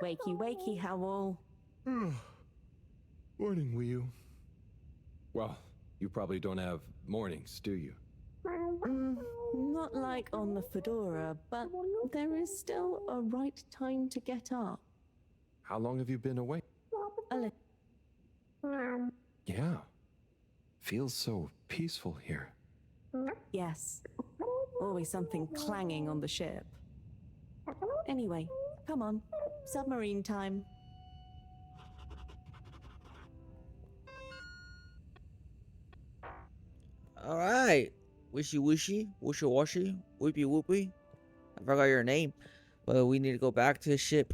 Wakey, wakey, Howl. Morning, Wii. Well, you probably don't have mornings, do you? Not like on the Fedora, but there is still a right time to get up. How long have you been away? A little. Yeah. Feels so peaceful here. Yes. Always something clanging on the ship. Anyway, come on. Submarine time. All right. Wishy wishy, wishy washy, whoopie whoopie. I forgot your name, but we need to go back to the ship.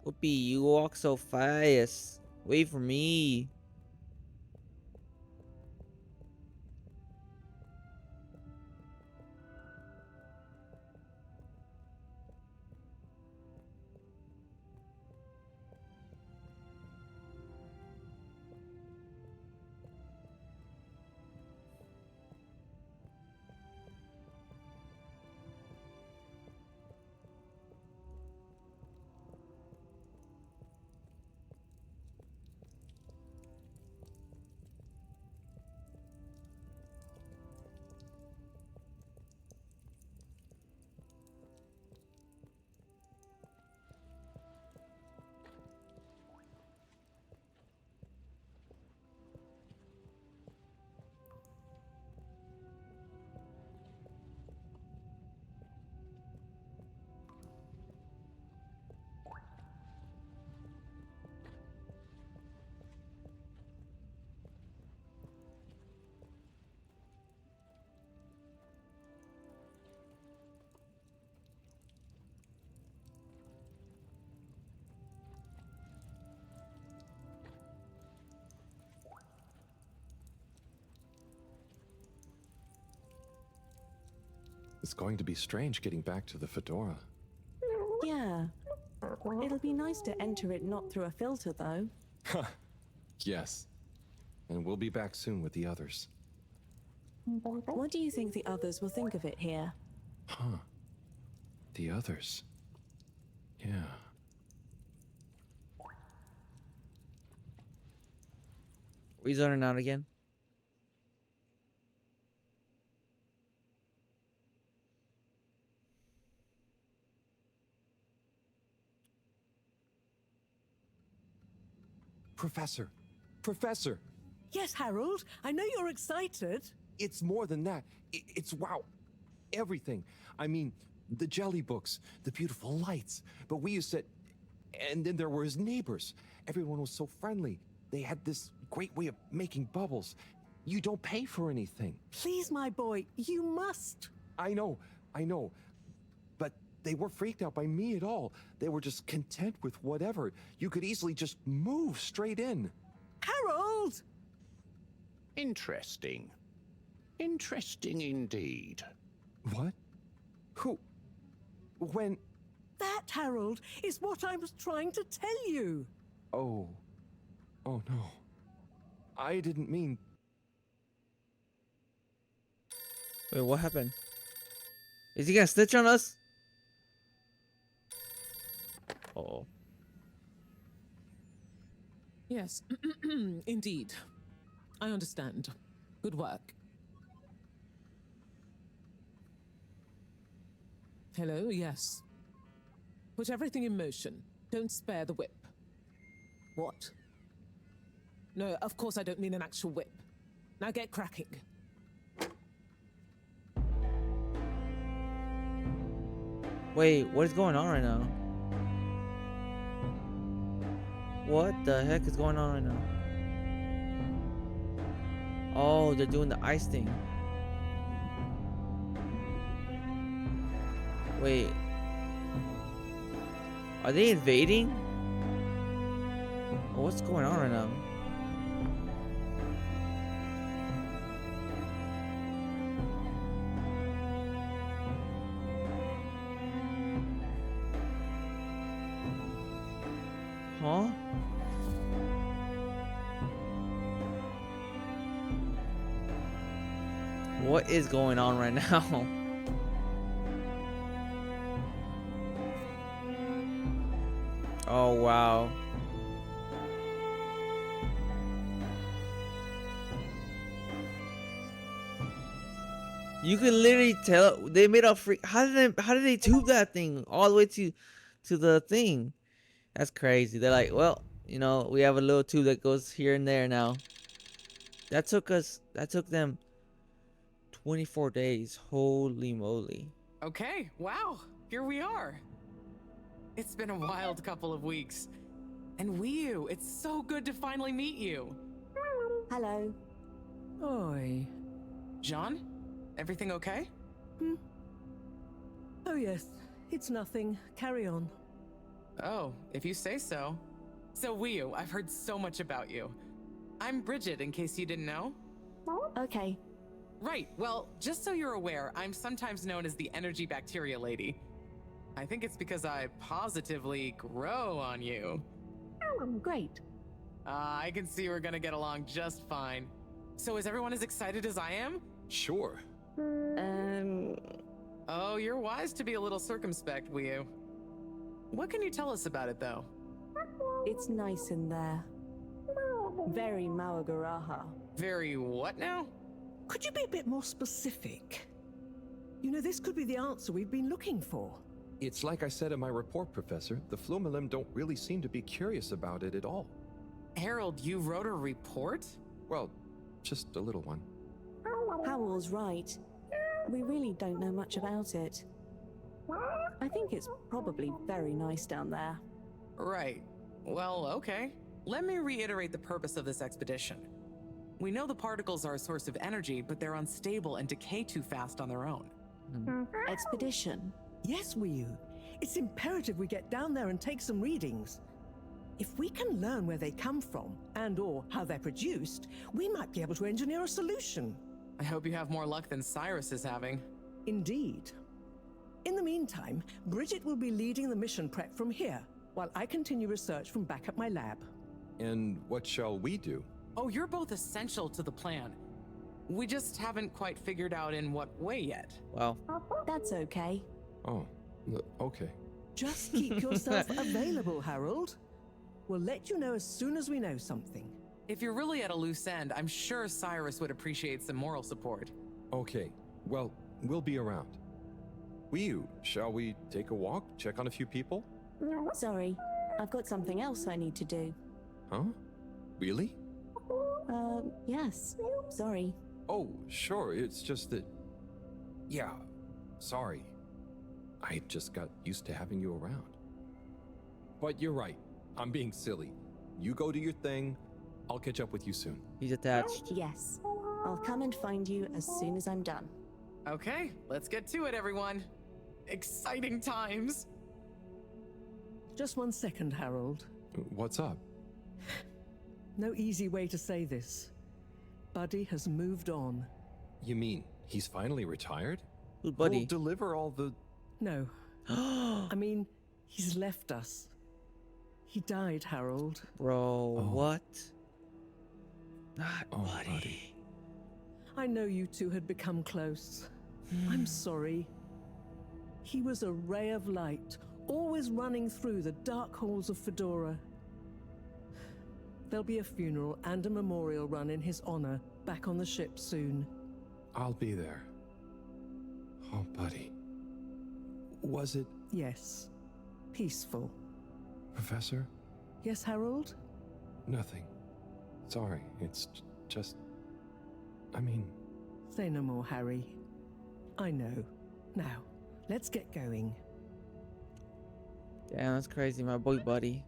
Whoopie, you walk so fast. Wait for me. It's going to be strange getting back to the Fedora. Yeah. It'll be nice to enter it not through a filter, though. Yes. And we'll be back soon with the others. What do you think the others will think of it here? Huh. The others. Yeah. We zoning out again. Professor! Professor! Yes, Harold, I know you're excited. It's more than that. It's wow. Everything. I mean, the jelly books, the beautiful lights. But we used to... And then there were his neighbors. Everyone was so friendly. They had this great way of making bubbles. You don't pay for anything. Please, my boy, you must. I know. But they weren't freaked out by me at all. They were just content with whatever. You could easily just move straight in. Harold! Interesting. Interesting indeed. What? Who? When? That That, Harold, is what I was trying to tell you. Oh. Oh no. I didn't mean. Wait, what happened? Is he gonna snitch on us? Oh. Yes, indeed. I understand. Good work. Hello, yes. Put everything in motion. Don't spare the whip. What? No, of course I don't mean an actual whip. Now get cracking. Wait, what is going on right now? What the heck is going on right now? Oh, they're doing the ice thing. Wait. Are they invading? Oh, what's going on right now? Huh? What is going on right now? Oh, wow. You can literally tell they made a freak. How did they tube that thing all the way to the thing? That's crazy. They're like, well, you know, we have a little tube that goes here and there now. That took them 24 days. Holy moly. Okay, wow, here we are. It's been a wild couple of weeks. And Wii, it's so good to finally meet you. Hello. Oi. John, everything okay? Oh, yes. It's nothing. Carry on. Oh, if you say so. So Wii, I've heard so much about you. I'm Bridget, in case you didn't know. Okay. Right, well, just so you're aware, I'm sometimes known as the energy bacteria lady. I think it's because I positively grow on you. Great. I can see we're gonna get along just fine. So is everyone as excited as I am? Sure. Oh, you're wise to be a little circumspect, Wii. What can you tell us about it, though? It's nice in there. Very Mawagaraha. Very what now? Could you be a bit more specific? You know, this could be the answer we've been looking for. It's like I said in my report, Professor. The Flumilim don't really seem to be curious about it at all. Harold, you wrote a report? Well, just a little one. Howell's right. We really don't know much about it. I think it's probably very nice down there. Right. Well, okay. Let me reiterate the purpose of this expedition. We know the particles are a source of energy, but they're unstable and decay too fast on their own. Expedition. Yes, Wii. It's imperative we get down there and take some readings. If we can learn where they come from and or how they're produced, we might be able to engineer a solution. I hope you have more luck than Cyrus is having. Indeed. In the meantime, Bridget will be leading the mission prep from here, while I continue research from back at my lab. And what shall we do? Oh, you're both essential to the plan. We just haven't quite figured out in what way yet. Wow. That's okay. Oh, okay. Just keep yourself available, Harold. We'll let you know as soon as we know something. If you're really at a loose end, I'm sure Cyrus would appreciate some moral support. Okay. Well, we'll be around. Wii, shall we take a walk, check on a few people? Sorry, I've got something else I need to do. Huh? Really? Yes. Sorry. Oh, sure. It's just that. Yeah, sorry. I just got used to having you around. But you're right. I'm being silly. You go do your thing. I'll catch up with you soon. He's attached. Yes. I'll come and find you as soon as I'm done. Okay, let's get to it, everyone. Exciting times. Just 1 second, Harold. What's up? No easy way to say this. Buddy has moved on. You mean he's finally retired? Who's Buddy? He'll deliver all the. No. I mean, He's left us. He died, Harold. Bro, what? Not Oh, buddy. I know you two had become close. I'm sorry. He was a ray of light, always running through the dark halls of Fedora. There'll be a funeral and a memorial run in his honor back on the ship soon. I'll be there. Oh, buddy. Was it, Yes. Peaceful. Professor? Yes, Harold? Nothing. Sorry, it's just. I mean, Say no more, Harry. I know. Now, let's get going. Damn, that's crazy, my boy buddy.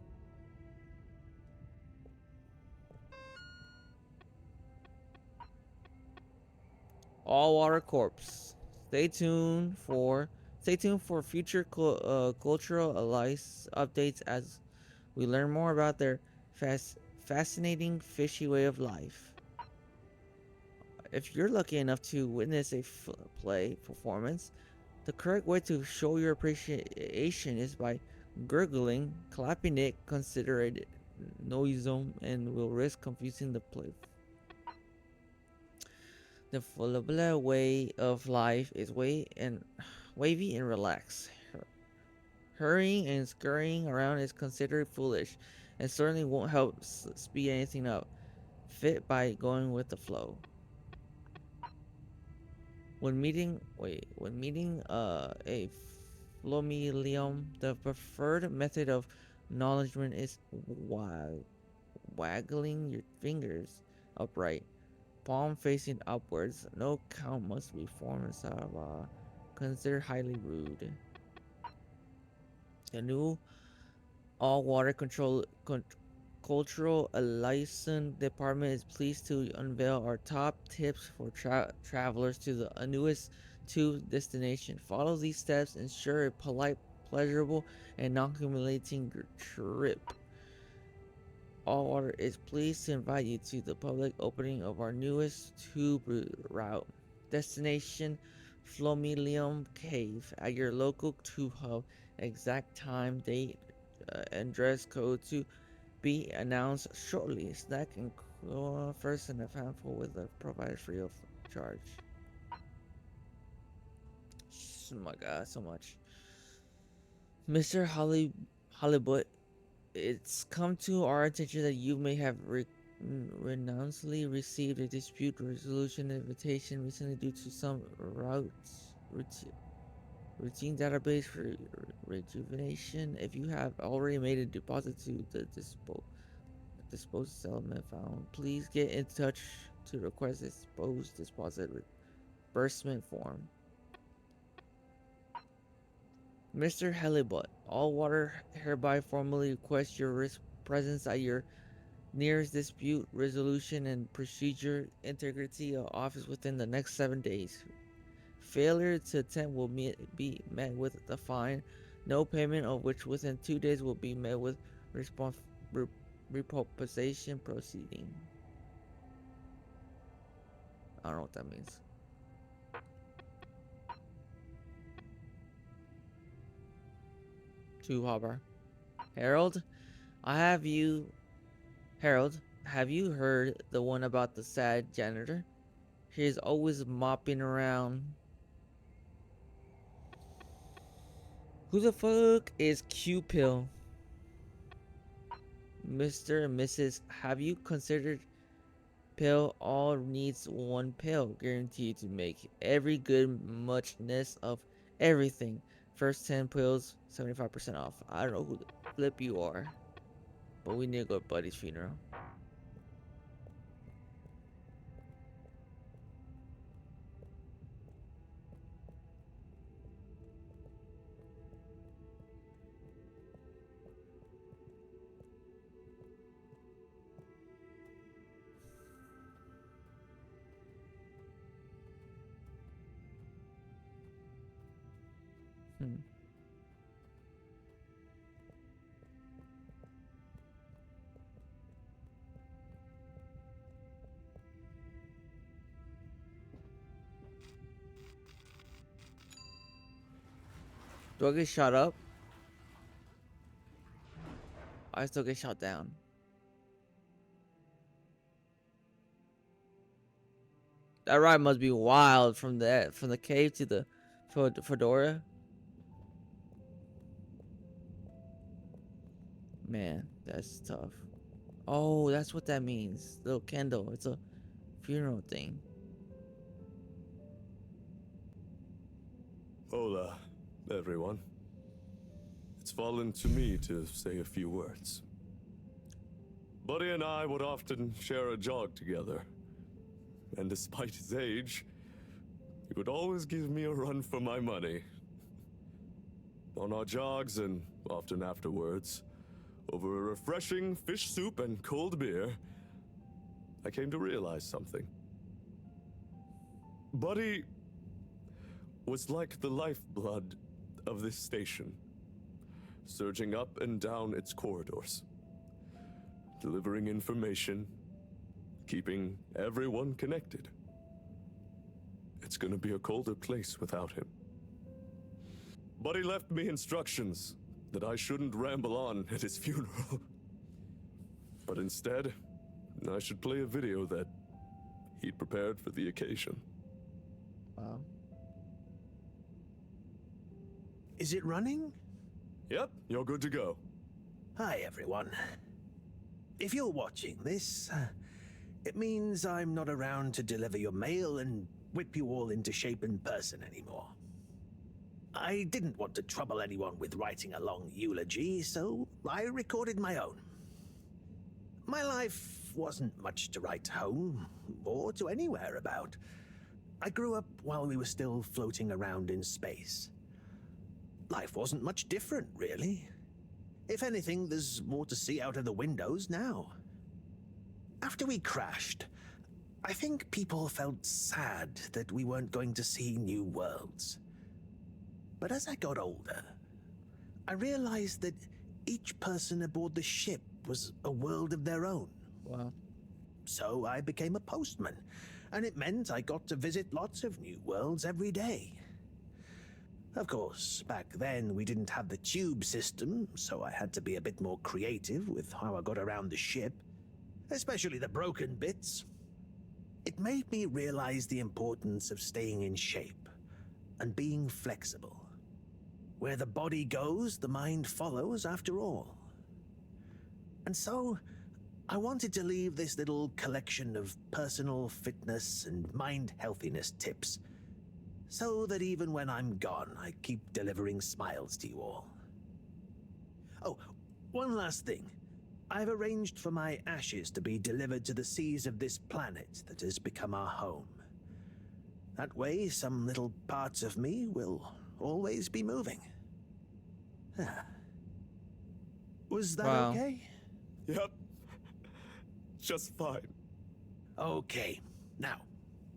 All Water Corpse. Stay tuned for future cultural alliance updates as we learn more about their fascinating fishy way of life. If you're lucky enough to witness a play performance, the correct way to show your appreciation is by gurgling, clapping it, consider it noisome, and will risk confusing the play. The full way of life is wavy and relaxed. Hurrying and scurrying around is considered foolish, and certainly won't help speed anything up. Fit by going with the flow. When meeting a flomelium, the preferred method of acknowledgement is waggling your fingers upright, palm facing upwards. No count must be formed considered highly rude. The new all-water cultural liaison department is pleased to unveil our top tips for travelers to the newest two destination. Follow these steps, ensure a polite, pleasurable, and non-accumulating trip. All Water is pleased to invite you to the public opening of our newest tube route. Destination Flomelium Cave at your local tube hub. Exact time, date, and dress code to be announced shortly. Snack and first and a handful with a provided free of charge. Oh my god, so much. Mr. Halibut, it's come to our attention that you may have renouncedly received a dispute resolution invitation recently due to some routine database rejuvenation. If you have already made a deposit to the disposed settlement found, please get in touch to request a deposit reimbursement form. Mr. Halibut, All Water hereby formally requests your presence at your nearest dispute resolution and procedure integrity office within the next 7 days. Failure to attend will be met with a fine, no payment of which within 2 days will be met with reproposition proceeding. I don't know what that means. To Hopper. Harold, have you heard the one about the sad janitor? He is always mopping around. Who the fuck is Q-Pill? Mr. and Mrs. Have you considered pill? All needs one pill, guaranteed to make every good muchness of everything. First 10 pills, 75% off. I don't know who the flip you are, but we need to go to Buddy's funeral. Do I get shot up? I still get shot down. That ride must be wild from the cave to the fedora. Man, that's tough. Oh, that's what that means. Little candle. It's a funeral thing. Hola, everyone. It's fallen to me to say a few words. Buddy and I would often share a jog together. And despite his age, he would always give me a run for my money. On our jogs and often afterwards, over a refreshing fish soup and cold beer, I came to realize something. Buddy was like the lifeblood of this station, surging up and down its corridors, delivering information, keeping everyone connected. It's gonna be a colder place without him. Buddy left me instructions that I shouldn't ramble on at his funeral. But instead, I should play a video that he'd prepared for the occasion. Wow. Is it running? Yep, you're good to go. Hi, everyone. If you're watching this, it means I'm not around to deliver your mail and whip you all into shape in person anymore. I didn't want to trouble anyone with writing a long eulogy, so I recorded my own. My life wasn't much to write home, or to anywhere about. I grew up while we were still floating around in space. Life wasn't much different, really. If anything, there's more to see out of the windows now. After we crashed, I think people felt sad that we weren't going to see new worlds. But as I got older, I realized that each person aboard the ship was a world of their own. Wow. So I became a postman, and it meant I got to visit lots of new worlds every day. Of course, back then we didn't have the tube system, so I had to be a bit more creative with how I got around the ship, especially the broken bits. It made me realize the importance of staying in shape and being flexible. Where the body goes, the mind follows after all. And so, I wanted to leave this little collection of personal fitness and mind healthiness tips, so that even when I'm gone, I keep delivering smiles to you all. Oh, one last thing. I've arranged for my ashes to be delivered to the seas of this planet that has become our home. That way, some little parts of me will always be moving. Was that Wow. okay? Yep. Just fine. Okay, now,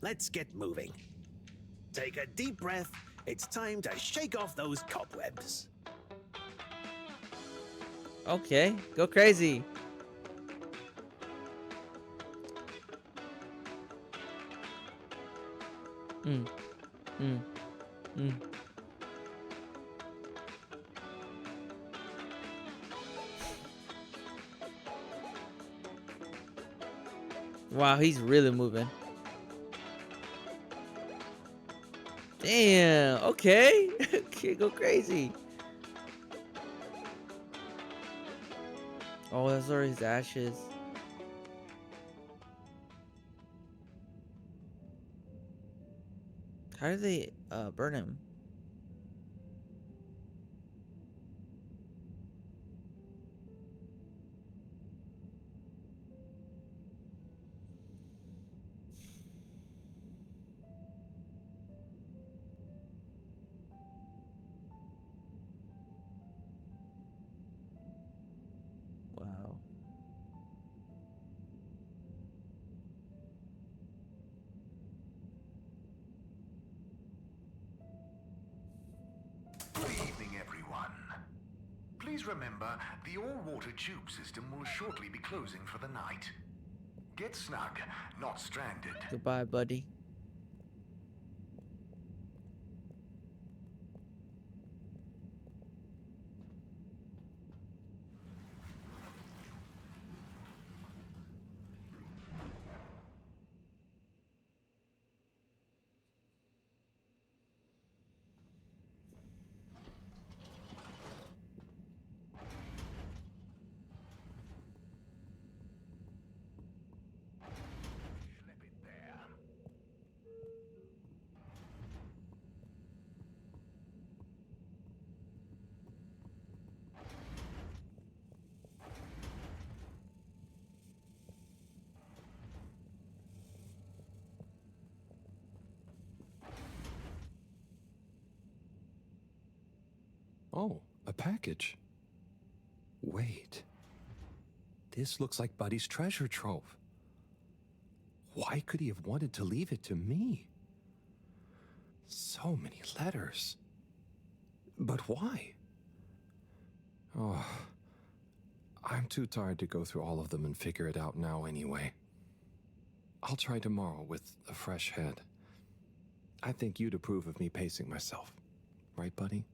let's get moving. Take a deep breath. It's time to shake off those cobwebs. Okay, go crazy. Mm. Mm. Mm. Wow, he's really moving. Damn, okay. Okay, go crazy. Oh, those are his ashes. How do they burn him? Wow. Good evening, everyone. Please remember, the all-water tube system will shortly be closing for the night. Get snug, not stranded. Goodbye, buddy. A package? Wait. This looks like Buddy's treasure trove. Why could he have wanted to leave it to me? So many letters. But why? Oh, I'm too tired to go through all of them and figure it out now anyway. I'll try tomorrow with a fresh head. I think you'd approve of me pacing myself. Right, Buddy?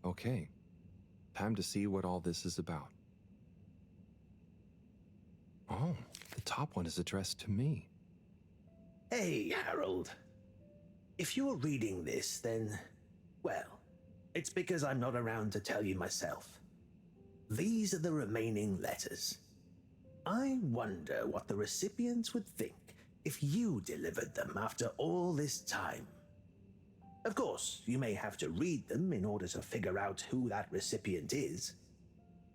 Okay. Time to see what all this is about. Oh, the top one is addressed to me. Hey, Harold. If you're reading this, then, well, it's because I'm not around to tell you myself. These are the remaining letters. I wonder what the recipients would think if you delivered them after all this time. Of course, you may have to read them in order to figure out who that recipient is.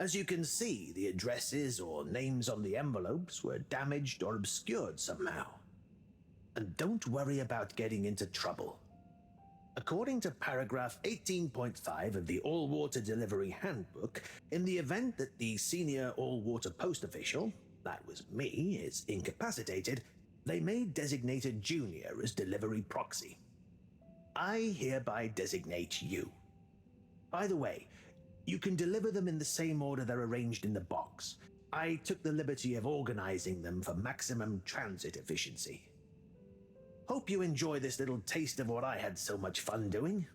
As you can see, the addresses or names on the envelopes were damaged or obscured somehow. And don't worry about getting into trouble. According to paragraph 18.5 of the All-Water Delivery Handbook, in the event that the senior all-water post official, that was me, is incapacitated, they may designate a junior as delivery proxy. I hereby designate you. By the way, you can deliver them in the same order they're arranged in the box. I took the liberty of organizing them for maximum transit efficiency. Hope you enjoy this little taste of what I had so much fun doing.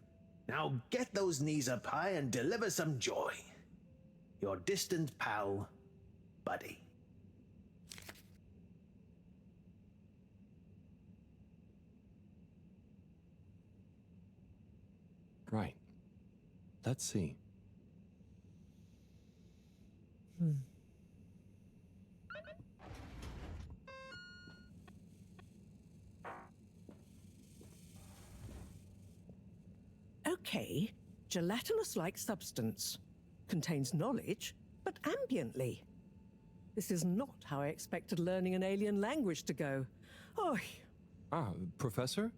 Now get those knees up high and deliver some joy. Your distant pal, Buddy. Right. Let's see. Okay, gelatinous-like substance. Contains knowledge, but ambiently. This is not how I expected learning an alien language to go. Oh, Professor?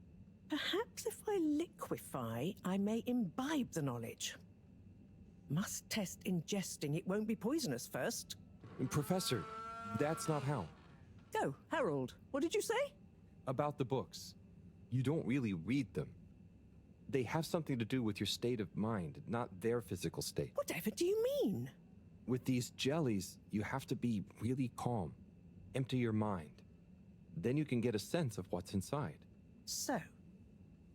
perhaps if I liquefy, I may imbibe the knowledge. Must test ingesting. It won't be poisonous first. Professor, that's not how. Oh, Harold, what did you say? About the books. You don't really read them. They have something to do with your state of mind, not their physical state. Whatever do you mean? With these jellies, you have to be really calm. Empty your mind. Then you can get a sense of what's inside. So,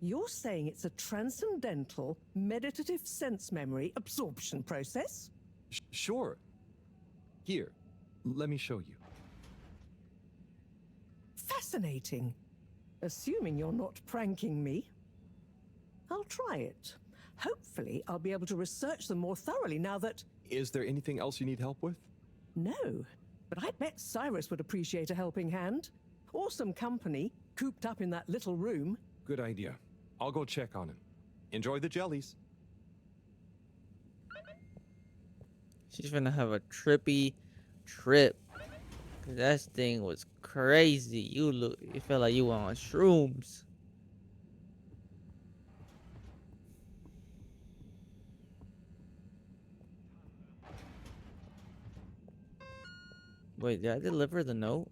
you're saying it's a transcendental, meditative sense memory absorption process? Sure. Here, let me show you. Fascinating. Assuming you're not pranking me. I'll try it. Hopefully, I'll be able to research them more thoroughly now that... Is there anything else you need help with? No, but I bet Cyrus would appreciate a helping hand. Or some company, cooped up in that little room. Good idea. I'll go check on him. Enjoy the jellies. She's gonna have a trippy trip. 'Cause that thing was crazy. You felt like you were on shrooms. Wait, did I deliver the note?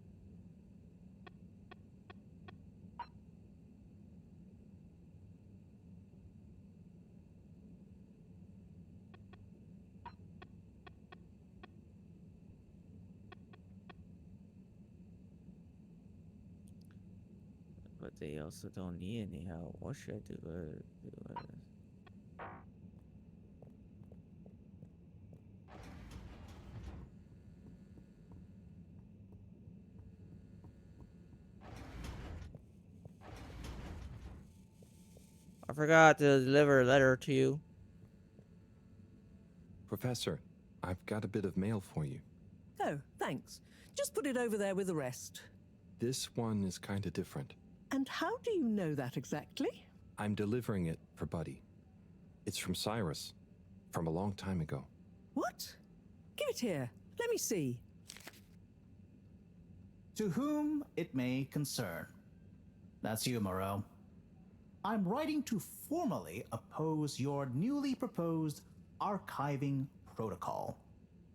But they also don't need any help. What should I do? I forgot to deliver a letter to you. Professor, I've got a bit of mail for you. Oh, thanks. Just put it over there with the rest. This one is kind of different. And how do you know that exactly? I'm delivering it for Buddy. It's from Cyrus, from a long time ago. What? Give it here. Let me see. To whom it may concern. That's you, Moreau. I'm writing to formally oppose your newly proposed archiving protocol.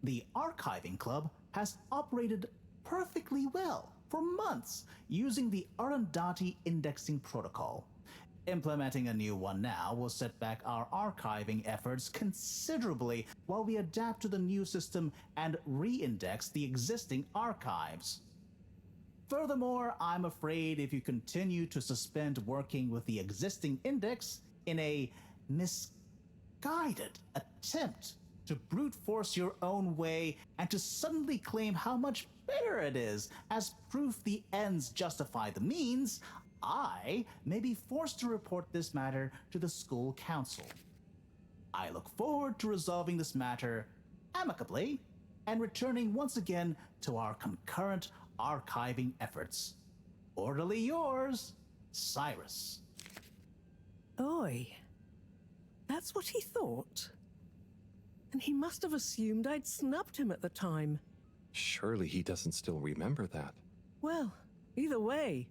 The Archiving Club has operated perfectly well for months using the Arundhati indexing protocol. Implementing a new one now will set back our archiving efforts considerably while we adapt to the new system and re-index the existing archives. Furthermore, I'm afraid if you continue to suspend working with the existing index in a misguided attempt to brute force your own way and to suddenly claim how much better it is as proof the ends justify the means, I may be forced to report this matter to the school council. I look forward to resolving this matter amicably and returning once again to our concurrent archiving efforts. Orderly yours, Cyrus. Oi. That's what he thought. And he must have assumed I'd snubbed him at the time. Surely he doesn't still remember that. Well, either way,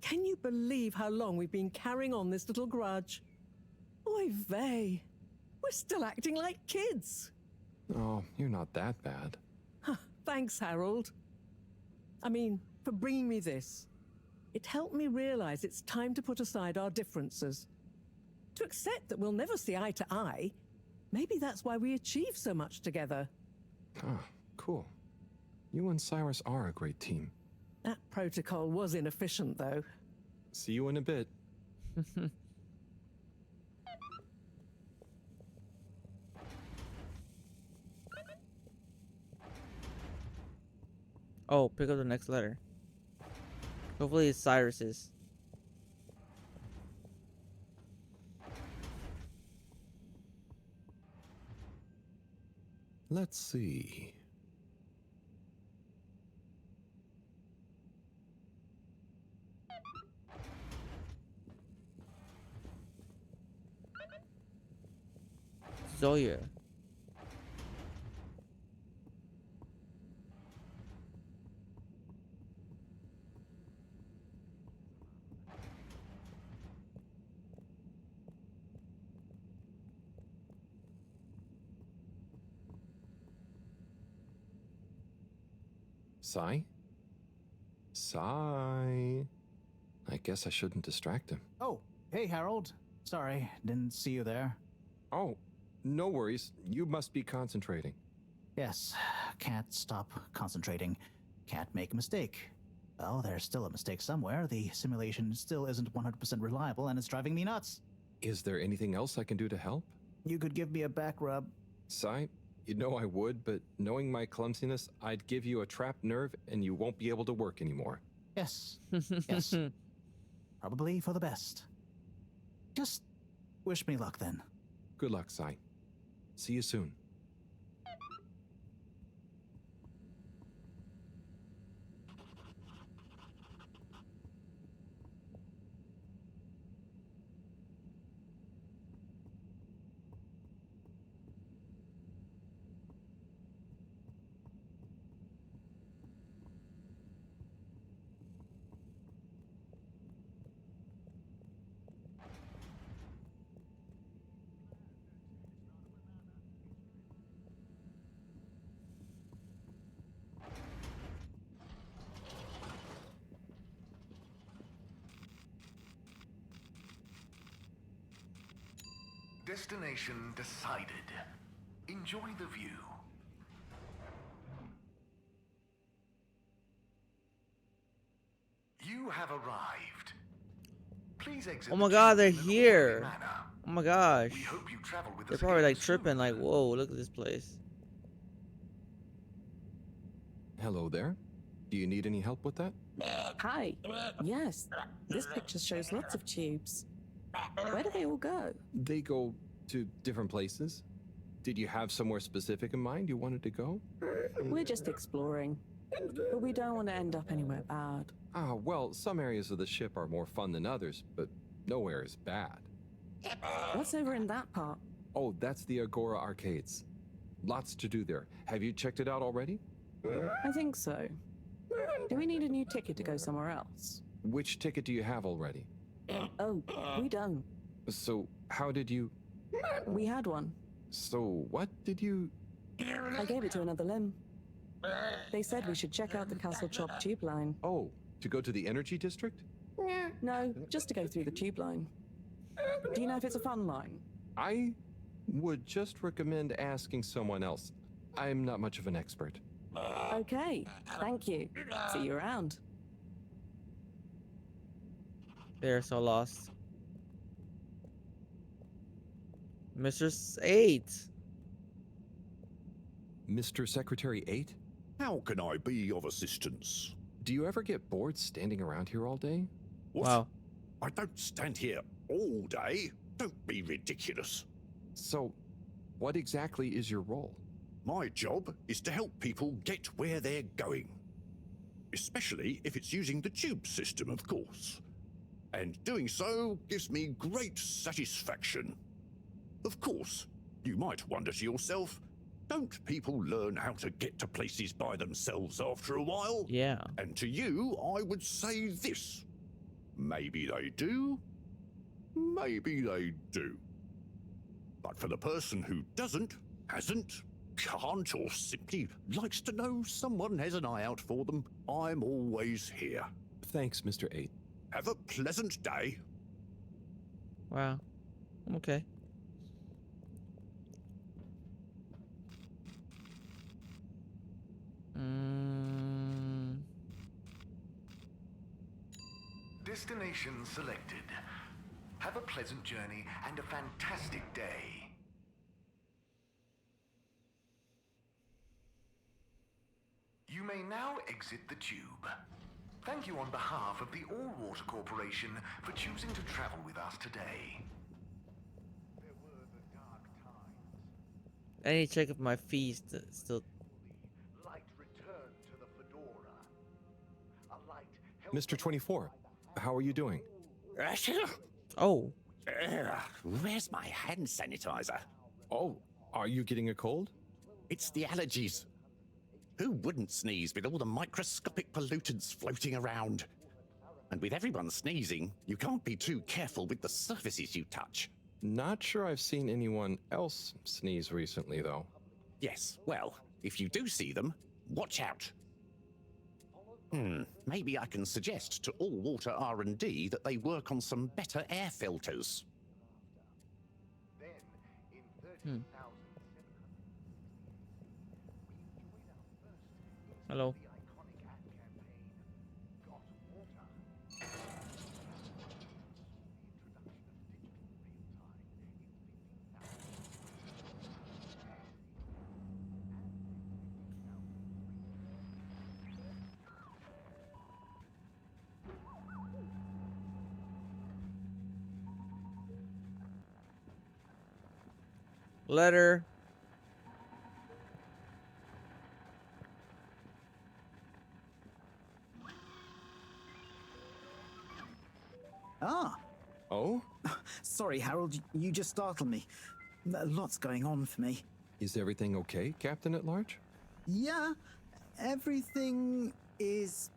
can you believe how long we've been carrying on this little grudge? Oy vey. We're still acting like kids. Oh, you're not that bad. Thanks, Harold. I mean, for bringing me this. It helped me realize it's time to put aside our differences. To accept that we'll never see eye to eye. Maybe that's why we achieve so much together. Ah, cool. You and Cyrus are a great team. That protocol was inefficient, though. See you in a bit. Oh, pick up the next letter. Hopefully it's Cyrus's. Let's see. Zoya. Sai? Sai? I guess I shouldn't distract him. Oh, hey, Harold. Sorry, didn't see you there. Oh, no worries. You must be concentrating. Yes, can't stop concentrating. Can't make a mistake. Well, there's still a mistake somewhere. The simulation still isn't 100% reliable and it's driving me nuts. Is there anything else I can do to help? You could give me a back rub. Sai, you know I would, but knowing my clumsiness, I'd give you a trapped nerve and you won't be able to work anymore. Yes, yes. Probably for the best. Just wish me luck then. Good luck, Sai. See you soon. Destination decided. Enjoy the view. You have arrived. Please exit Oh the my god, tube they're in an orderly here. manner. Oh my gosh. We hope you travel with They're us probably again like tripping, soon. like, whoa, look at this place. Hello there. Do you need any help with that? Hi. Yes, this picture shows lots of tubes. Where do they all go? They go to different places. Did you have somewhere specific in mind you wanted to go? We're just exploring. But we don't want to end up anywhere bad. Ah, well, some areas of the ship are more fun than others, but nowhere is bad. What's over in that part? Oh, that's the Agora Arcades. Lots to do there. Have you checked it out already? I think so. Do we need a new ticket to go somewhere else? Which ticket do you have already? Oh, we don't. So, how did you... We had one. So, what did you... I gave it to another limb. They said we should check out the Castle Chop tube line. Oh, to go to the Energy District? No, just to go through the tube line. Do you know if it's a fun line? I would just recommend asking someone else. I'm not much of an expert. Okay, thank you. See you around. They're so lost. Mr. 8. Mr. Secretary 8? How can I be of assistance? Do you ever get bored standing around here all day? What? Wow. I don't stand here all day. Don't be ridiculous. So, what exactly is your role? My job is to help people get where they're going. Especially if it's using the tube system, of course. And doing so gives me great satisfaction. Of course, you might wonder to yourself, don't people learn how to get to places by themselves after a while? Yeah. And to you, I would say this. Maybe they do. Maybe they do. But for the person who doesn't, hasn't, can't, or simply likes to know someone has an eye out for them, I'm always here. Thanks, Mr. 8. Have a pleasant day. Wow. Okay. Destination selected. Have a pleasant journey and a fantastic day. You may now exit the tube. Thank you on behalf of the All Water Corporation for choosing to travel with us today. There were the dark times. I need to check if my fees still. Light returned to the Fedora. A light Mr. 24, how are you doing? Oh. Where's my hand sanitizer? Oh, are you getting a cold? It's the allergies. Who wouldn't sneeze with all the microscopic pollutants floating around? And with everyone sneezing, you can't be too careful with the surfaces you touch. Not sure I've seen anyone else sneeze recently, though. Yes, well, if you do see them, watch out. Maybe I can suggest to All Water R&D that they work on some better air filters. Then, in 13,700 Hello. the iconic ad campaign, Got Water. Letter. Ah, Oh? sorry, Harold. You just startled me. Lots going on for me. Is everything okay, Captain at Large? Yeah, everything is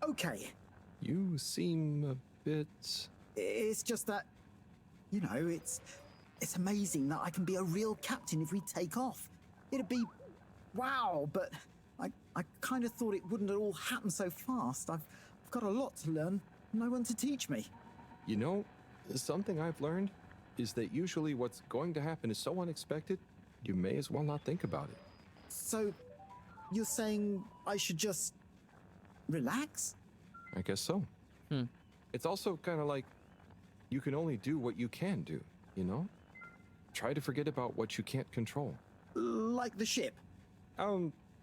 okay. You seem a bit... It's just that, you know, it's amazing that I can be a real captain if we take off. It'd be wow, but I kind of thought it wouldn't all happen so fast. I've got a lot to learn. No one to teach me. You know, something I've learned is that usually what's going to happen is so unexpected, you may as well not think about it. So, you're saying I should just relax? I guess so. It's also kind of like You can only do what you can do, you know? Try to forget about what you can't control. Like the ship.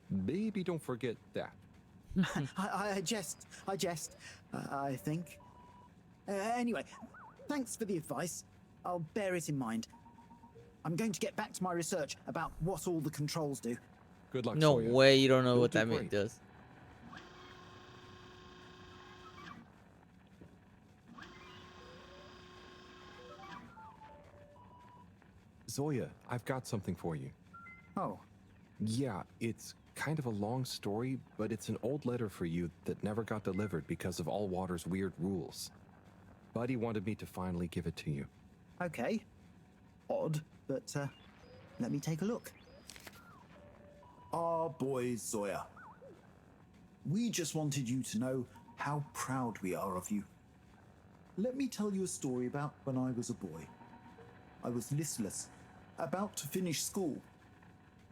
Maybe don't forget that. I jest. I think. Anyway, thanks for the advice. I'll bear it in mind. I'm going to get back to my research about what all the controls do. Good luck, No Zoya. way you don't know You'll what do that great. does. Zoya, I've got something for you. Oh, Yeah, it's kind of a long story, but it's an old letter for you that never got delivered because of Allwater's weird rules. Buddy wanted me to finally give it to you. okay. Odd, but let me take a look. Our boy Zoya. We just wanted you to know how proud we are of you. Let me tell you a story about when I was a boy. I was listless, about to finish school.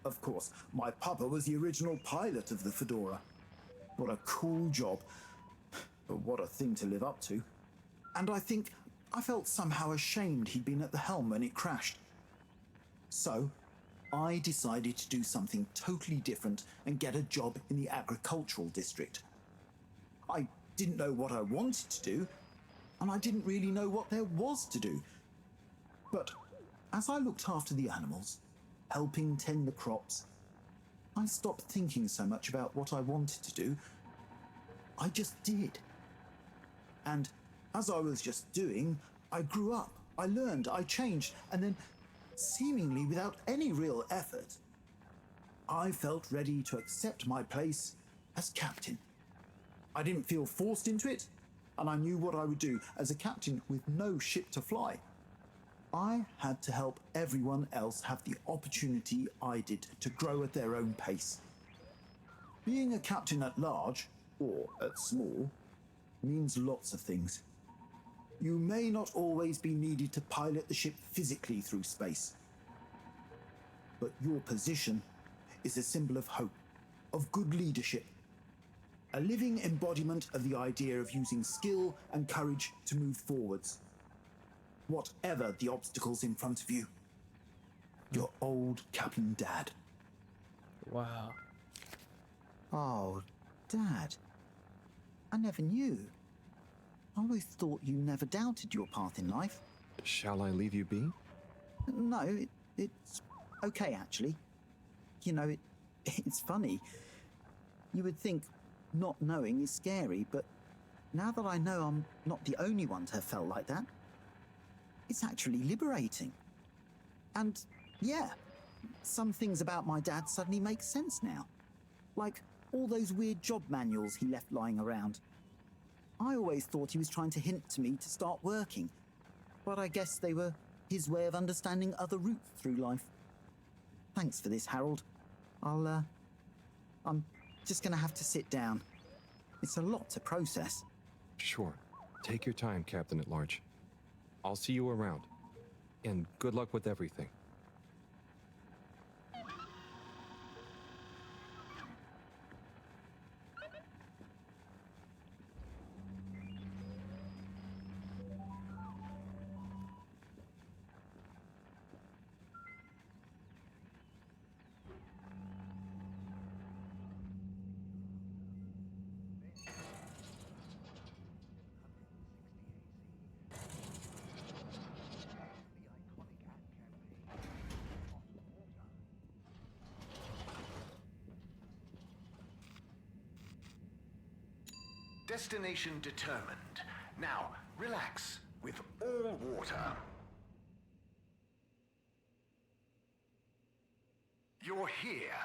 Of course, my papa was the original pilot of the Fedora. What a cool job, but what a thing to live up to. And I think I felt somehow ashamed he'd been at the helm when it crashed. So, I decided to do something totally different and get a job in the agricultural district. I didn't know what I wanted to do, and I didn't really know what there was to do. But as I looked after the animals, helping tend the crops, I stopped thinking so much about what I wanted to do. I just did. And as I was just doing, I grew up, I learned, I changed, and then, seemingly without any real effort, I felt ready to accept my place as captain. I didn't feel forced into it, and I knew what I would do as a captain with no ship to fly. I had to help everyone else have the opportunity I did to grow at their own pace. Being a captain at large, or at small, means lots of things. You may not always be needed to pilot the ship physically through space. But your position is a symbol of hope, of good leadership, a living embodiment of the idea of using skill and courage to move forwards. Whatever the obstacles in front of you. Your old Captain Dad. Wow. Oh, Dad. I never knew. I always thought you never doubted your path in life. Shall I leave you be? No, it's okay, actually. You know, it's funny. You would think not knowing is scary, but now that I know I'm not the only one to have felt like that, it's actually liberating. And yeah, some things about my dad suddenly make sense now. Like all those weird job manuals he left lying around. I always thought he was trying to hint to me to start working, but I guess they were his way of understanding other routes through life. Thanks for this, Harold. I'm just gonna have to sit down. It's a lot to process. Sure. Take your time, Captain at Large. I'll see you around. And good luck with everything. Destination determined. Now, relax with all water. You're here.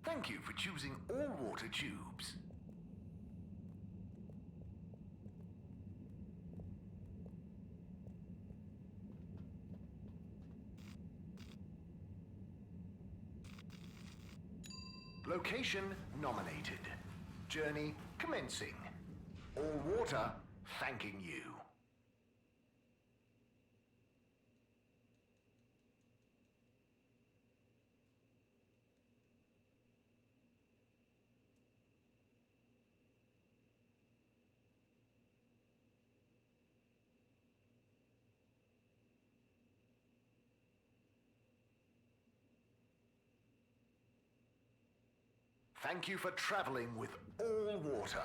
Thank you for choosing all water tubes. Location nominated. Journey commencing. All water thanking you. Thank you for traveling with all water.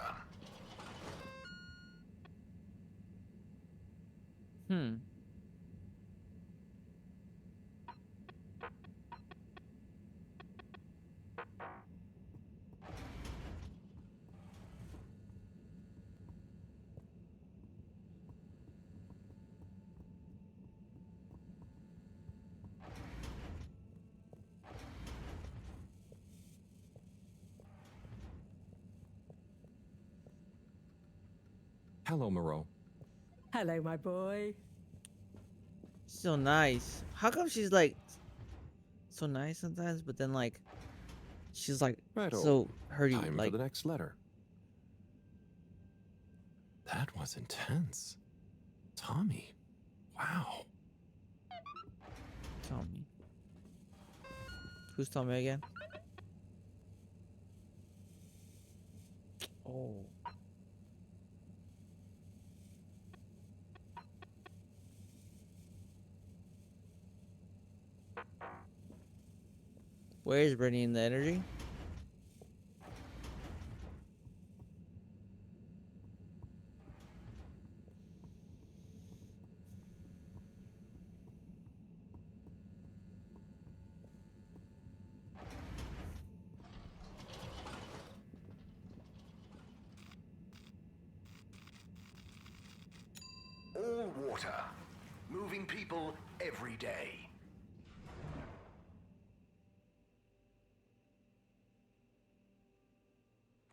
Hello, Moreau. Hello, my boy. So nice. How come she's like so nice sometimes, but then like she's like Righto. so hurty? Time Like for the next letter. That was intense. Tommy. Wow. Tommy. Who's Tommy again? Oh. Where is bringing the energy? All water. Moving people every day.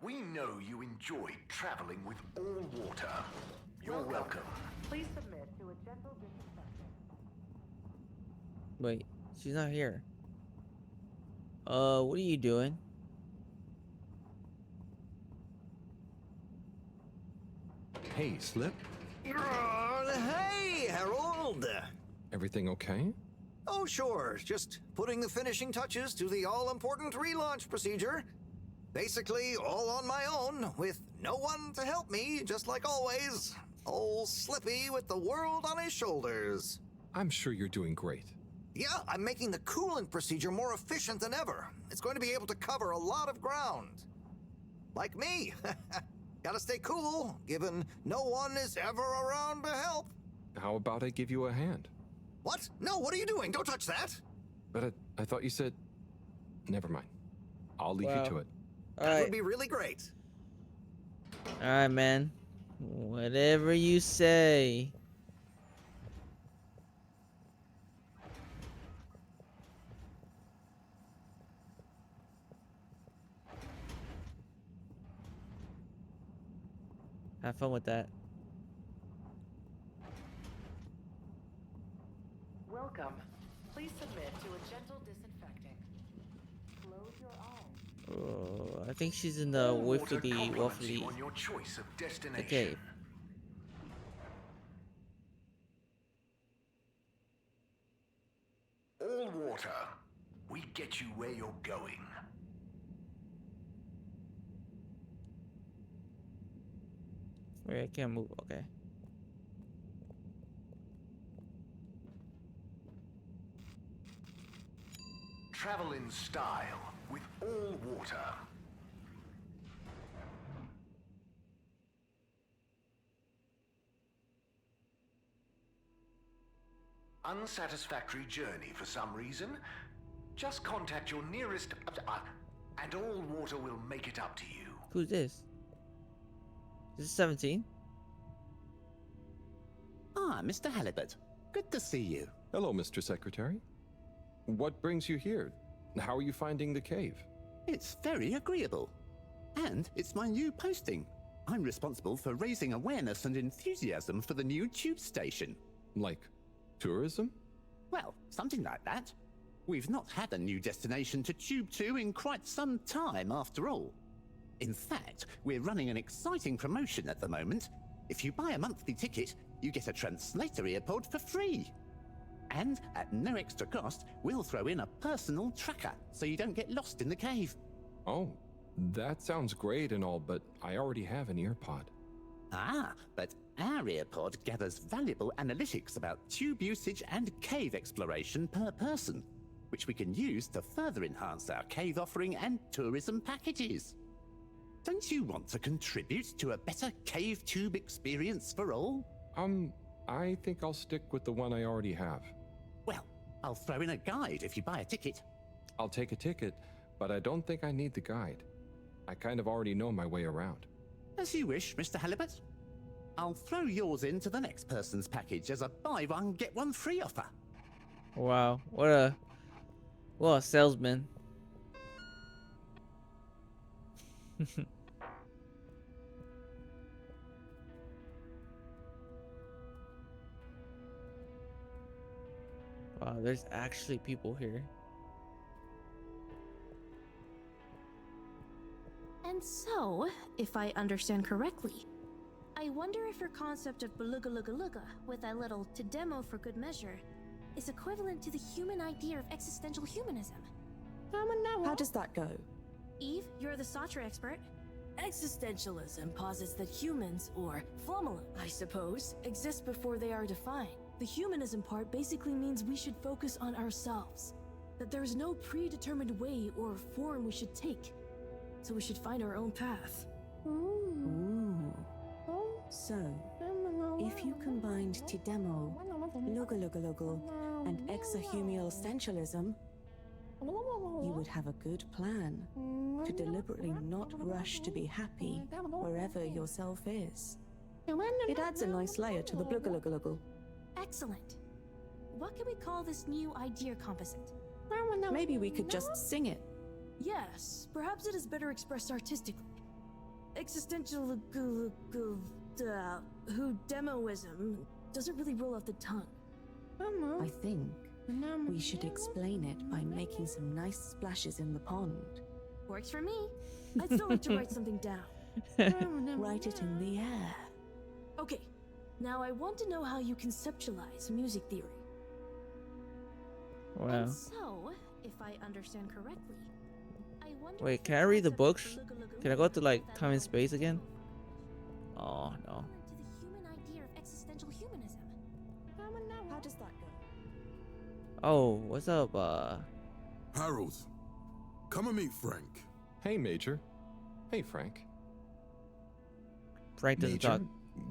We know you enjoyed traveling with all water. You're welcome. Please submit to a gentle disinfection. Wait, she's not here. What are you doing? Hey, Slip. Hey, Harold! Everything okay? Oh, sure. Just putting the finishing touches to the all-important relaunch procedure. Basically, all on my own, with no one to help me, just like always. Old Slippy with the world on his shoulders. I'm sure you're doing great. Yeah, I'm making the coolant procedure more efficient than ever. It's going to be able to cover a lot of ground. Like me. Gotta stay cool, given no one is ever around to help. How about I give you a hand? What? No, what are you doing? Don't touch that. But I thought you said... Never mind. I'll leave you to it. That would be really great. Alright, man. Whatever you say. Have fun with that. Welcome. Please submit to a gentle disinfecting. Close your eyes. I think she's in the All water wiffly compliments you waffly. on your choice of destination. Okay. All water. We get you where you're going. Wait, I can't move. Okay. Travel in style with all water. Unsatisfactory journey for some reason? Just contact your nearest... and all water will make it up to you. Who's this? Is this 17? Ah, Mr. Halibut. Good to see you. Hello, Mr. Secretary. What brings you here? How are you finding the cave? It's very agreeable. And it's my new posting. I'm responsible for raising awareness and enthusiasm for the new tube station. Like tourism? Well, something like that. We've not had a new destination to tube to in quite some time, after all. In fact, we're running an exciting promotion at the moment. If you buy a monthly ticket, you get a translator earpod for free. And at no extra cost, we'll throw in a personal tracker so you don't get lost in the cave. Oh, that sounds great and all, but I already have an earpod. Ah, but our earpod gathers valuable analytics about tube usage and cave exploration per person. which we can use to further enhance our cave offering and tourism packages. Don't you want to contribute to a better cave tube experience for all? I think I'll stick with the one I already have. Well, I'll throw in a guide if you buy a ticket. I'll take a ticket, but I don't think I need the guide. I kind of already know my way around. As you wish, Mr. Halibut. I'll throw yours into the next person's package as a buy one, get one free offer. Wow, what a salesman. Wow, there's actually people here. And so, if I understand correctly, I wonder if your concept of beluga with a little to demo for good measure is equivalent to the human idea of existential humanism. How does that go? Eve, you're the Satra expert. Existentialism posits that humans, or flummalum, I suppose, exist before they are defined. The humanism part basically means we should focus on ourselves, that there is no predetermined way or form we should take, so we should find our own path. Ooh. So, if you combined Tidemo, Lugalugalugal, and exahumial essentialism, you would have a good plan to deliberately not rush to be happy wherever yourself is. It adds a nice layer to the Blugalugalugal. Excellent. What can we call this new idea composite? Maybe we could just sing it. Yes, perhaps it is better expressed artistically. Existential who demoism doesn't really roll off the tongue. I think we should explain it by making some nice splashes in the pond. Works for me. I'd still like to write something down. Write it in the air. Okay, now I want to know how you conceptualize music theory. Wow. And so, if I understand correctly, I wonder. Wait, can I read the books? Can I go to like time and space again? Oh no. To the human idea of existential humanism. How does that go? Oh, what's up, Harold, come and meet Frank. Hey, Major. Hey, Frank. Frank doesn't Major, talk.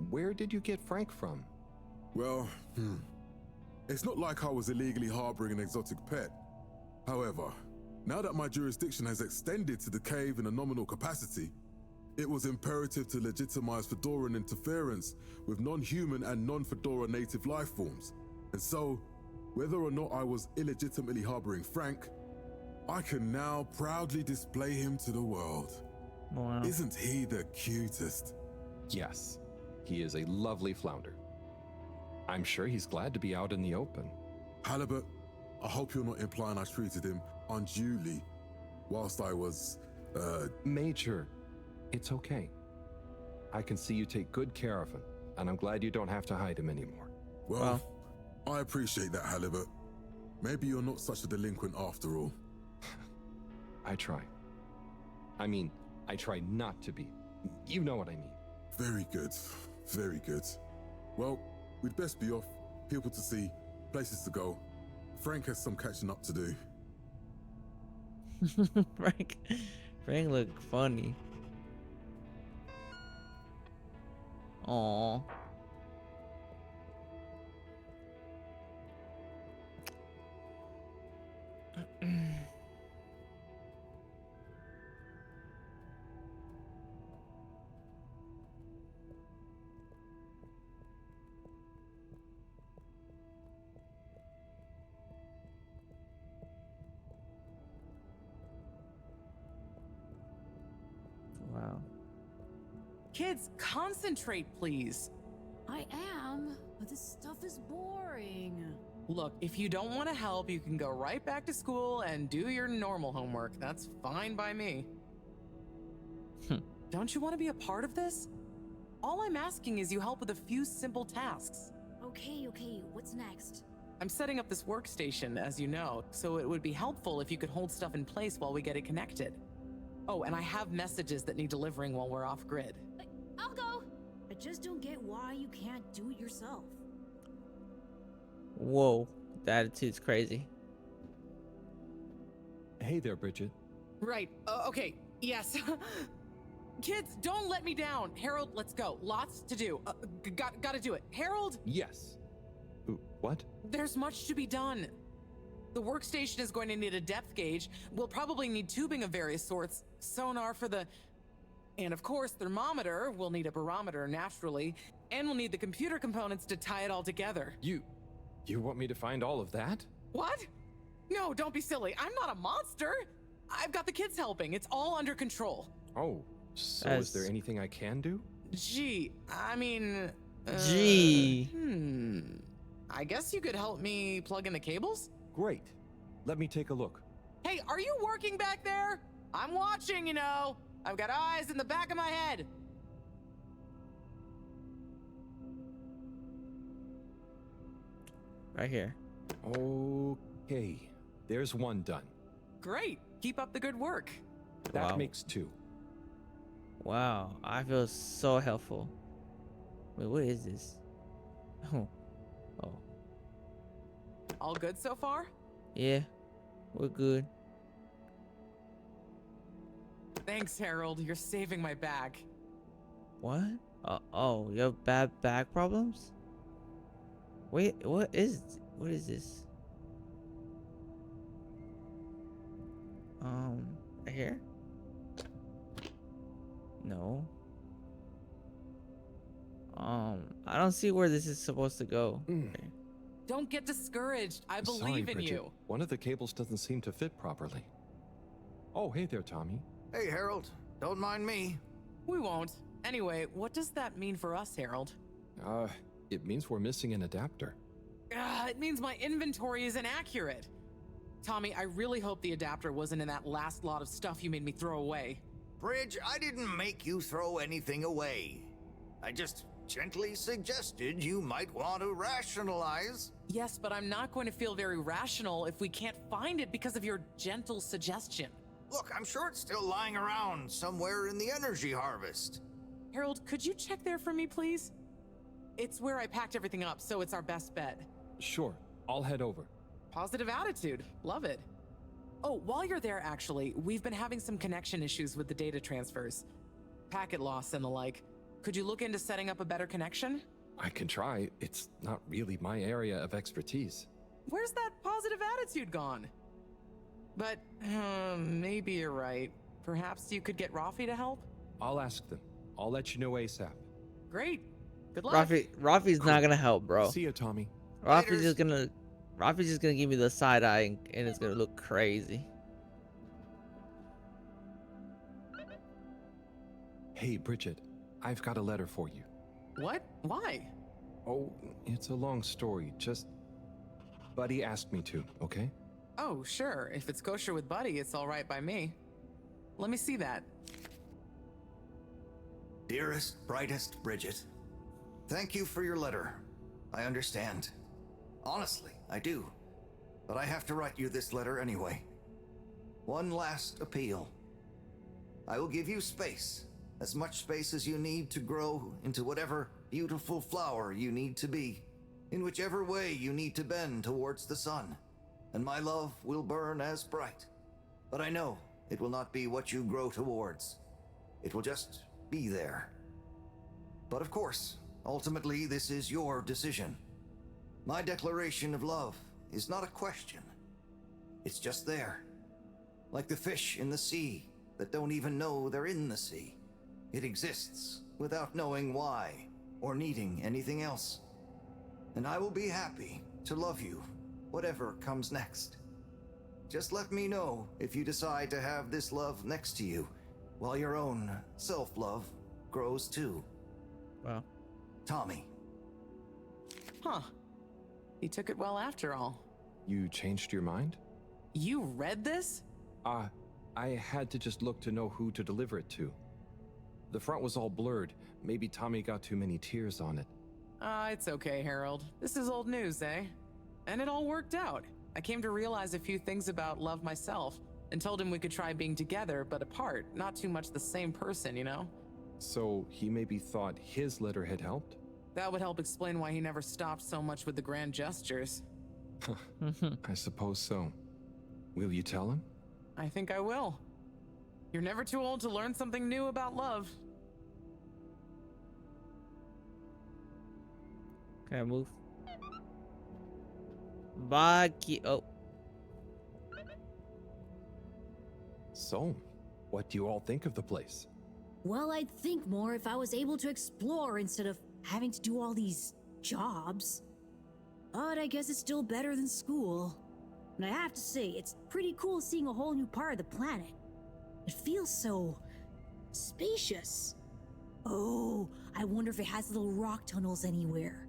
where did you get Frank from? Well, it's not like I was illegally harboring an exotic pet. However, now that my jurisdiction has extended to the cave in a nominal capacity, it was imperative to legitimize Fedoran interference with non-human and non-Fedora native life forms. And so, whether or not I was illegitimately harboring Frank, I can now proudly display him to the world. Wow. Isn't he the cutest? Yes, he is a lovely flounder. I'm sure he's glad to be out in the open. Halibut, I hope you're not implying I treated him unduly whilst I was, Major, it's okay. I can see you take good care of him, and I'm glad you don't have to hide him anymore. Well, I appreciate that, Halibut. Maybe you're not such a delinquent after all. I try. I mean, I try not to be. You know what I mean. Very good. Very good. Well, we'd best be off. People to see, places to go. Frank has some catching up to do. Frank looked funny. Aww. Wow. Kids, concentrate, please. I am, but this stuff is boring. Look, if you don't want to help, you can go right back to school and do your normal homework. That's fine by me. Don't you want to be a part of this? All I'm asking is you help with a few simple tasks. Okay, what's next? I'm setting up this workstation, as you know, so it would be helpful if you could hold stuff in place while we get it connected. Oh, and I have messages that need delivering while we're off grid. I'll go. I just don't get why you can't do it yourself. Whoa, the attitude's crazy. Hey there, Bridget. Right. Okay. Yes. Kids, don't let me down. Harold, let's go. Lots to do. Gotta do it. Harold? Yes. Ooh, what? There's much to be done. The workstation is going to need a depth gauge. We'll probably need tubing of various sorts. Sonar for the... And of course, thermometer. We'll need a barometer, naturally. And we'll need the computer components to tie it all together. You want me to find all of that? What? No, don't be silly. I'm not a monster. I've got the kids helping. It's all under control. Oh, so is there anything I can do? Gee, I mean... Gee. I guess you could help me plug in the cables? Great. Let me take a look. Hey, are you working back there? I'm watching, you know. I've got eyes in the back of my head. Right here. Okay. There's one done. Great. Keep up the good work. That Wow. makes 2. Wow, I feel so helpful. Wait, what is this? Oh. Oh. All good so far? Yeah. We're good. Thanks, Harold. You're saving my back. What? Oh, you have bad back problems? Wait, what is this? Right here? No. I don't see where this is supposed to go. Okay. Don't get discouraged. I Sorry, believe in Bridget. you. One of the cables doesn't seem to fit properly. Oh, hey there, Tommy. Hey, Harold. Don't mind me. We won't. Anyway, what does that mean for us, Harold? It means we're missing an adapter. It means my inventory is inaccurate. Tommy, I really hope the adapter wasn't in that last lot of stuff you made me throw away. Bridge, I didn't make you throw anything away. I just gently suggested you might want to rationalize. Yes, but I'm not going to feel very rational if we can't find it because of your gentle suggestion. Look, I'm sure it's still lying around somewhere in the energy harvest. Harold, could you check there for me, please? It's where I packed everything up, so it's our best bet. Sure, I'll head over. Positive attitude. Love it. Oh, while you're there, actually, we've been having some connection issues with the data transfers. Packet loss and the like. Could you look into setting up a better connection? I can try. It's not really my area of expertise. Where's that positive attitude gone? But, maybe you're right. Perhaps you could get Rafi to help? I'll ask them. I'll let you know ASAP. Great. Good luck. Rafi's not gonna help, bro. See ya, Tommy. Rafi's just gonna give me the side eye and it's gonna look crazy. Hey, Bridget. I've got a letter for you. What? Why? Oh, it's a long story. Just... Buddy asked me to, okay? Oh, sure. If it's kosher with Buddy, it's all right by me. Let me see that. Dearest, brightest Bridget, thank you for your letter. I understand. Honestly, I do. But I have to write you this letter anyway. One last appeal. I will give you space. As much space as you need to grow into whatever beautiful flower you need to be. In whichever way you need to bend towards the sun. And my love will burn as bright. But I know it will not be what you grow towards. It will just be there. But of course, ultimately this is your decision. My declaration of love is not a question. It's just there. Like the fish in the sea that don't even know they're in the sea. It exists without knowing why or needing anything else. And I will be happy to love you, whatever comes next. Just let me know if you decide to have this love next to you, while your own self-love grows too. Wow. Tommy. Huh. He took it well after all. You changed your mind? You read this? I had to just look to know who to deliver it to. The front was all blurred. Maybe Tommy got too many tears on it. It's okay, Harold. This is old news, eh? And it all worked out. I came to realize a few things about love myself, and told him we could try being together, but apart. Not too much the same person, you know? So he maybe thought his letter had helped? That would help explain why he never stopped so much with the grand gestures. I suppose so. Will you tell him? I think I will. You're never too old to learn something new about love. Can I move? Baki. Oh. So, what do you all think of the place? Well, I'd think more if I was able to explore instead of having to do all these jobs. But I guess it's still better than school. And I have to say, it's pretty cool seeing a whole new part of the planet. It feels so spacious. Oh, I wonder if it has little rock tunnels anywhere.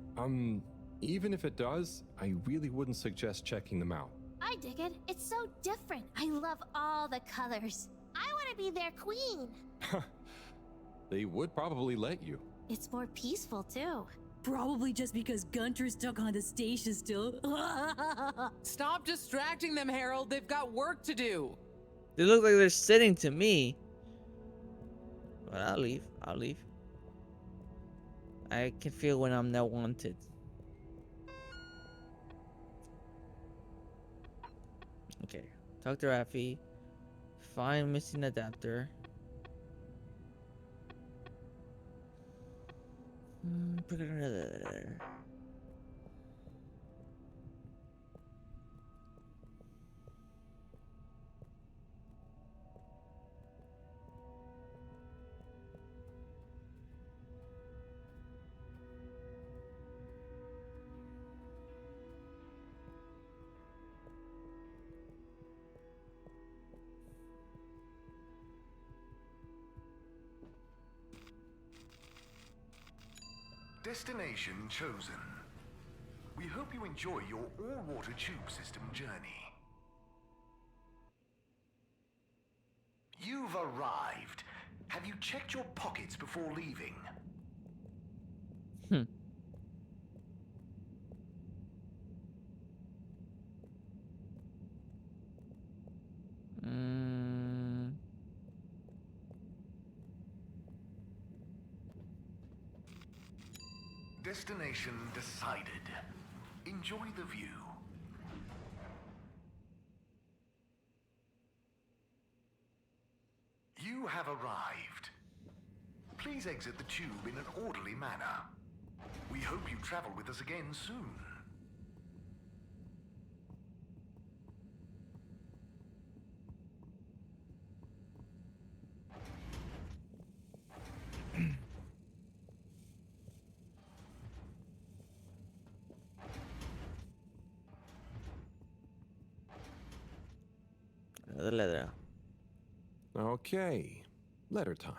Even if it does, I really wouldn't suggest checking them out. I dig it. It's so different. I love all the colors. I want to be their queen. They would probably let you. It's more peaceful, too. Probably just because Gunter's stuck on the station still. Stop distracting them, Harold. They've got work to do. They look like they're sitting to me. But I'll leave. I'll leave. I can feel when I'm not wanted. Okay. Talk to Rafi. Find missing adapter. Destination chosen. We hope you enjoy your all-water tube system journey. You've arrived. Have you checked your pockets before leaving? Destination decided. Enjoy the view. You have arrived. Please exit the tube in an orderly manner. We hope you travel with us again soon. Another letter. Okay. Letter time.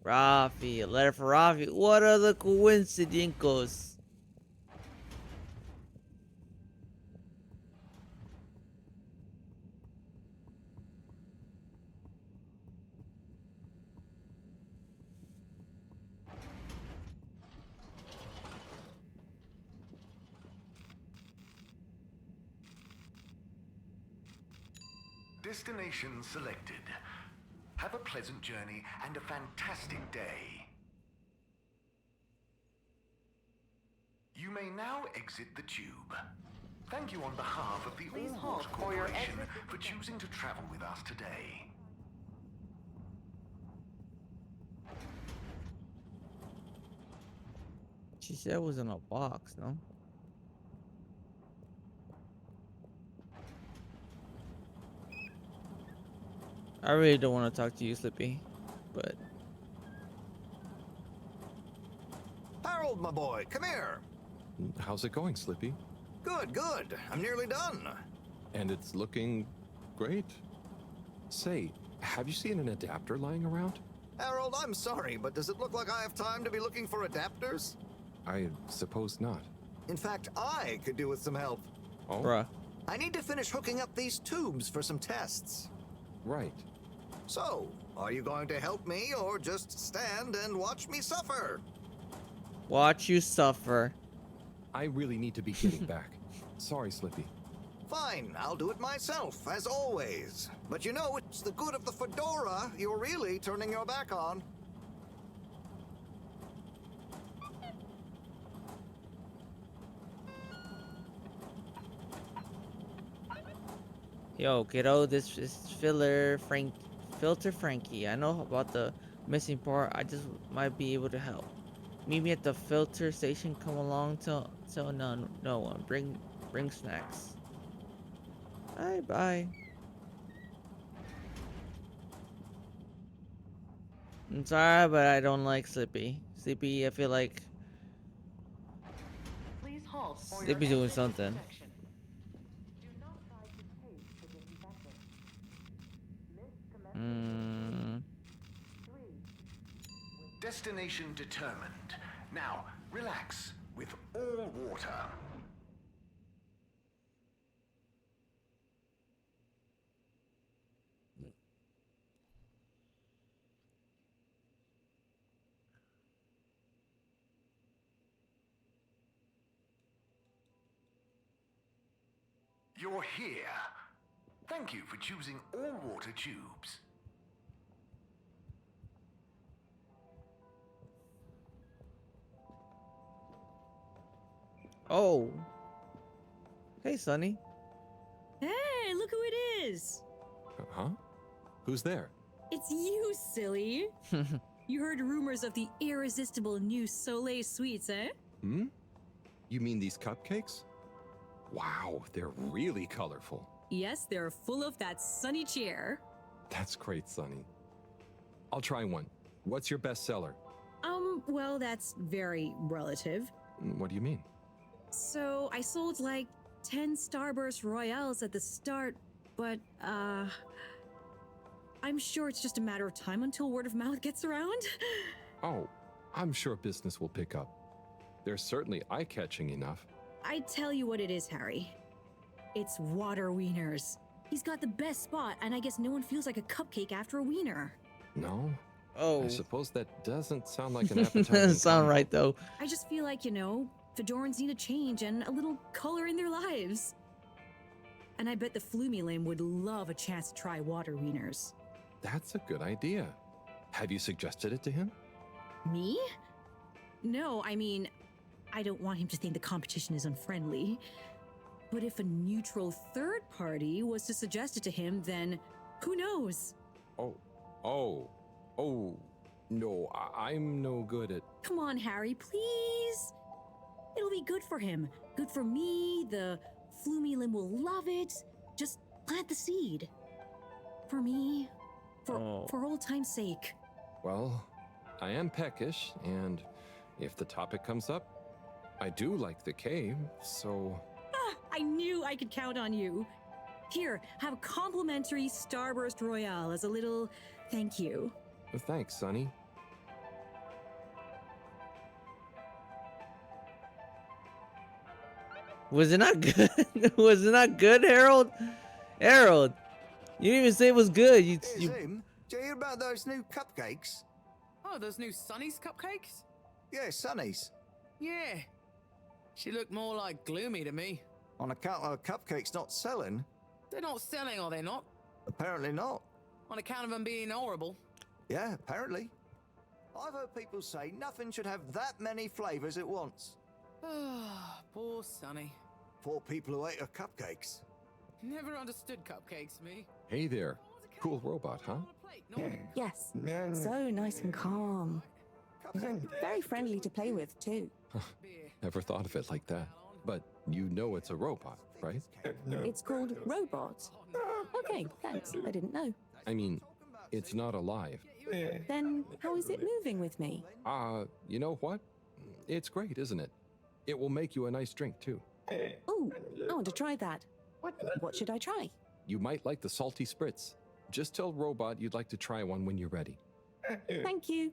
Rafi, a letter for Rafi. What are the coincidencos? Destination selected. Have a pleasant journey and a fantastic day. You may now exit the tube. Thank you on behalf of the Please All hold Water for your Corporation exit. for choosing to travel with us today. She said it was in a box, no? I really don't want to talk to you, Slippy, but Harold, my boy, come here. How's it going, Slippy? Good, good. I'm nearly done. And it's looking great. Say, have you seen an adapter lying around? Harold, I'm sorry, but does it look like I have time to be looking for adapters? I suppose not. In fact, I could do with some help. Oh? bruh. I need to finish hooking up these tubes for some tests. Right. So, are you going to help me or just stand and watch me suffer? Watch you suffer. I really need to be getting back. Sorry, Slippy. Fine, I'll do it myself, as always. But you know, it's the good of the fedora you're really turning your back on. Yo, kiddo, this is Filter Frankie. I know about the missing part. I just might be able to help. Meet me at the filter station. Come along. Tell no one. Bring snacks. Bye. I'm sorry, but I don't like Slippy. Slippy, I feel like Please halt for your Slippy's doing exit something. protection. Do not try to taste the disinfectant. Destination determined. Now, relax with all water. You're here. Thank you for choosing all water tubes. Oh. Hey, Sonny. Hey, look who it is! Huh? Who's there? It's you, silly! You heard rumors of the irresistible new Soleil sweets, eh? Hmm? You mean these cupcakes? Wow, they're really colorful. Yes, they're full of that sunny cheer. That's great, Sonny. I'll try one. What's your best seller? Well, that's very relative. What do you mean? So, I sold like 10 Starburst Royales at the start, but, I'm sure it's just a matter of time until word of mouth gets around. Oh, I'm sure business will pick up. They're certainly eye-catching enough. I tell you what it is, Harry. It's water wieners. He's got the best spot, and I guess no one feels like a cupcake after a wiener. No? Oh. I suppose that doesn't sound like an appetizing Doesn't sound combo. right, though. I just feel like, Fedorans need a change and a little color in their lives. And I bet the Flumilim would love a chance to try water wieners. That's a good idea. Have you suggested it to him? Me? No, I mean, I don't want him to think the competition is unfriendly. But if a neutral third party was to suggest it to him, then who knows? No, I'm no good at... Come on, Harry, please. It'll be good for him. Good for me. The Flumilim will love it. Just plant the seed. For me. For old time's sake. Well, I am peckish, and if the topic comes up, I do like the cave, so... I knew I could count on you. Here, have a complimentary Starburst Royale as a little thank you. Thanks, Sonny. Was it not good? Was it not good, Harold? Harold, you didn't even say it was good. Hey, Zoom, do you hear about those new cupcakes? Oh, those new Sunny's cupcakes? Yeah, Sunny's. Yeah. She looked more like gloomy to me. On account of cupcakes not selling? They're not selling, are they not? Apparently not. On account of them being horrible? Yeah, apparently. I've heard people say nothing should have that many flavors at once. Poor Sunny. Poor people who ate her cupcakes. Never understood cupcakes, me. Hey there. Cool robot, huh? Yes, so nice and calm. Very friendly to play with, too. Never thought of it like that. But you know it's a robot, right? It's called Robot. Okay, thanks. I didn't know. I mean, it's not alive. Then how is it moving with me? You know what? It's great, isn't it? It will make you a nice drink, too. Oh, I want to try that. What should I try? You might like the salty spritz. Just tell Robot you'd like to try one when you're ready. Thank you.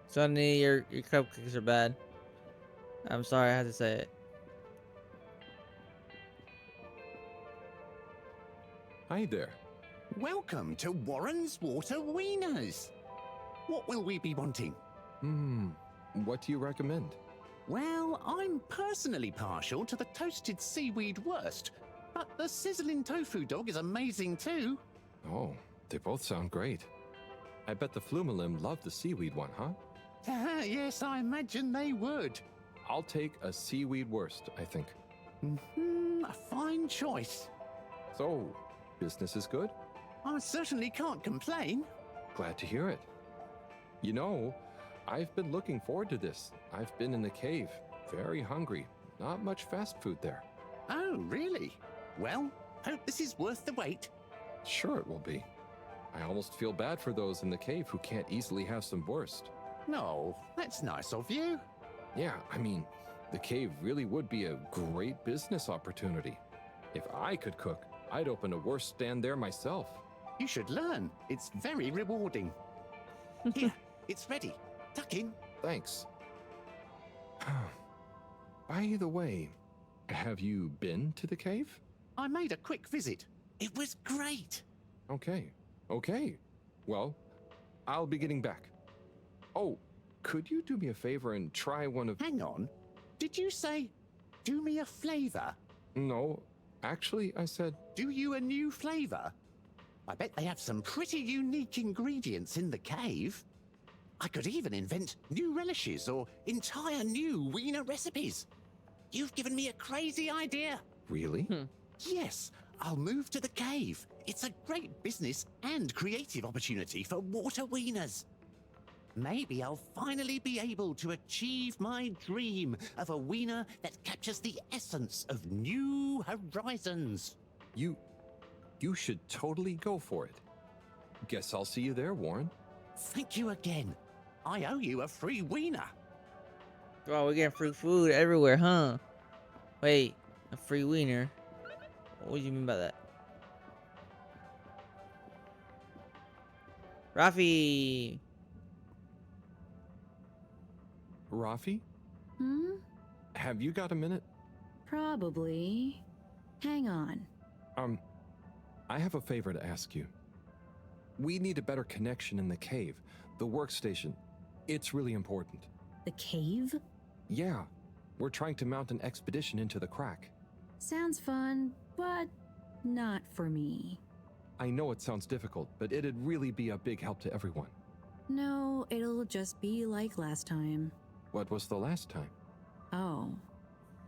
Sonny, your cupcakes are bad. I'm sorry, I had to say it. Hi there. Welcome to Warren's Water Wieners. What will we be wanting? What do you recommend? Well, I'm personally partial to the toasted seaweed wurst, but the sizzling tofu dog is amazing too. Oh, they both sound great. I bet the Flumilim love the seaweed one, huh? Yes, I imagine they would. I'll take a seaweed worst, I think. A fine choice. So, business is good? I certainly can't complain. Glad to hear it. You know, I've been looking forward to this. I've been in the cave, very hungry. Not much fast food there. Oh, really? Well, hope this is worth the wait. Sure it will be. I almost feel bad for those in the cave who can't easily have some wurst. No, that's nice of you. Yeah, I mean, the cave really would be a great business opportunity. If I could cook, I'd open a wurst stand there myself. You should learn. It's very rewarding. Here, it's ready. Tuck in. Thanks. By the way, have you been to the cave? I made a quick visit. It was great. Okay. Well, I'll be getting back. Oh, could you do me a favor and try one of... Hang on. Did you say, do me a flavor? No, actually, I said... Do you a new flavor? I bet they have some pretty unique ingredients in the cave. I could even invent new relishes or entire new wiener recipes. You've given me a crazy idea. Really? Yes, I'll move to the cave. It's a great business and creative opportunity for water wieners. Maybe I'll finally be able to achieve my dream of a wiener that captures the essence of new horizons. You should totally go for it. Guess I'll see you there, Warren. Thank you again. I owe you a free wiener. Oh, we're getting free food everywhere, huh? Wait, a free wiener? What do you mean by that? Rafi! Rafi? Hmm? Have you got a minute? Probably. Hang on. I have a favor to ask you. We need a better connection in the cave, the workstation. It's really important. The cave? Yeah, we're trying to mount an expedition into the crack. Sounds fun, but not for me. I know it sounds difficult, but it'd really be a big help to everyone. No, it'll just be like last time. What was the last time? Oh,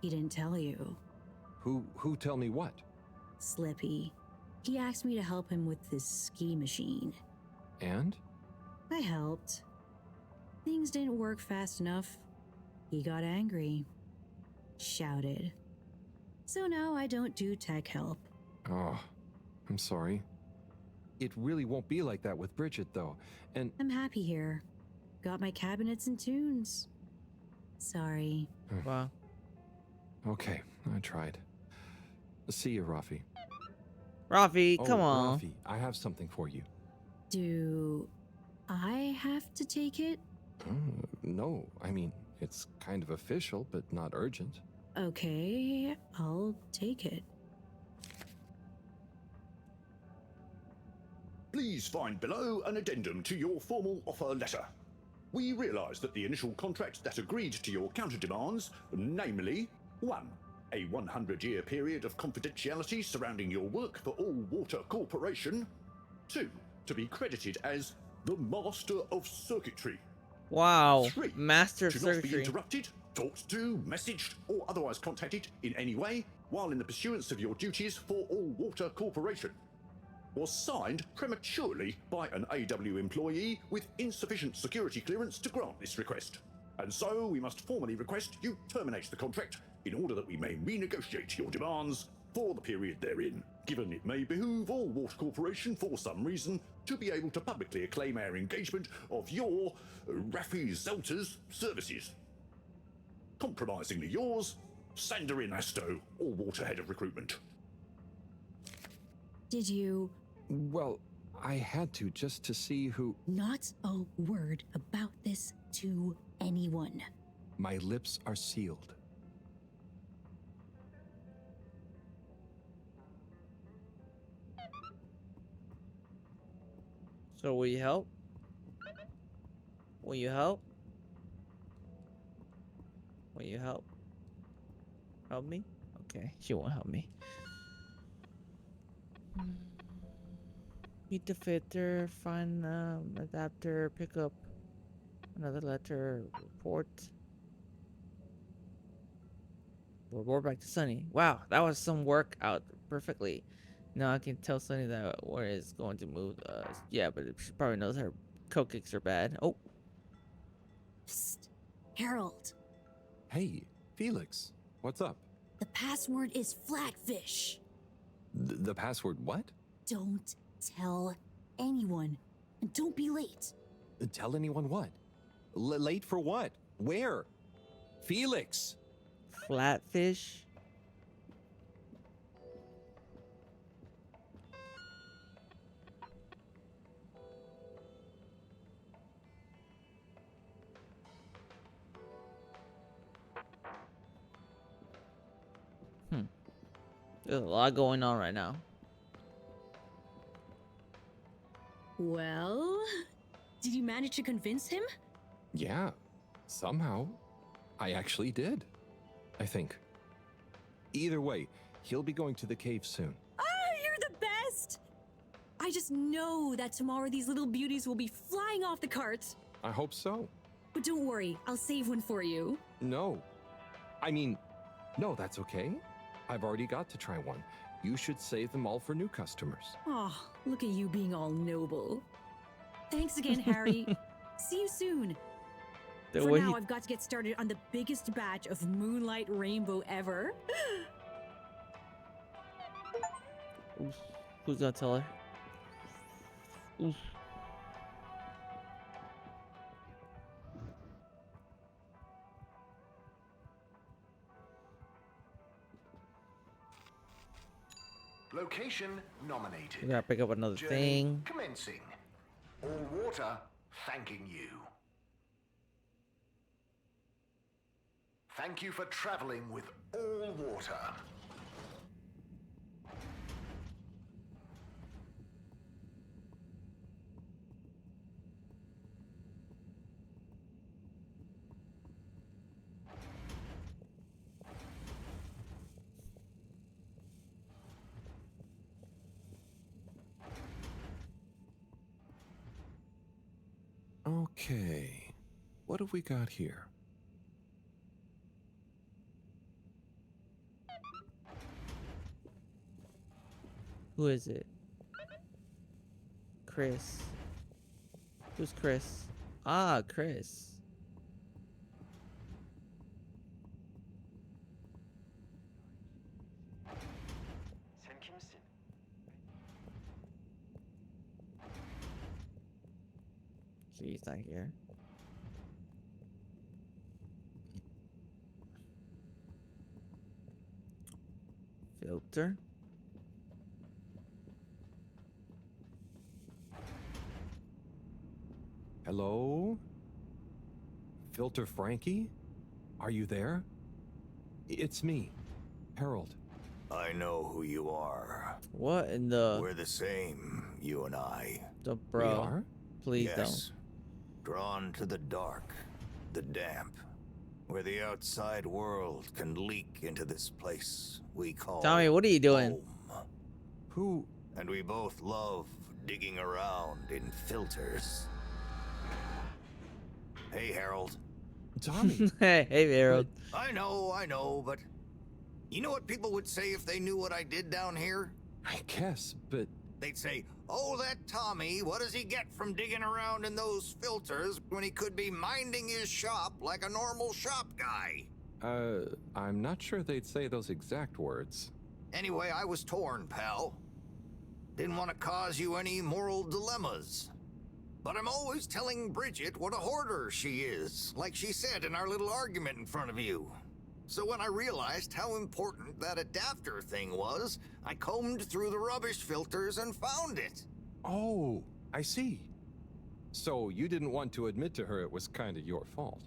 he didn't tell you. Who tell me what? Slippy. He asked me to help him with this ski machine. And? I helped. Things didn't work fast enough. He got angry. Shouted. So now I don't do tech help. Oh, I'm sorry. It really won't be like that with Bridget, though, and... I'm happy here. Got my cabinets and tunes. Sorry. Wow. Okay, I tried. See you, Rafi. Rafi, come on. Rafi, I have something for you. Do I have to take it? No, I mean, it's kind of official, but not urgent. Okay, I'll take it. Please find below an addendum to your formal offer letter. We realise that the initial contract that agreed to your counter-demands, namely 1. A 100-year period of confidentiality surrounding your work for All Water Corporation. 2. To be credited as the Master of Circuitry. Wow. 3. Master of to not be Circuitry. interrupted, talked to, messaged, or otherwise contacted in any way while in the pursuance of your duties for All Water Corporation. Was signed prematurely by an AW employee with insufficient security clearance to grant this request. And so we must formally request you terminate the contract in order that we may renegotiate your demands for the period therein, given it may behoove All Water Corporation for some reason to be able to publicly acclaim our engagement of your Rafi Zelter's services. Compromisingly yours, Sandorin Asto, All Water Head of Recruitment. Did you? Well, I had to just to see who... Not a word about this to anyone. My lips are sealed. So will you help? Will you help? Will you help? Help me? Okay, she won't help me. Meet the fitter, find adapter, pick up Another letter. Report. Report back to Sunny. Wow, that was some work out perfectly. Now I can tell Sunny that where is going to move. Yeah, but she probably knows her cupcakes are bad. Oh. Psst. Harold. Hey, Felix. What's up? The password is Flatfish. The password what? Don't tell anyone. And don't be late. Tell anyone what? Late for what? Where? Felix! Flatfish? There's a lot going on right now. Well, did you manage to convince him? Yeah, somehow. I actually did. I think. Either way, he'll be going to the cave soon. Ah, you're the best! I just know that tomorrow these little beauties will be flying off the cart. I hope so. But don't worry, I'll save one for you. No. I mean, no, that's okay. I've already got to try one. You should save them all for new customers. Oh, look at you being all noble. Thanks again, Harry. See you soon. For now, I've got to get started on the biggest batch of Moonlight Rainbow ever. Oof. Who's gonna tell her? Oof. Location nominated. We gotta pick up another Journey thing. commencing. All water thanking you. Thank you for traveling with all water. Okay. What have we got here? Who is it? Chris. Who's Chris? Ah, Chris. He's not here. Filter. Hello? Filter Frankie? Are you there? It's me, Harold. I know who you are. What in the... We're the same, you and I. The bro. We are? Please Yes. Drawn to the dark, the damp, where the outside world can leak into this place we call Tommy, what are you doing? home. Who? And we both love digging around in filters. Hey, Harold. Tommy. Hey, Harold. I know, but you know what people would say if they knew what I did down here? I guess, but... They'd say, oh, that Tommy, what does he get from digging around in those filters when he could be minding his shop like a normal shop guy? I'm not sure they'd say those exact words. Anyway, I was torn, pal. Didn't want to cause you any moral dilemmas. But I'm always telling Bridget what a hoarder she is, like she said in our little argument in front of you. So when I realized how important that adapter thing was, I combed through the rubbish filters and found it. Oh, I see. So you didn't want to admit to her it was kind of your fault.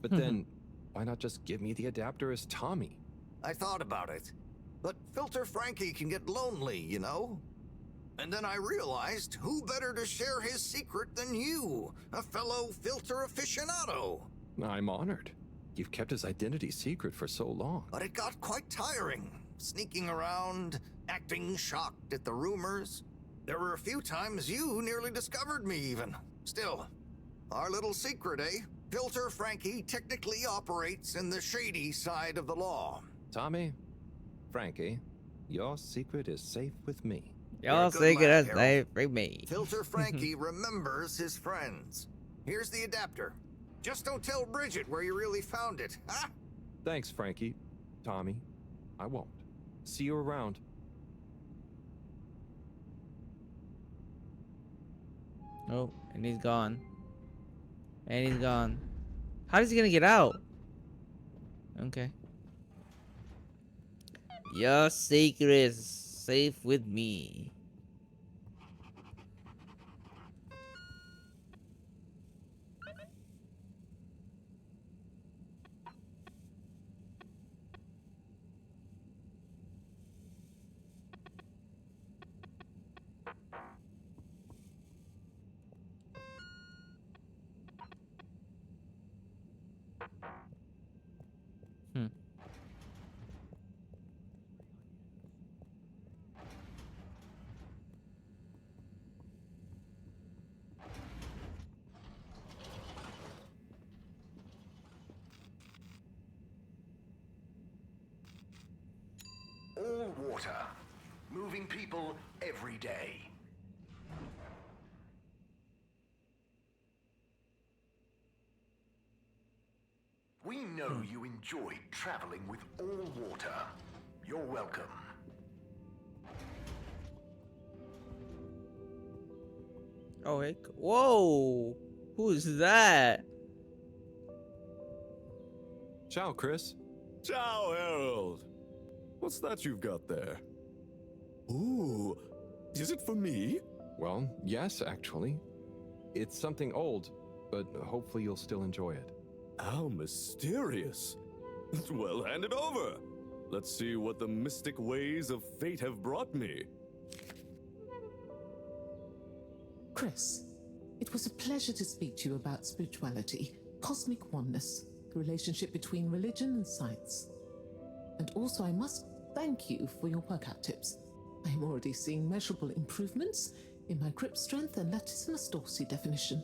But then, why not just give me the adapter as Tommy? I thought about it. But Filter Frankie can get lonely, you know? And then I realized who better to share his secret than you, a fellow filter aficionado. I'm honored. You've kept his identity secret for so long. But it got quite tiring, sneaking around, acting shocked at the rumors. There were a few times you nearly discovered me even. Still, our little secret, eh? Filter Frankie technically operates in the shady side of the law. Tommy, Frankie, your secret is safe with me. Y'all You're a good say lad, good Harold. as for me. Filter Frankie remembers his friends. Here's the adapter. Just don't tell Bridget where you really found it, huh? Thanks, Frankie. Tommy, I won't. See you around. Oh, and he's gone. And he's gone. How is he gonna get out? Okay. Your secret is safe with me. All water. Moving people every day. We know you enjoyed traveling with all water. You're welcome. Oh, heck. Whoa. Who's that? Ciao, Chris. Ciao, Harold. What's that you've got there? Ooh, is it for me? Well, yes, actually. It's something old, but hopefully you'll still enjoy it. How mysterious. Well, hand it over. Let's see what the mystic ways of fate have brought me. Chris, it was a pleasure to speak to you about spirituality, cosmic oneness, the relationship between religion and science. And also, I must thank you for your workout tips. I am already seeing measurable improvements in my grip strength and latissimus dorsi definition.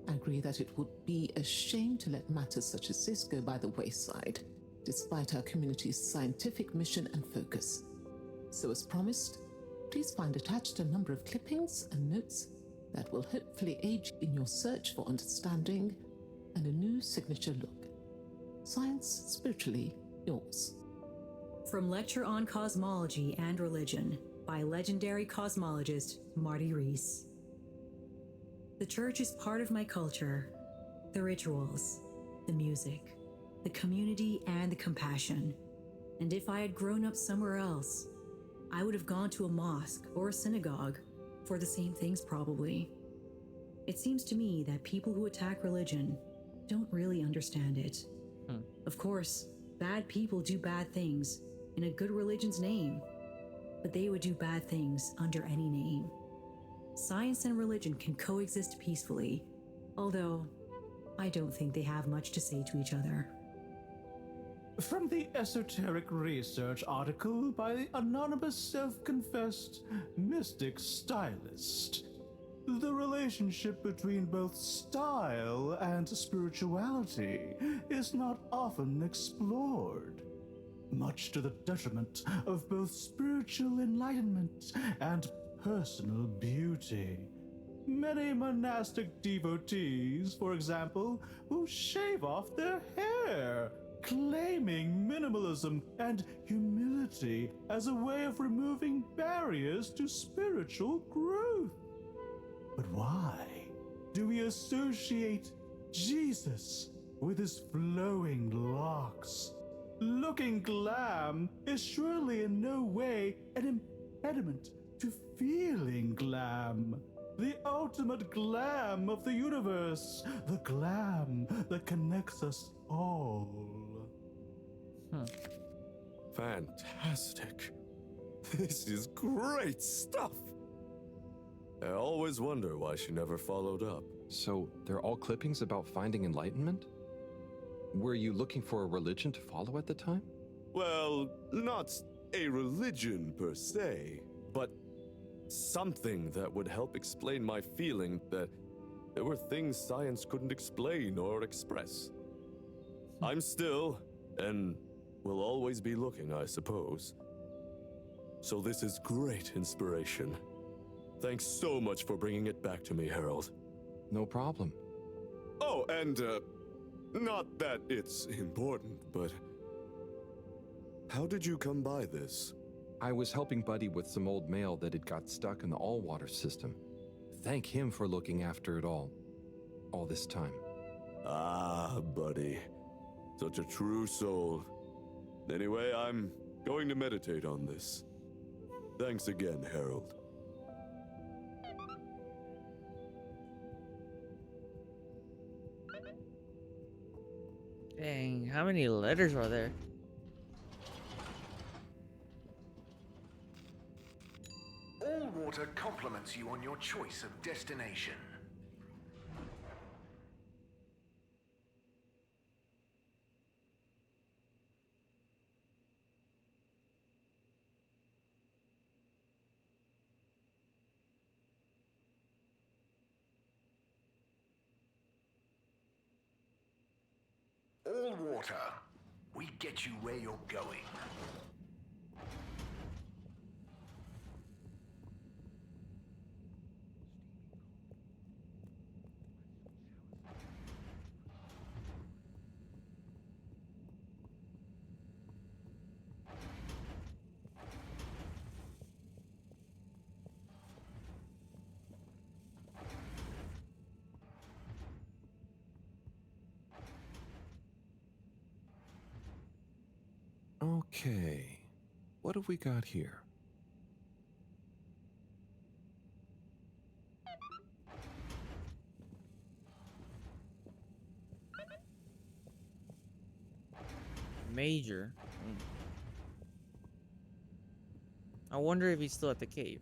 I agree that it would be a shame to let matters such as this go by the wayside, despite our community's scientific mission and focus. So as promised, please find attached a number of clippings and notes that will hopefully aid you in your search for understanding and a new signature look. Science spiritually yours. From Lecture on Cosmology and Religion by legendary cosmologist Marty Rees. The church is part of my culture, the rituals, the music, the community, and the compassion. And if I had grown up somewhere else, I would have gone to a mosque or a synagogue for the same things probably. It seems to me that people who attack religion don't really understand it. Of course, bad people do bad things in a good religion's name, but they would do bad things under any name. Science and religion can coexist peacefully, although I don't think they have much to say to each other. From the esoteric research article by the anonymous self-confessed mystic stylist, the relationship between both style and spirituality is not often explored, much to the detriment of both spiritual enlightenment and personal beauty. Many monastic devotees, for example, will shave off their hair, claiming minimalism and humility as a way of removing barriers to spiritual growth. But why do we associate Jesus with his flowing locks? Looking glam is surely in no way an impediment to feeling glam. The ultimate glam of the universe, the glam that connects us all. Fantastic. This is great stuff. I always wonder why she never followed up. So, they're all clippings about finding enlightenment? Were you looking for a religion to follow at the time? Well, not a religion per se, but something that would help explain my feeling that There were things science couldn't explain or express. I'm still, and will always be looking, I suppose. So this is great inspiration. Thanks so much for bringing it back to me, Harold. No problem. Oh, and, not that it's important, but how did you come by this? I was helping Buddy with some old mail that had got stuck in the all-water system. Thank him for looking after it all this time. Ah, Buddy. Such a true soul. Anyway, I'm going to meditate on this. Thanks again, Harold. Dang, how many letters are there? All water compliments you on your choice of destination. All water, we get you where you're going. Okay, what have we got here? Major. I wonder if he's still at the cave.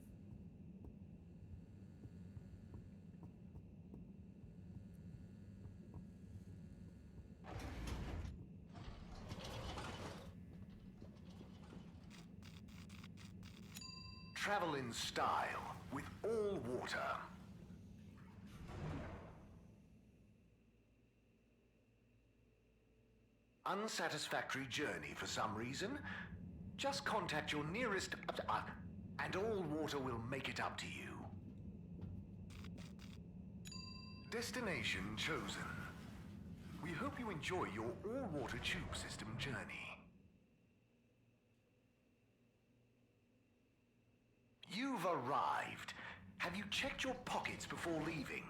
Travel in style with all water. Unsatisfactory journey for some reason? Just contact your nearest and all water will make it up to you. Destination chosen. We hope you enjoy your all-water tube system journey. You've arrived. Have you checked your pockets before leaving?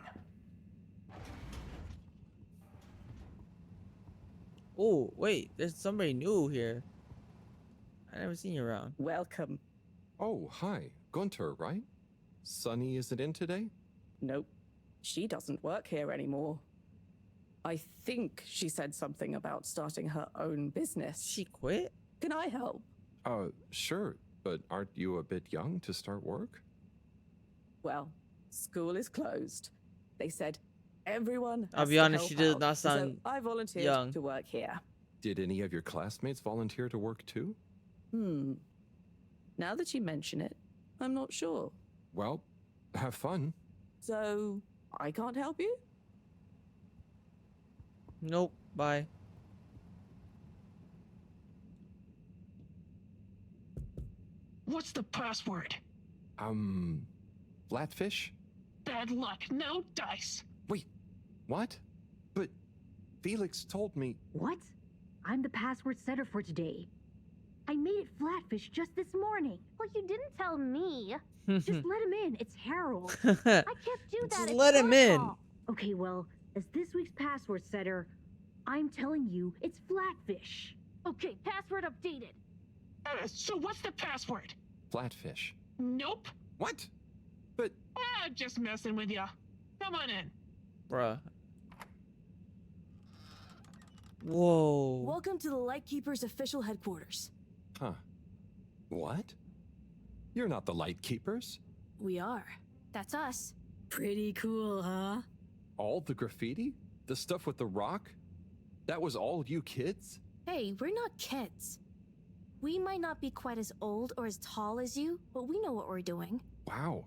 Oh, wait, there's somebody new here. I never seen you around. Welcome. Oh, hi. Gunter, right? Sunny isn't in today? Nope. She doesn't work here anymore. I think she said something about starting her own business. She quit? Can I help? Sure, but aren't you a bit young to start work? Well, school is closed. They said everyone I'll has be to honest, help she does out, not sound so I volunteered young. to work here. Did any of your classmates volunteer to work too? Now that you mention it, I'm not sure. Well, have fun. So, I can't help you? Nope, bye. What's the password? Flatfish? Bad luck, no dice. Wait, what? But Felix told me... What? I'm the password setter for today. I made it Flatfish just this morning. Well, you didn't tell me. Just let him in. It's Harold. I can't do that. Just It's let him in. protocol. Okay, well, as this week's password setter, I'm telling you it's Flatfish. Okay, password updated. So what's the password? Flatfish. Nope. What? But... Just messing with ya. Come on in. Bruh. Whoa. Welcome to the Lightkeeper's official headquarters. Huh. What? You're not the Lightkeepers? We are. That's us. Pretty cool, huh? All the graffiti? The stuff with the rock? That was all you kids? Hey, we're not kids. We might not be quite as old or as tall as you, but we know what we're doing. Wow.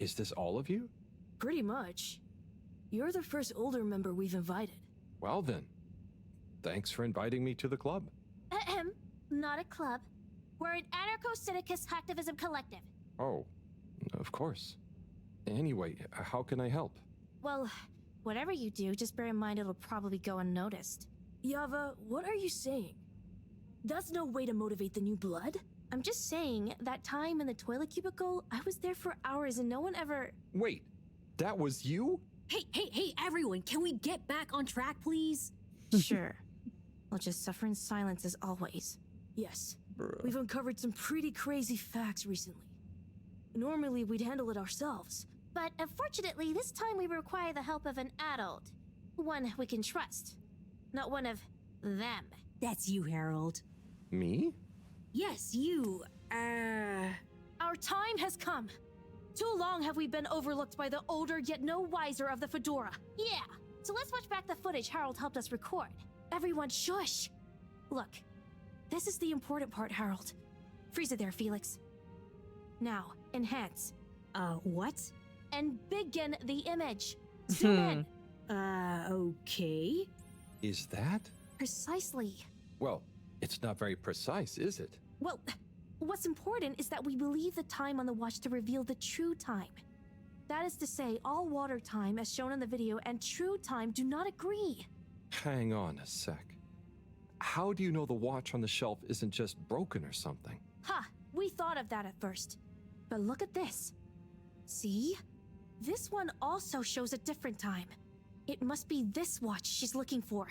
Is this all of you? Pretty much. You're the first older member we've invited. Well then, thanks for inviting me to the club. Ahem. Not a club. We're an anarcho-syndicist hacktivism collective. Oh, of course. Anyway, how can I help? Well, whatever you do, just bear in mind it'll probably go unnoticed. Yava, what are you saying? That's no way to motivate the new blood. I'm just saying, that time in the toilet cubicle, I was there for hours and no one ever... Wait, that was you? Hey, everyone, can we get back on track, please? Sure. I'll just suffer in silence as always. Yes. Bruh. We've uncovered some pretty crazy facts recently. Normally, we'd handle it ourselves. But unfortunately, this time we require the help of an adult. One we can trust. Not one of them. That's you, Harold. Me? Yes, you. Our time has come. Too long have we been overlooked by the older yet no wiser of the Fedora. Yeah, so let's watch back the footage Harold helped us record. Everyone shush. Look, this is the important part, Harold. Freeze it there, Felix. Now, enhance. What? And begin the image. Zoom in. Okay. Is that? Precisely. Well, it's not very precise, is it? Well, what's important is that we believe the time on the watch to reveal the true time. That is to say, all water time, as shown in the video, and true time do not agree. Hang on a sec. How do you know the watch on the shelf isn't just broken or something? Ha! We thought of that at first. But look at this. See? This one also shows a different time. It must be this watch she's looking for.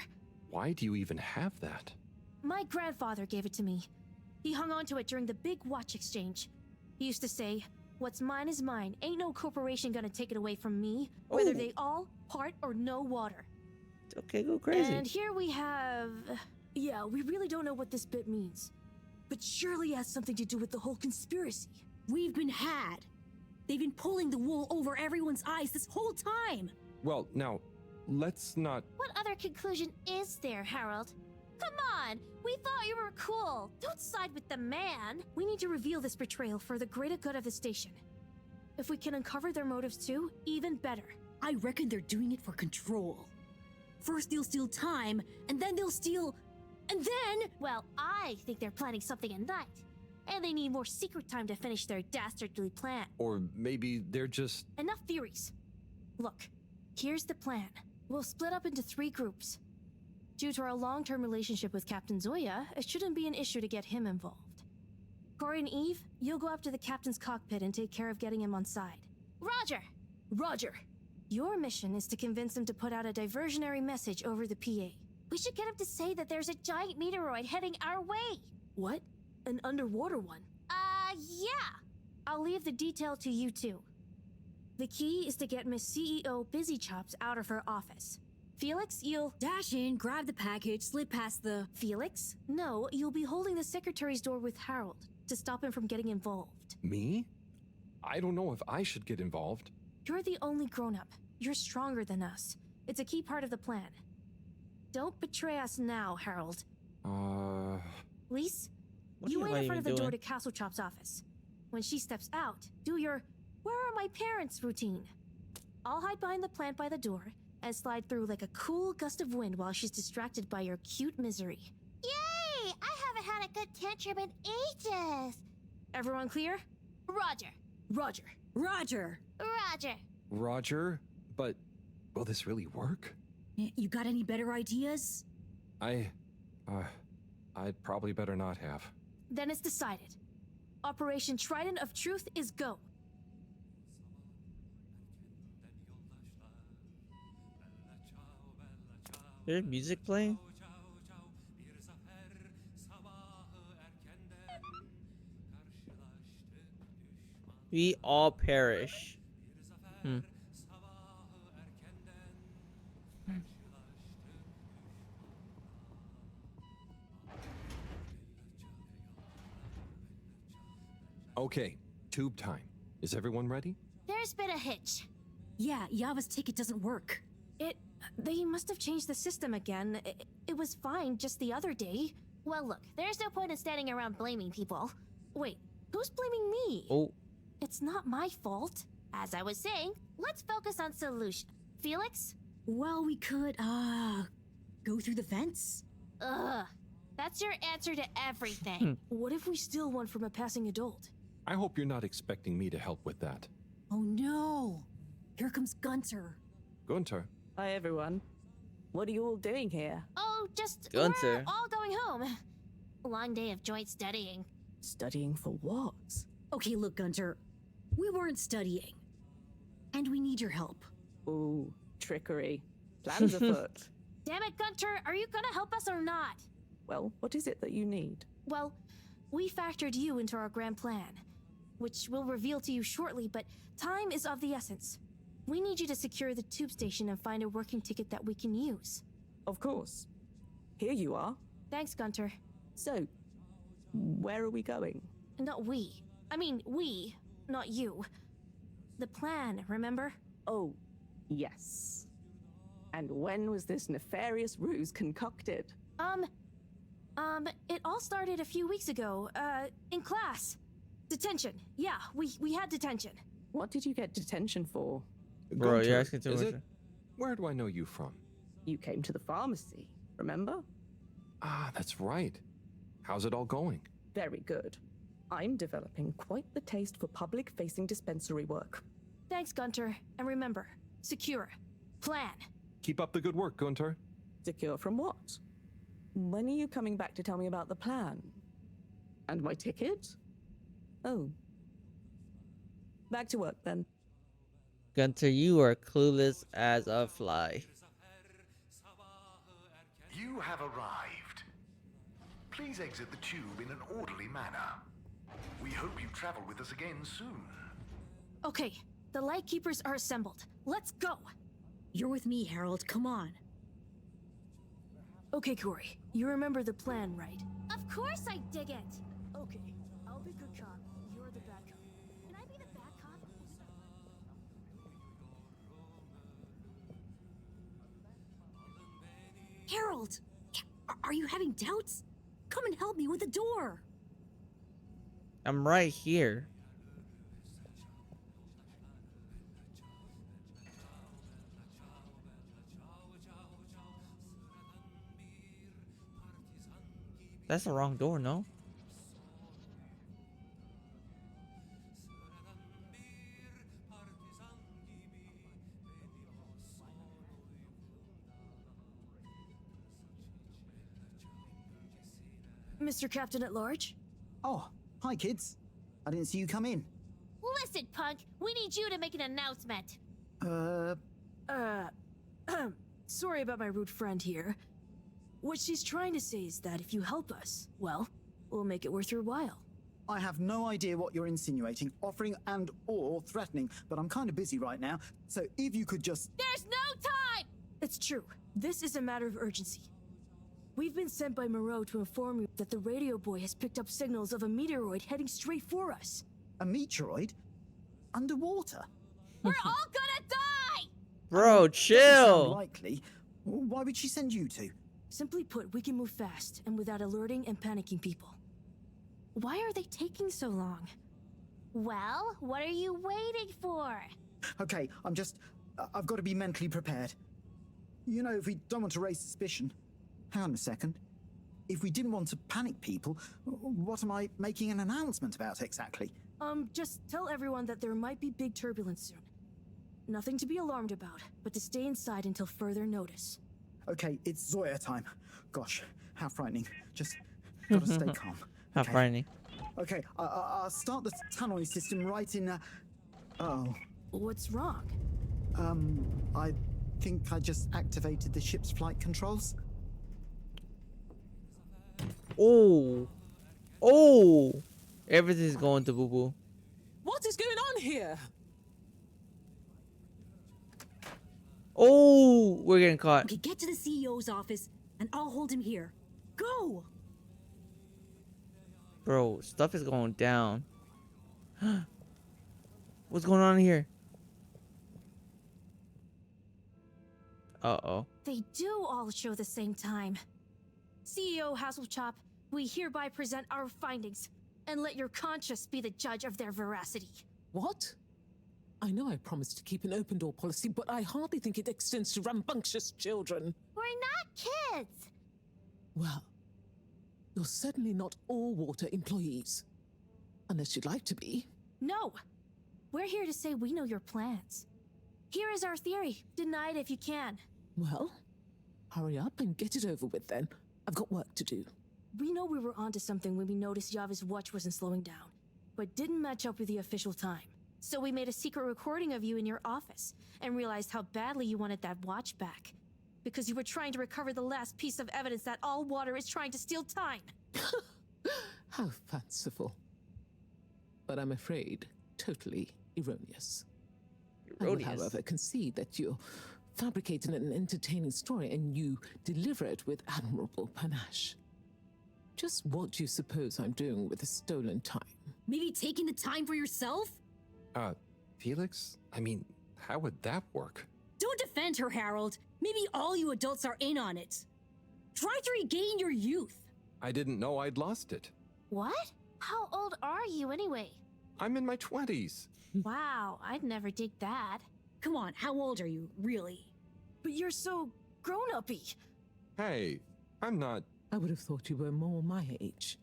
Why do you even have that? My grandfather gave it to me. He hung on to it during the big watch exchange. He used to say, "What's mine is mine. Ain't no corporation gonna take it away from me, whether they all, part, or no water." Okay, go crazy. And here we have... Yeah, we really don't know what this bit means. But surely it has something to do with the whole conspiracy. We've been had. They've been pulling the wool over everyone's eyes this whole time. Well, now, let's not... What other conclusion is there, Harold? Come on! We thought you were cool! Don't side with the man! We need to reveal this betrayal for the greater good of the station. If we can uncover their motives too, even better. I reckon they're doing it for control. First they'll steal time, and then they'll steal... And then... Well, I think they're planning something at night. And they need more secret time to finish their dastardly plan. Or maybe they're just... Enough theories. Look, here's the plan. We'll split up into 3 groups. Due to our long-term relationship with Captain Zoya, it shouldn't be an issue to get him involved. Corey and Eve, you'll go up to the captain's cockpit and take care of getting him on side. Roger! Roger! Your mission is to convince him to put out a diversionary message over the PA. We should get him to say that there's a giant meteoroid heading our way. What? An underwater one? Yeah. I'll leave the detail to you two. The key is to get Miss CEO Busy Chops out of her office. Felix, you'll... Dash in, grab the package, slip past the... Felix? No, you'll be holding the secretary's door with Harold to stop him from getting involved. Me? I don't know if I should get involved. You're the only grown-up. You're stronger than us. It's a key part of the plan. Don't betray us now, Harold. Lise, you wait in front of the door to Castle Chop's office. When she steps out, do your "Where are my parents?" routine. I'll hide behind the plant by the door and slide through like a cool gust of wind while she's distracted by your cute misery. Yay! I haven't had a good tantrum in ages. Everyone clear? Roger. Roger. Roger. Roger. Roger? But will this really work? You got any better ideas? I'd probably better not have. Then it's decided. Operation Trident of Truth is go. There's music playing? We all perish. Okay, tube time. Is everyone ready? There's been a hitch. Yeah, Yava's ticket doesn't work. They must have changed the system again. It was fine just the other day. Well, look, there's no point in standing around blaming people. Wait, who's blaming me? Oh. It's not my fault. As I was saying, let's focus on solution. Felix? Well, we could, go through the fence? Ugh. That's your answer to everything. What if we steal one from a passing adult? I hope you're not expecting me to help with that. Oh no! Here comes Gunter. Gunter, Hi, everyone. What are you all doing here? Oh, just Gunter. we're all going home. Long day of joint studying. Studying for what? Okay, look, Gunter. We weren't studying. And we need your help. Ooh, trickery. Plans afoot. Damn it, Gunter, are you gonna help us or not? Well, what is it that you need? Well, we factored you into our grand plan, which we'll reveal to you shortly, but time is of the essence. We need you to secure the tube station and find a working ticket that we can use. Of course. Here you are. Thanks, Gunter. So, where are we going? Not we. I mean, we, not you. The plan, remember? Oh, yes. And when was this nefarious ruse concocted? It all started a few weeks ago, in class. Detention. Yeah, we had detention. What did you get detention for? Bro, Gunter, you're asking too is much. it? Where do I know you from? You came to the pharmacy, remember? Ah, that's right. How's it all going? Very good. I'm developing quite the taste for public-facing dispensary work. Thanks, Gunter. And remember, secure. Plan. Keep up the good work, Gunter. Secure from what? When are you coming back to tell me about the plan? And my ticket? Oh. Back to work, then. Gunter, you are clueless as a fly. You have arrived. Please exit the tube in an orderly manner. We hope you travel with us again soon. Okay, the Lightkeepers are assembled. Let's go! You're with me, Harold. Come on. Okay, Corey. You remember the plan, right? Of course I dig it! Okay, I'll be good cop. You're the bad cop. Can I be the bad cop? Harold! Are you having doubts? Come and help me with the door. I'm right here. That's the wrong door, no? Mr. Captain at Large? Oh, hi, kids. I didn't see you come in. Listen, punk, we need you to make an announcement. Sorry about my rude friend here. What she's trying to say is that if you help us, well, we'll make it worth your while. I have no idea what you're insinuating, offering and/or threatening, but I'm kind of busy right now, so if you could just... There's no time! It's true. This is a matter of urgency. We've been sent by Moreau to inform you that the radio boy has picked up signals of a meteoroid heading straight for us. A meteoroid? Underwater? We're all gonna die! Bro, Doesn't chill. sound likely. Why would she send you to? Simply put, we can move fast and without alerting and panicking people. Why are they taking so long? Well, what are you waiting for? Okay, I've got to be mentally prepared. You know, if we don't want to raise suspicion... Hang on a second. If we didn't want to panic people, what am I making an announcement about exactly? Just tell everyone that there might be big turbulence soon. Nothing to be alarmed about, but to stay inside until further notice. Okay, it's Zoya time. Gosh, how frightening. Just gotta stay calm. How frightening. Okay, I'll start the tunneling system right in... Oh. What's wrong? I think I just activated the ship's flight controls. Oh. Oh. Everything's going to boo-boo. What is going on here? Oh, we're getting caught. Okay, get to the CEO's office, and I'll hold him here. Go! Bro, stuff is going down. What's going on here? Uh-oh. They do all show the same time. CEO Hasselchop, we hereby present our findings, and let your conscience be the judge of their veracity. What? I know I promised to keep an open door policy, but I hardly think it extends to rambunctious children. We're not kids! Well, you're certainly not all water employees. Unless you'd like to be. No! We're here to say we know your plans. Here is our theory. Deny it if you can. Well, hurry up and get it over with then. I've got work to do. We know we were onto something when we noticed Yava's watch wasn't slowing down, but didn't match up with the official time. So we made a secret recording of you in your office and realized how badly you wanted that watch back. Because you were trying to recover the last piece of evidence that all water is trying to steal time. How fanciful. But I'm afraid totally erroneous. I will, however, concede that you're fabricating an entertaining story and you deliver it with admirable panache. Just what do you suppose I'm doing with the stolen time? Maybe taking the time for yourself? Felix? I mean, how would that work? Don't defend her, Harold. Maybe all you adults are in on it. Try to regain your youth. I didn't know I'd lost it. What? How old are you anyway? I'm in my 20s. Wow, I'd never dig that. Come on, how old are you, really? But you're so grown-uppy. Hey, I'm not... I would have thought you were more my age.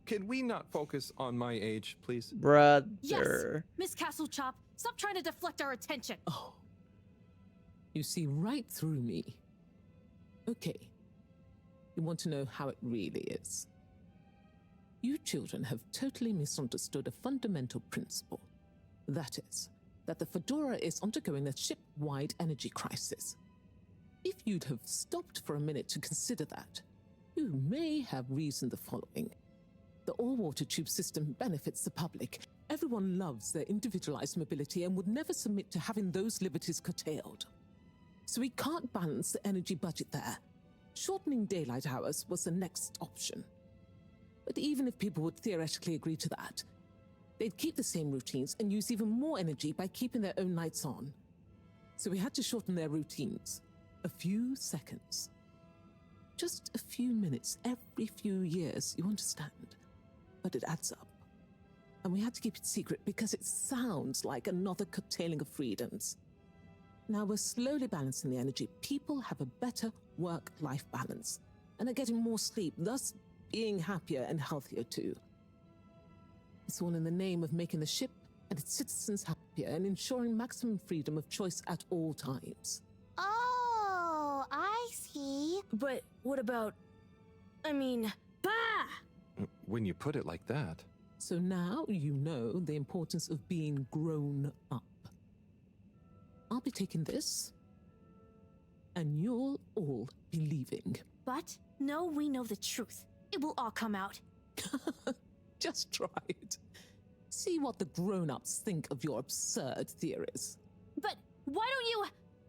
Can we not focus on my age, please? Brother. Yes, Miss Castlechop, stop trying to deflect our attention. Oh. You see right through me. Okay. You want to know how it really is. You children have totally misunderstood a fundamental principle. That is, that the Fedora is undergoing a ship-wide energy crisis. If you'd have stopped for a minute to consider that, you may have reasoned the following. The all-water tube system benefits the public. Everyone loves their individualized mobility and would never submit to having those liberties curtailed. So we can't balance the energy budget there. Shortening daylight hours was the next option. But even if people would theoretically agree to that, they'd keep the same routines and use even more energy by keeping their own lights on. So we had to shorten their routines. A few seconds. Just a few minutes every few years, you understand? But it adds up. And we had to keep it secret because it sounds like another curtailing of freedoms. Now we're slowly balancing the energy. People have a better work-life balance and are getting more sleep, thus being happier and healthier too. It's all in the name of making the ship and its citizens happier and ensuring maximum freedom of choice at all times. Oh, I see. But what about... I mean... Bah! When you put it like that. So now you know the importance of being grown up. I'll be taking this, and you'll all be leaving. But no, we know the truth. It will all come out. Just try it. See what the grown-ups think of your absurd theories. But why don't you...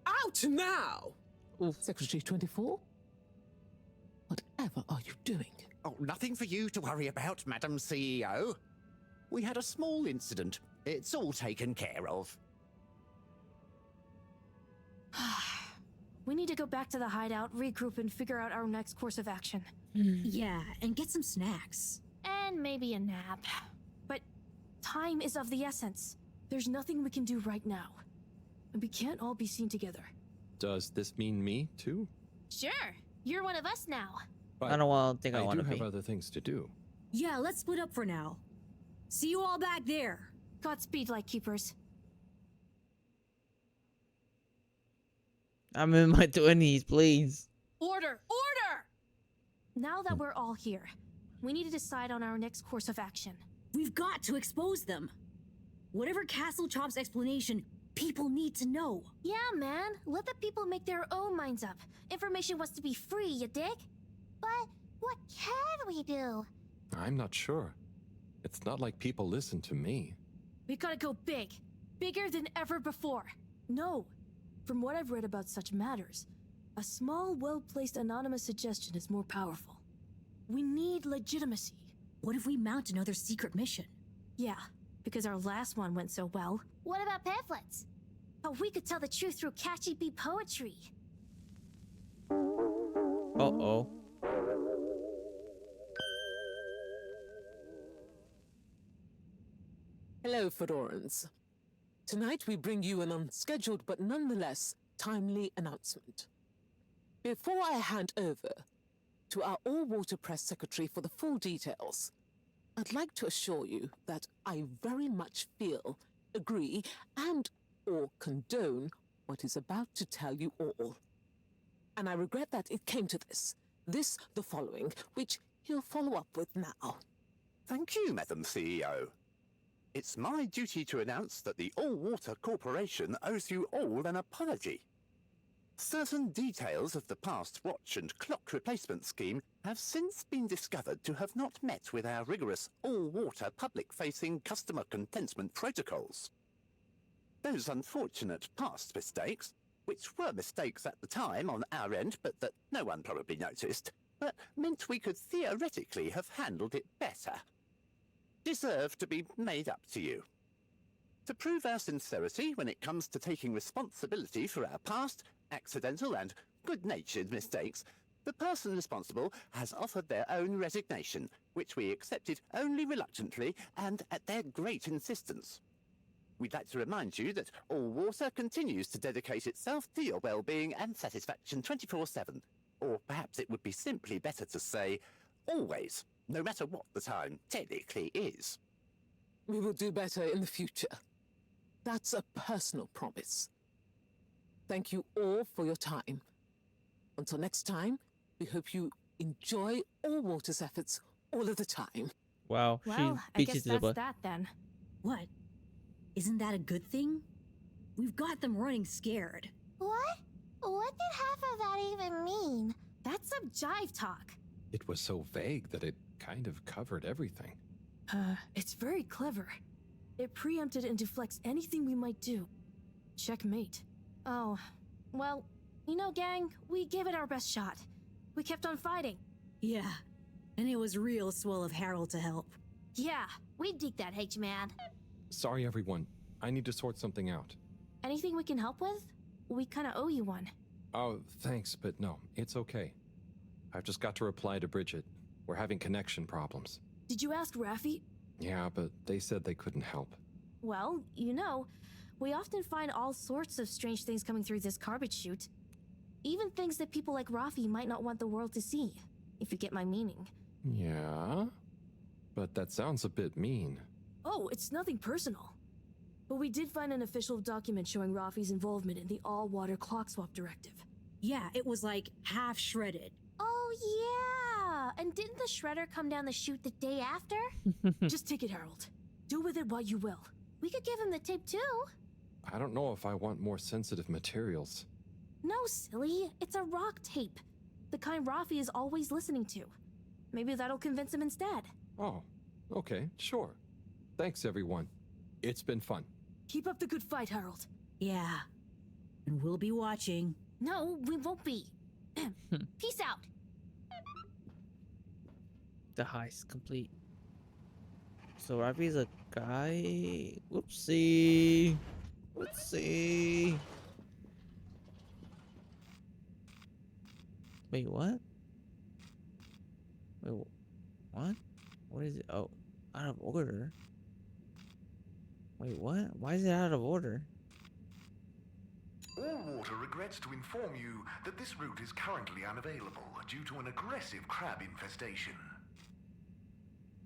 Out now! Secretary 24? Whatever are you doing? Oh, nothing for you to worry about, Madam CEO. We had a small incident. It's all taken care of. We need to go back to the hideout, regroup, and figure out our next course of action. Yeah, and get some snacks. And maybe a nap. But time is of the essence. There's nothing we can do right now. And we can't all be seen together. Does this mean me, too? Sure, you're one of us now. But I don't think I want to do be. have other things to do. Yeah, let's split up for now. See you all back there. Godspeed, Lightkeepers. I'm in my 20s, please. Order! Order! Now that we're all here, we need to decide on our next course of action. We've got to expose them. Whatever Castlechop's explanation, people need to know. Yeah, man. Let the people make their own minds up. Information wants to be free, you dig? But what can we do? I'm not sure. It's not like people listen to me. We gotta go big. Bigger than ever before. No. From what I've read about such matters, a small, well-placed anonymous suggestion is more powerful. We need legitimacy. What if we mount another secret mission? Yeah, because our last one went so well. What about pamphlets? Oh, we could tell the truth through catchy beat poetry. Uh-oh. Hello, Fedorans. Tonight we bring you an unscheduled but nonetheless timely announcement. Before I hand over to our all-water press secretary for the full details, I'd like to assure you that I very much feel, agree, and or condone what is about to tell you all. And I regret that it came to this, the following, which he'll follow up with now. Thank you, Madam CEO. It's my duty to announce that the All-Water Corporation owes you all an apology. Certain details of the past watch and clock replacement scheme have since been discovered to have not met with our rigorous all-water public-facing customer contentment protocols. Those unfortunate past mistakes, which were mistakes at the time on our end but that no one probably noticed, but meant we could theoretically have handled it better, deserve to be made up to you. To prove our sincerity when it comes to taking responsibility for our past, accidental and good-natured mistakes, the person responsible has offered their own resignation, which we accepted only reluctantly and at their great insistence. We'd like to remind you that All Water continues to dedicate itself to your well-being and satisfaction 24/7. Or perhaps it would be simply better to say, always, no matter what the time technically is. We will do better in the future. That's a personal promise. Thank you all for your time. Until next time, we hope you enjoy All Water's efforts all of the time. Wow, Well, I guess that's that then. What? Isn't that a good thing? We've got them running scared. What? What did half of that even mean? That's some jive talk. It was so vague that it kind of covered everything. It's very clever. It preempted and deflects anything we might do. Checkmate. Oh, well, you know, gang, we gave it our best shot. We kept on fighting. Yeah, and it was real swell of Harold to help. Yeah, we dig that, H-Man. Sorry, everyone. I need to sort something out. Anything we can help with? We kinda owe you one. Oh, thanks, but no, it's okay. I've just got to reply to Bridget. We're having connection problems. Did you ask Raffi? Yeah, but they said they couldn't help. Well, you know, we often find all sorts of strange things coming through this garbage chute. Even things that people like Raffi might not want the world to see, if you get my meaning. Yeah? But that sounds a bit mean. Oh, it's nothing personal. But we did find an official document showing Raffi's involvement in the all-water clock swap directive. Yeah, it was like half shredded. Oh, yeah! And didn't the shredder come down the chute the day after? Just take it, Harold. Do with it what you will. We could give him the tape, too. I don't know if I want more sensitive materials. No, silly. It's a rock tape. The kind Raffi is always listening to. Maybe that'll convince him instead. Oh, okay, sure. Thanks, everyone. It's been fun. Keep up the good fight, Harold. Yeah. And we'll be watching. No, we won't be. Peace out. The heist complete. So Raffi's a guy. Whoopsie. Whoopsie. Wait, what? Wait, what? What is it? Oh, out of order. Wait, what? Why is it out of order? All Water regrets to inform you that this route is currently unavailable due to an aggressive crab infestation.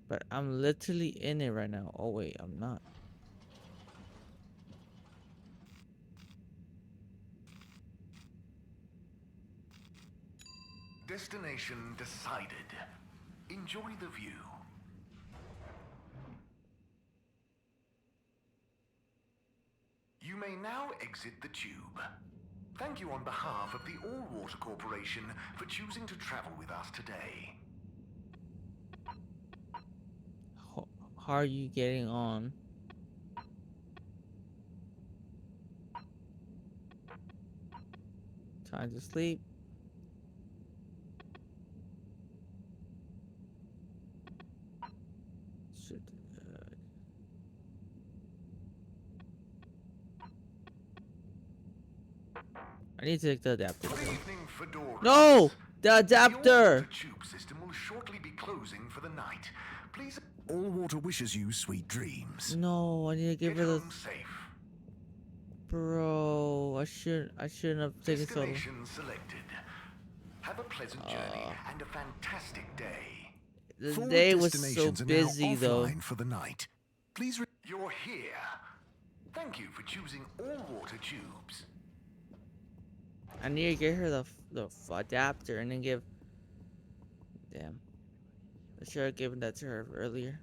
But I'm literally in it right now. Oh wait, I'm not. Destination decided. Enjoy the view. You may now exit the tube. Thank you on behalf of the All Water Corporation for choosing to travel with us today. How are you getting on? Time to sleep. Shit. I need to take the adapter. Good evening, Fedora. No! The adapter! The tube system will shortly be closing for the night. Please. All Water wishes you sweet dreams. No, I need to give her the. Safe. Bro, I shouldn't have taken so long. Destination selected. Have a pleasant journey and a fantastic day. The Forward day was so destinations are busy now though. offline for the night. Please you're here. Thank you for choosing all water tubes. I need to get her the adapter and then give. Damn. I should have given that to her earlier.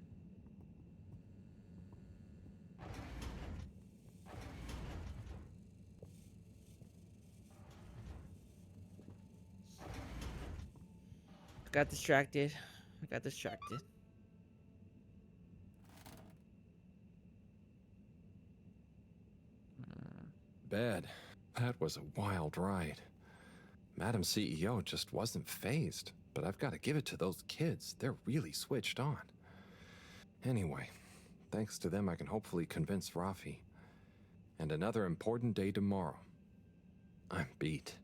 Got distracted. Bad. That was a wild ride. Madam CEO just wasn't phased, but I've got to give it to those kids. They're really switched on. Anyway, thanks to them I can hopefully convince Rafi. And another important day tomorrow. I'm beat.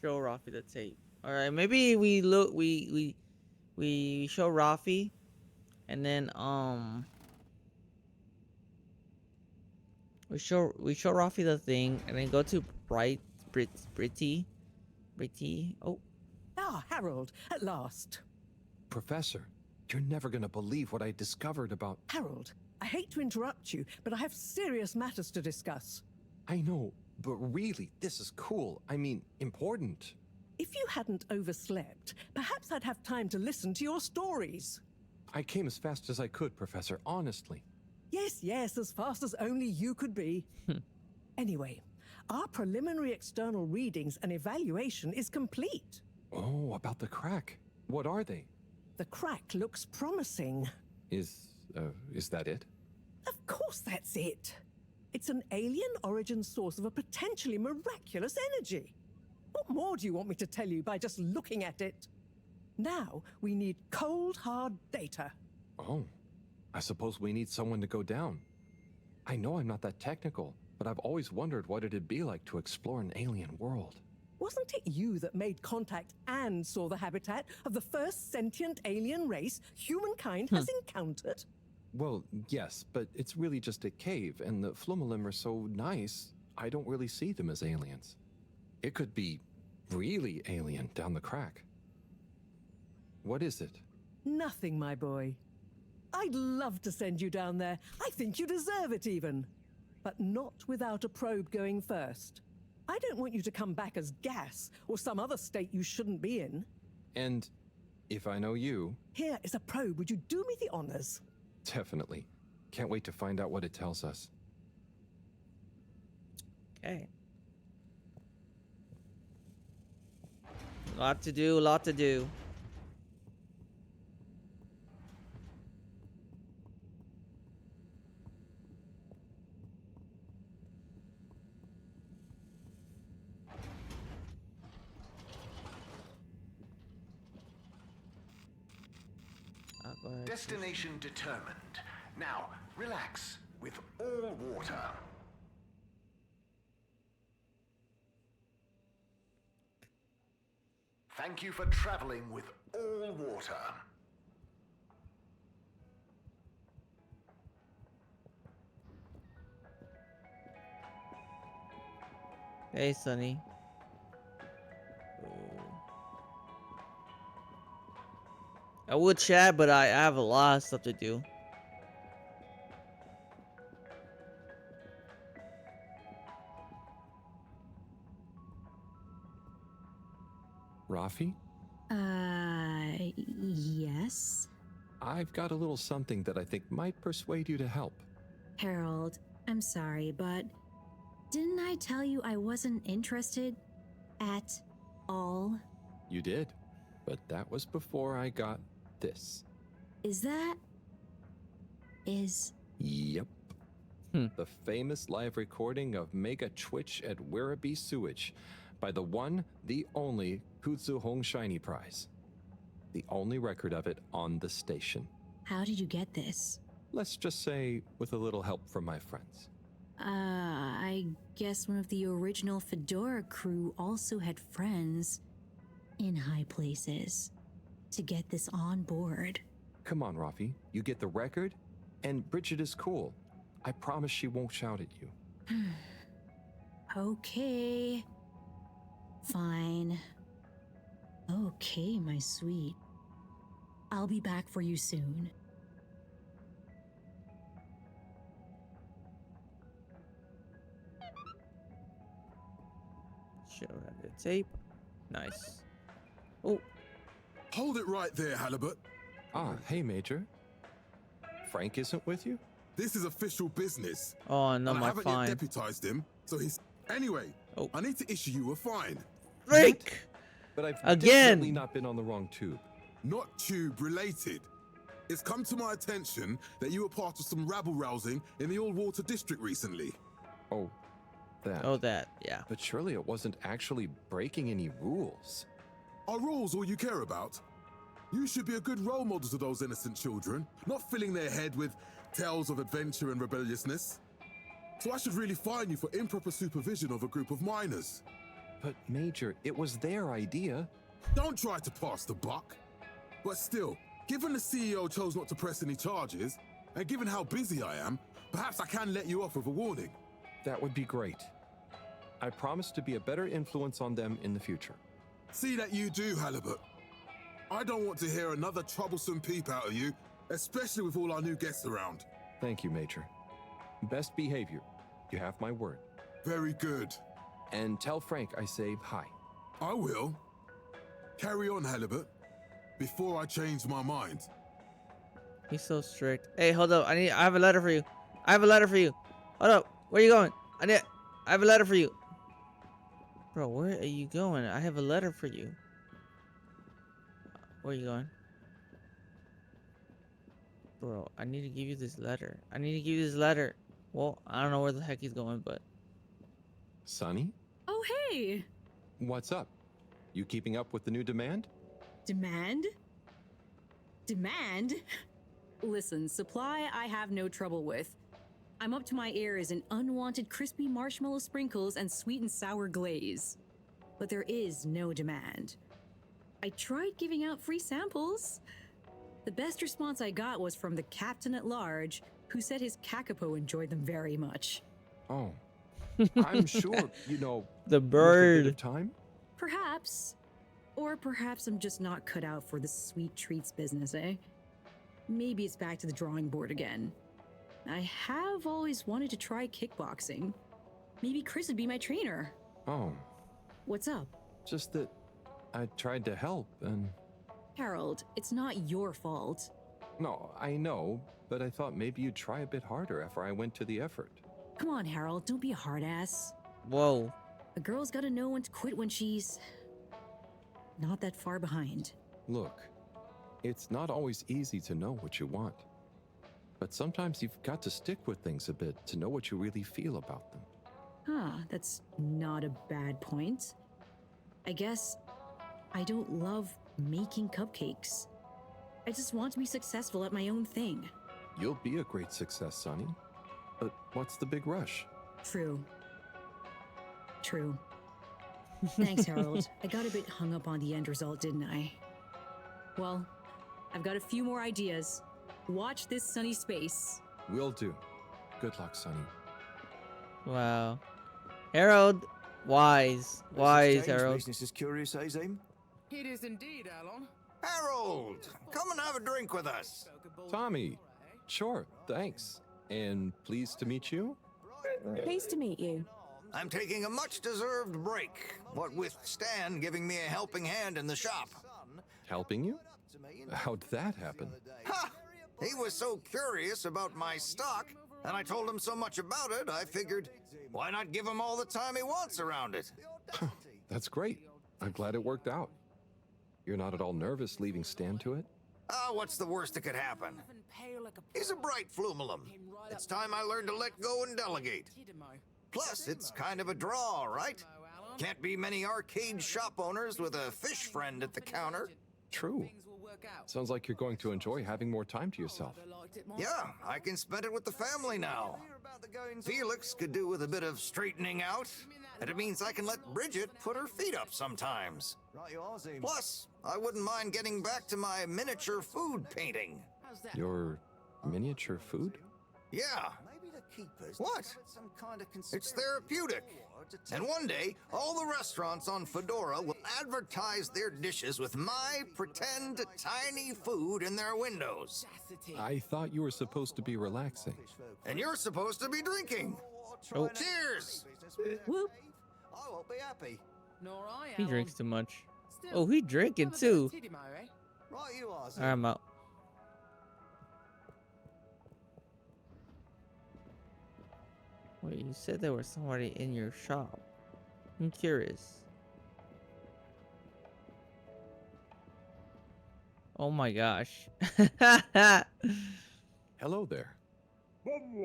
Show Rafi the tape. All right, maybe we look. We show Rafi, and then we show Rafi the thing, and then go to Britty. Oh. Ah, Harold, at last. Professor, you're never gonna believe what I discovered about... Harold, I hate to interrupt you, but I have serious matters to discuss. I know, but really, this is cool. I mean, important. If you hadn't overslept, perhaps I'd have time to listen to your stories. I came as fast as I could, Professor, honestly. Yes, as fast as only you could be. Anyway, our preliminary external readings and evaluation is complete. Oh, about the crack. What are they? The crack looks promising. Is that it? Of course that's it. It's an alien origin source of a potentially miraculous energy. What more do you want me to tell you by just looking at it? Now, we need cold, hard data. Oh, I suppose we need someone to go down. I know I'm not that technical, but I've always wondered what it'd be like to explore an alien world. Wasn't it you that made contact and saw the habitat of the first sentient alien race humankind has encountered? Well, yes, but it's really just a cave, and the Flumalim are so nice, I don't really see them as aliens. It could be really alien down the crack. What is it? Nothing, my boy. I'd love to send you down there. I think you deserve it even. But not without a probe going first. I don't want you to come back as gas or some other state you shouldn't be in. And if I know you... Here is a probe. Would you do me the honors? Definitely. Can't wait to find out what it tells us. Okay. Lot to do. Destination determined. Now, relax with all water. Thank you for traveling with all water. Hey, Sonny. I would chat, but I have a lot of stuff to do. Rafi? Yes? I've got a little something that I think might persuade you to help. Harold, I'm sorry, but didn't I tell you I wasn't interested at all? You did, but that was before I got this. Yep. The famous live recording of Mega Twitch at Werribee Sewage by the one, the only Kutsu Hong Shiny Prize. The only record of it on the station. How did you get this? Let's just say with a little help from my friends. I guess one of the original Fedora crew also had friends in high places to get this on board. Come on, Rafi. You get the record, and Bridget is cool. I promise she won't shout at you. Okay. Fine. Okay, my sweet. I'll be back for you soon. Show her the tape. Nice. Oh. Hold it right there, Halibut. Ah, hey, Major. Frank isn't with you? This is official business. Oh, no, and I my haven't fine. yet deputized him, so he's... Anyway, I need to issue you a fine. Frank! But I've Again! definitely not been on the wrong tube. Not tube related. It's come to my attention that you were part of some rabble-rousing in the All-Water District recently. Oh, that. Oh, that, yeah. But surely it wasn't actually breaking any rules. Are rules all you care about? You should be a good role model to those innocent children, not filling their head with tales of adventure and rebelliousness. So I should really fine you for improper supervision of a group of minors. But Major, it was their idea. Don't try to pass the buck. But still, given the CEO chose not to press any charges, and given how busy I am, perhaps I can let you off with a warning. That would be great. I promise to be a better influence on them in the future. See that you do, Halibut. I don't want to hear another troublesome peep out of you, especially with all our new guests around. Thank you, Major. Best behavior. You have my word. Very good. And tell Frank I say hi. I will. Carry on, Halibut, before I change my mind. He's so strict. Hey, hold up. I have a letter for you. I have a letter for you. Hold up. Where are you going? I have a letter for you. Bro, where are you going? I have a letter for you. Where are you going? Bro, I need to give you this letter. I need to give you this letter. Well, I don't know where the heck he's going, but... Sonny? Oh, hey! What's up? You keeping up with the new demand? Demand? Demand? Listen, supply I have no trouble with. I'm up to my ears in unwanted crispy marshmallow sprinkles and sweet and sour glaze. But there is no demand. I tried giving out free samples. The best response I got was from the captain at large, who said his kakapo enjoyed them very much. Oh. I'm sure, you know... The with a bird. bit of time? Perhaps. Or perhaps I'm just not cut out for the sweet treats business, eh? Maybe it's back to the drawing board again. I have always wanted to try kickboxing. Maybe Chris would be my trainer. Oh. What's up? Just that I tried to help and... Harold, it's not your fault. No, I know, but I thought maybe you'd try a bit harder after I went to the effort. Come on, Harold, don't be a hard ass. Whoa. A girl's gotta know when to quit when she's... not that far behind. Look, it's not always easy to know what you want. But sometimes you've got to stick with things a bit to know what you really feel about them. Huh, that's not a bad point. I guess I don't love making cupcakes. I just want to be successful at my own thing. You'll be a great success, Sonny. But what's the big rush? True. True. Thanks, Harold. I got a bit hung up on the end result, didn't I? Well, I've got a few more ideas. Watch this sunny space. Will do. Good luck, Sonny. Wow. Harold, wise. Wise, Harold. Business is curious, eh, Zane? It is indeed, Alan. Harold, come and have a drink with us. Tommy. Sure, thanks. And pleased to meet you? Pleased to meet you. I'm taking a much-deserved break, what with Stan giving me a helping hand in the shop. Helping you? How'd that happen? Ha! He was so curious about my stock, and I told him so much about it, I figured, why not give him all the time he wants around it? That's great. I'm glad it worked out. You're not at all nervous leaving Stan to it? Ah, what's the worst that could happen? He's a bright flumalum. It's time I learned to let go and delegate. Plus, it's kind of a draw, right? Can't be many arcade shop owners with a fish friend at the counter. True. Sounds like you're going to enjoy having more time to yourself. Yeah, I can spend it with the family now. Felix could do with a bit of straightening out, and it means I can let Bridget put her feet up sometimes. Plus, I wouldn't mind getting back to my miniature food painting. Your miniature food? Yeah. What? It's therapeutic. And one day, all the restaurants on Fedora will advertise their dishes with my pretend tiny food in their windows. I thought you were supposed to be relaxing. And you're supposed to be drinking. Oh. Cheers! Whoop. I won't be happy. He drinks too much. Oh, he drinking too. Right, you are. Alright, I'm out. Wait, you said there was somebody in your shop. I'm curious. Oh my gosh. Hello there.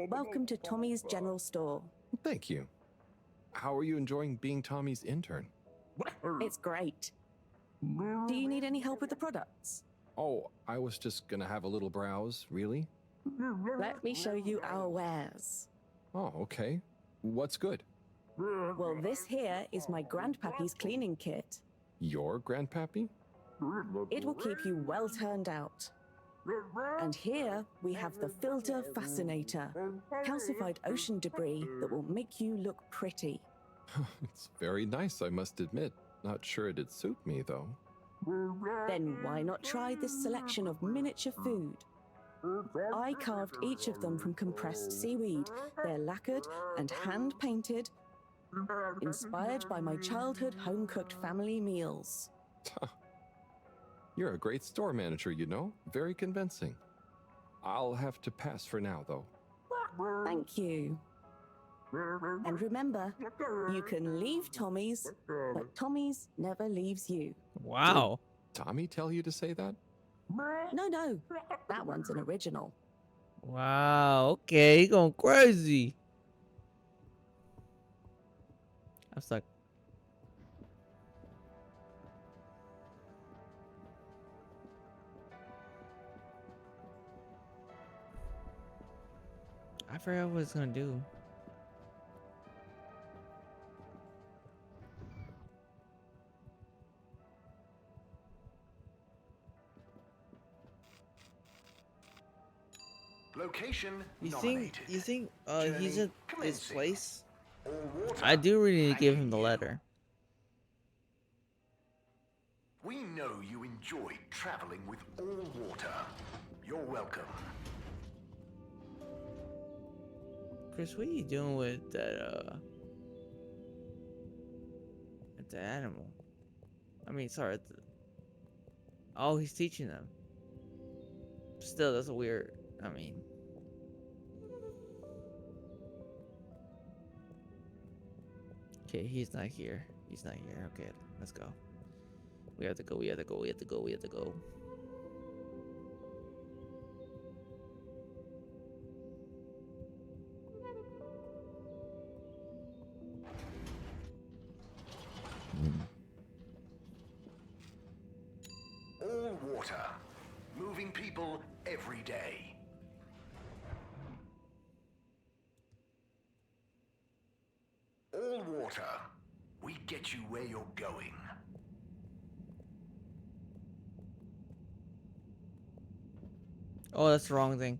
Welcome to Tommy's General Store. Thank you. How are you enjoying being Tommy's intern? It's great. Do you need any help with the products? Oh, I was just gonna have a little browse, really? Let me show you our wares. Oh, okay. What's good? Well, this here is my grandpappy's cleaning kit. Your grandpappy? It will keep you well turned out. And here we have the Filter Fascinator, calcified ocean debris that will make you look pretty. It's very nice, I must admit. Not sure it'd suit me, though. Then why not try this selection of miniature food? I carved each of them from compressed seaweed. They're lacquered and hand-painted, inspired by my childhood home-cooked family meals. You're a great store manager, you know. Very convincing. I'll have to pass for now, though. Thank you. And remember, you can leave Tommy's, but Tommy's never leaves you. Wow. Did Tommy tell you to say that? No. That one's an original. Wow. Okay, he going crazy. I'm stuck. I forgot what it's gonna do. Location You nominated. think he's Journey at this commencing. place? All water I do really need to give him the hanging you. letter. We know you enjoy traveling with all water. You're welcome. Chris, what are you doing with that the animal? I mean, sorry. Oh, he's teaching them. Still, that's a weird. I mean. Okay, he's not here. He's not here. Okay, let's go. We have to go. We have to go. We have to go. We have to go. All water. Moving people every day. All water. We get you where you're going. Oh, that's the wrong thing.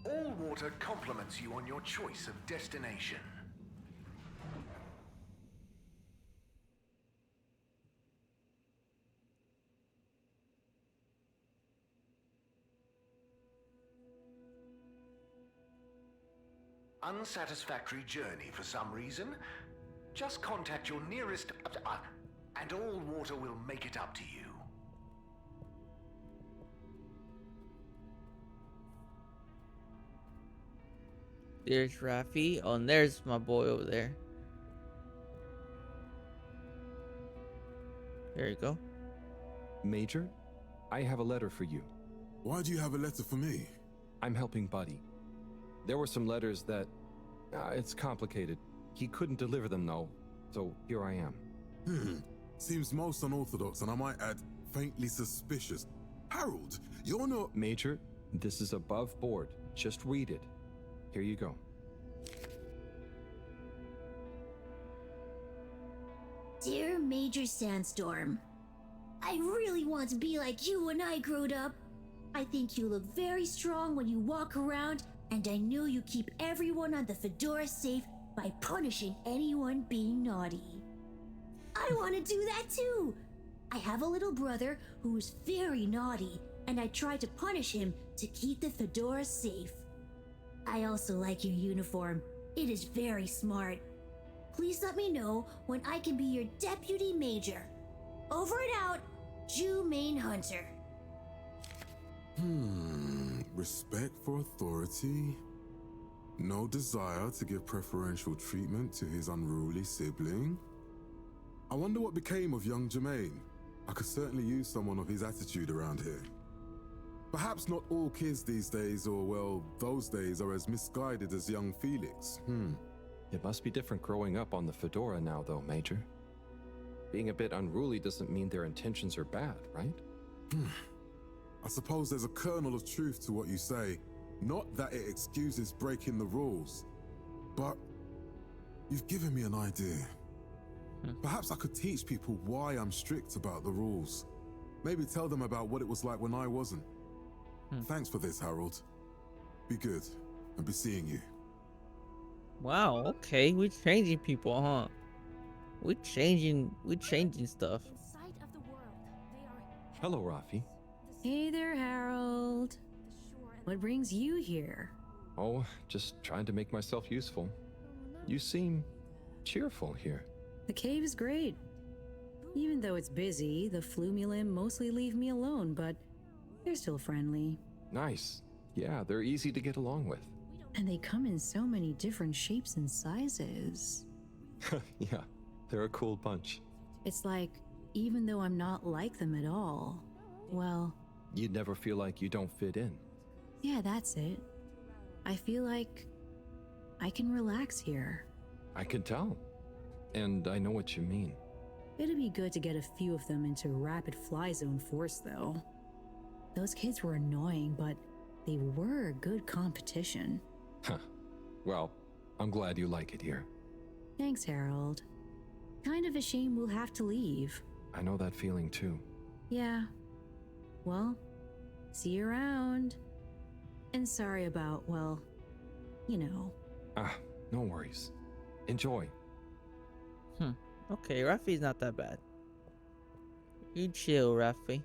All water compliments you on your choice of destination. Unsatisfactory journey for some reason? Just contact your nearest and all water will make it up to you. There's Rafi. Oh, and there's my boy over there. There you go. Major, I have a letter for you. Why do you have a letter for me? I'm helping Buddy. There were some letters that... it's complicated. He couldn't deliver them, though, so here I am. Seems most unorthodox, and I might add, faintly suspicious. Harold, you're not... Major, this is above board. Just read it. Here you go. Dear Major Sandstorm, I really want to be like you when I growed up. I think you look very strong when you walk around, and I know you keep everyone on the Fedora safe by punishing anyone being naughty. I want to do that too. I have a little brother who is very naughty, and I try to punish him to keep the Fedora safe. I also like your uniform. It is very smart. Please let me know when I can be your deputy major. Over and out, Jew Main Hunter. Respect for authority. No desire to give preferential treatment to his unruly sibling. I wonder what became of young Jermaine. I could certainly use someone of his attitude around here. Perhaps not all kids these days, or well, those days, are as misguided as young Felix. It must be different growing up on the Fedora now, though, Major. Being a bit unruly doesn't mean their intentions are bad, right? I suppose there's a kernel of truth to what you say. Not that it excuses breaking the rules, but you've given me an idea. Perhaps I could teach people why I'm strict about the rules. Maybe tell them about what it was like when I wasn't. Thanks for this, Harold. Be good, and be seeing you. Wow, okay, we're changing people, huh? We're changing stuff. Hello, Rafi. Hey there, Harold. What brings you here? Oh, just trying to make myself useful. You seem cheerful here. The cave is great. Even though it's busy, the Flumulim mostly leave me alone, but they're still friendly. Nice. Yeah, they're easy to get along with. And they come in so many different shapes and sizes. Yeah, they're a cool bunch. It's like, even though I'm not like them at all, well... You'd never feel like you don't fit in. Yeah, that's it. I feel like I can relax here. I can tell. And I know what you mean. It'd be good to get a few of them into rapid fly zone force, though. Those kids were annoying, but they were good competition. Huh. Well, I'm glad you like it here. Thanks, Harold. Kind of a shame we'll have to leave. I know that feeling too. Yeah. Well, see you around. And sorry about, well, you know. No worries. Enjoy. Okay, Rafi's not that bad. You chill, Rafi.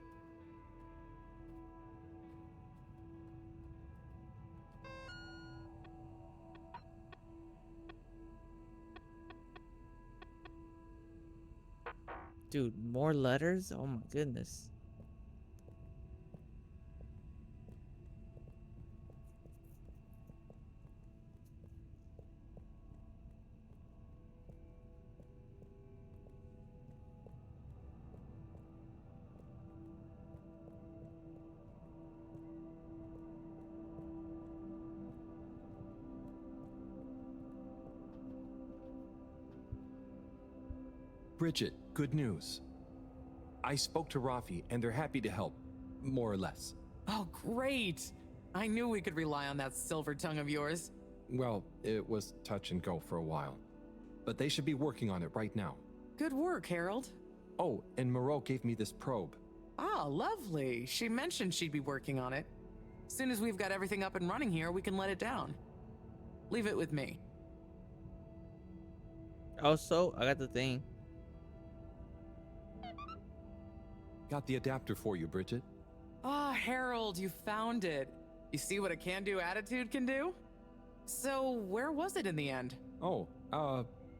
Dude, more letters? Oh my goodness. Bridget, good news. I spoke to Rafi, and they're happy to help, more or less. Oh, great. I knew we could rely on that silver tongue of yours. Well, it was touch and go for a while. But they should be working on it right now. Good work, Harold. Oh, and Moreau gave me this probe. Ah, lovely. She mentioned she'd be working on it. As soon as we've got everything up and running here, we can let it down. Leave it with me. Also, I got the thing. Got the adapter for you, Bridget. Ah, Harold, you found it. You see what a can-do attitude can do? So, where was it in the end? Oh,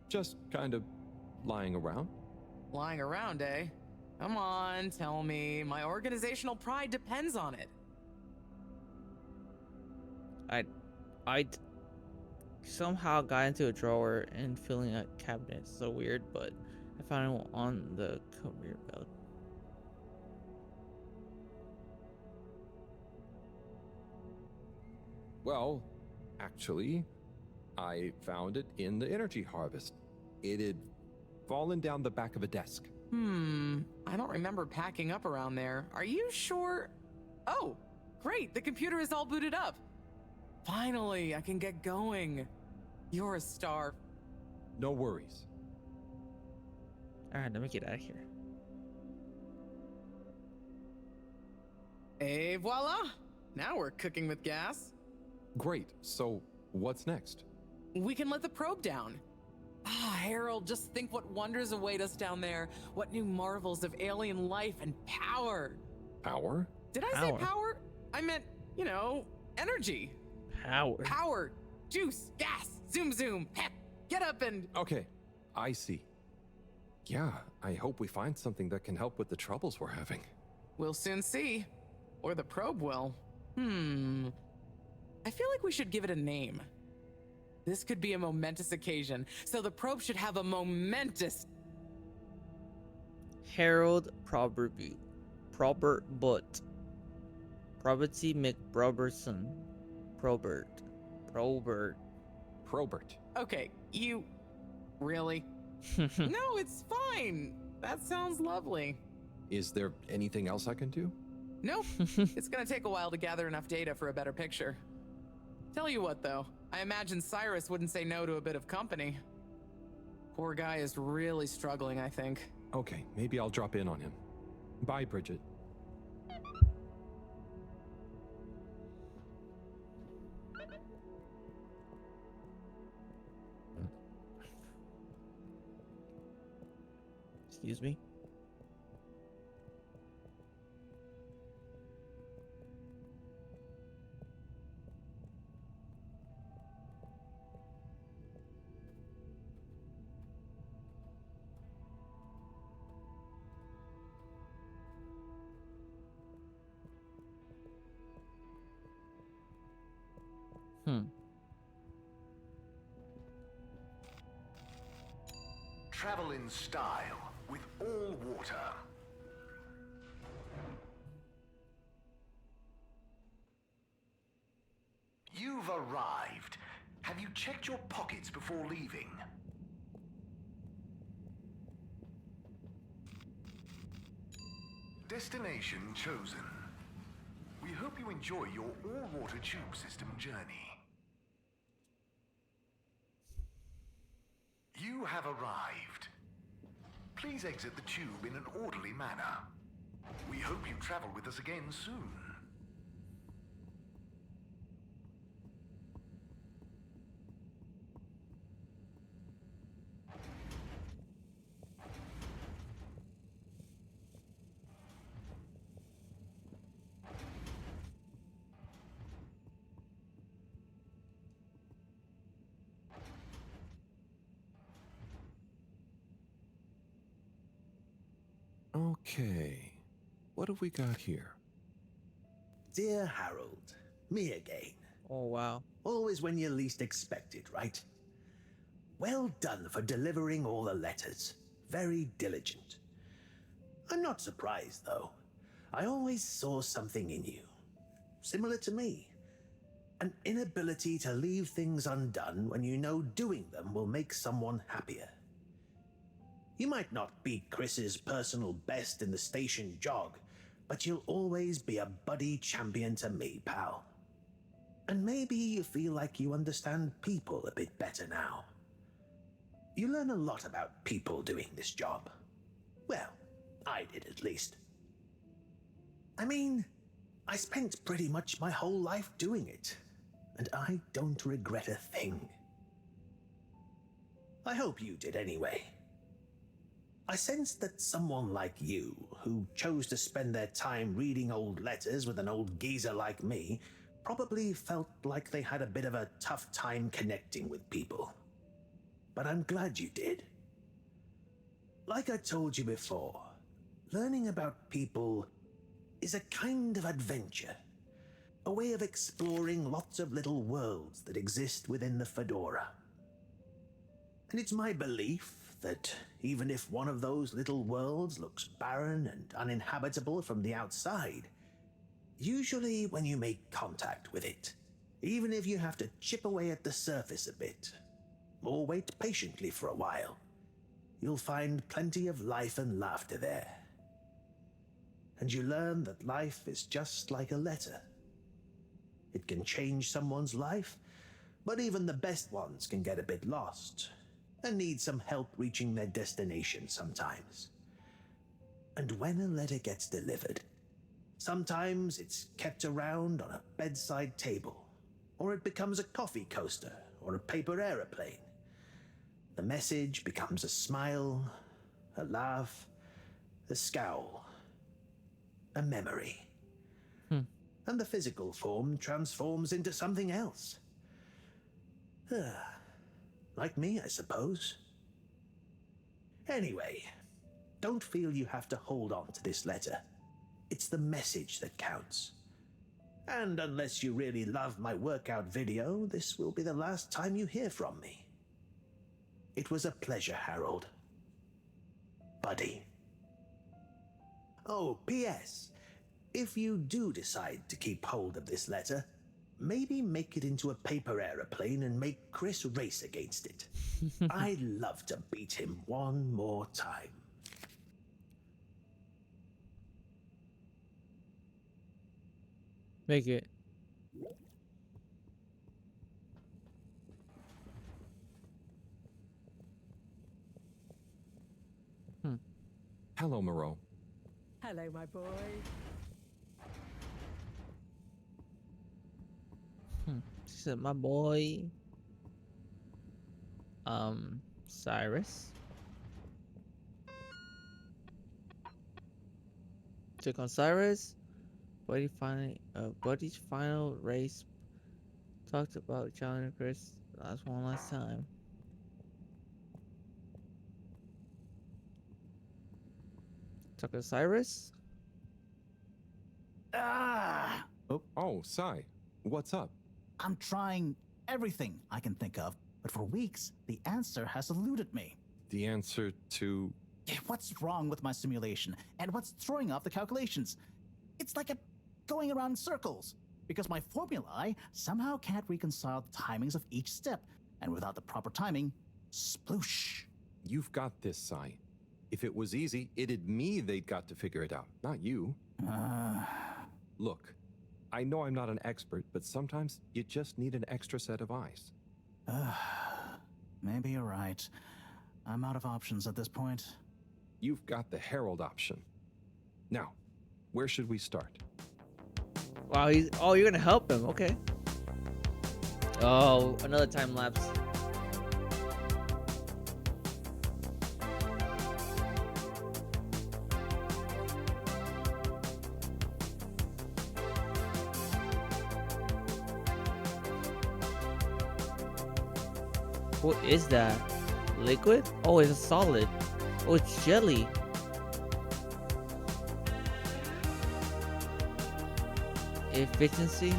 just kind of lying around. Lying around, eh? Come on, tell me. My organizational pride depends on it. I somehow got into a drawer and filling a cabinet. So weird, but I found it on the conveyor belt. Well, actually, I found it in the energy harvest. It had fallen down the back of a desk. I don't remember packing up around there. Are you sure? Oh, great, the computer is all booted up. Finally, I can get going. You're a star. No worries. All right, let me get out of here. Et voila! Now we're cooking with gas. Great, so what's next? We can let the probe down. Ah, Harold, just think what wonders await us down there. What new marvels of alien life and power. Power? Did I say power? I meant, you know, energy. Power. Power. Juice. Gas. Zoom zoom. Pep. Get up and... Okay, I see. Yeah, I hope we find something that can help with the troubles we're having. We'll soon see. Or the probe will. I feel like we should give it a name. This could be a momentous occasion, so the probe should have a momentous... Harold Probert. Probity McBrobertson. Probert. Okay, you... Really? No, it's fine. That sounds lovely. Is there anything else I can do? Nope. It's gonna take a while to gather enough data for a better picture. Tell you what, though. I imagine Cyrus wouldn't say no to a bit of company. Poor guy is really struggling, I think. Okay, maybe I'll drop in on him. Bye, Bridget. Excuse me. Travel in style with all water. You've arrived. Have you checked your pockets before leaving? Destination chosen. We hope you enjoy your all-water tube system journey. You have arrived. Please exit the tube in an orderly manner. We hope you travel with us again soon. Okay, what have we got here? Dear Harold, me again. Oh, wow. Always when you least expect it, right? Well done for delivering all the letters. Very diligent. I'm not surprised, though. I always saw something in you. Similar to me. An inability to leave things undone when you know doing them will make someone happier. You might not be Chris's personal best in the station jog, but you'll always be a buddy champion to me, pal. And maybe you feel like you understand people a bit better now. You learn a lot about people doing this job. Well, I did at least. I mean, I spent pretty much my whole life doing it, and I don't regret a thing. I hope you did anyway. I sensed that someone like you, who chose to spend their time reading old letters with an old geezer like me, probably felt like they had a bit of a tough time connecting with people. But I'm glad you did. Like I told you before, learning about people is a kind of adventure, a way of exploring lots of little worlds that exist within the Fedora. And it's my belief that even if one of those little worlds looks barren and uninhabitable from the outside, usually when you make contact with it, Even if you have to chip away at the surface a bit, or wait patiently for a while, you'll find plenty of life and laughter there. And you learn that life is just like a letter. It can change someone's life, but even the best ones can get a bit lost and need some help reaching their destination sometimes. And when a letter gets delivered, sometimes it's kept around on a bedside table, or it becomes a coffee coaster or a paper aeroplane. The message becomes a smile, a laugh, a scowl, a memory. And the physical form transforms into something else. Like me, I suppose. Anyway, don't feel you have to hold on to this letter. It's the message that counts. And unless you really love my workout video, this will be the last time you hear from me. It was a pleasure, Harold. Buddy. Oh, P.S. If you do decide to keep hold of this letter, maybe make it into a paper aeroplane and make Chris race against it. I'd love to beat him one more time. Make it. Hello, Moreau. Hello, my boy. She said, my boy. Cyrus. Check on Cyrus. Buddy's final race. Talked about Challenger Chris last time. Talk to Cyrus. Oh, Sai. What's up? I'm trying everything I can think of, but for weeks, the answer has eluded me. The answer to... What's wrong with my simulation, and what's throwing off the calculations? It's like going around in circles, because my formulae somehow can't reconcile the timings of each step, and without the proper timing, sploosh. You've got this, Sai. If it was easy, it'd me they'd got to figure it out, not you. Look, I know I'm not an expert, but sometimes you just need an extra set of eyes. Maybe you're right. I'm out of options at this point. You've got the Herald option. Now, where should we start? Wow, you're gonna help him, okay. Oh, another time lapse. What is that? Liquid? Oh, it's a solid. Oh, it's jelly. Efficiency?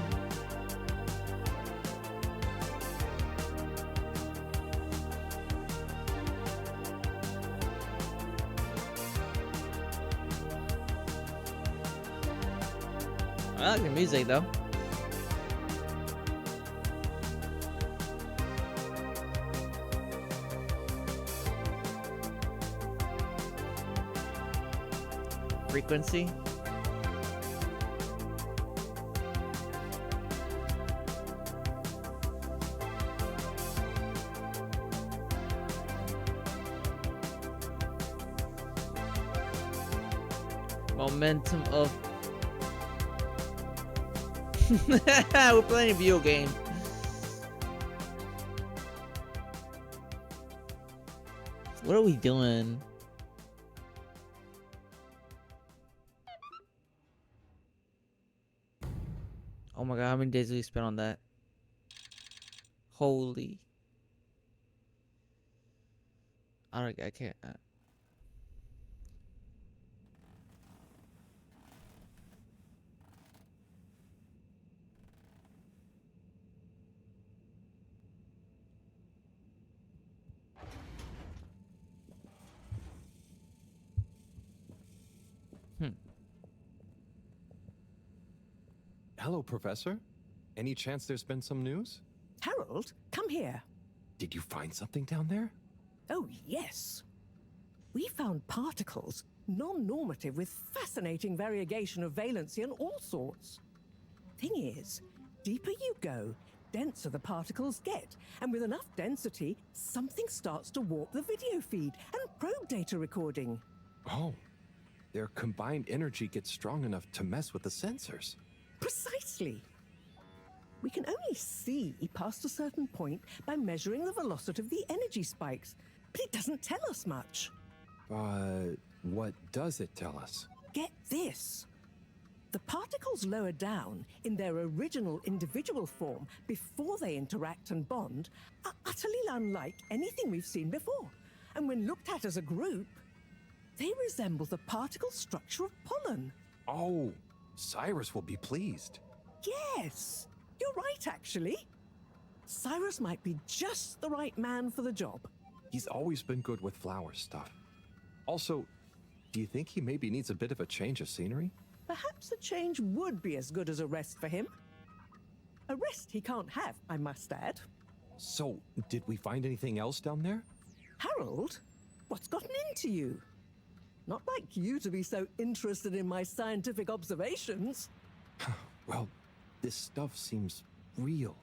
I like the music though. Frequency. Momentum of we're playing a video game. What are we doing? Oh my god, how many days did we spend on that? Holy. I can't. Hello, Professor. Any chance there's been some news? Harold, come here. Did you find something down there? Oh, yes. We found particles, non-normative, with fascinating variegation of valency and all sorts. Thing is, deeper you go, denser the particles get, and with enough density, something starts to warp the video feed and probe data recording. Oh, their combined energy gets strong enough to mess with the sensors. Precisely. We can only see past a certain point by measuring the velocity of the energy spikes, but it doesn't tell us much. What does it tell us? Get this. The particles lower down in their original individual form before they interact and bond are utterly unlike anything we've seen before. And when looked at as a group, they resemble the particle structure of pollen. Oh, Cyrus will be pleased. Yes, you're right, actually. Cyrus might be just the right man for the job. He's always been good with flower stuff. Also, do you think he maybe needs a bit of a change of scenery? Perhaps a change would be as good as a rest for him. A rest he can't have, I must add. So, did we find anything else down there? Harold, what's gotten into you? Not like you to be so interested in my scientific observations. Well, this stuff seems real.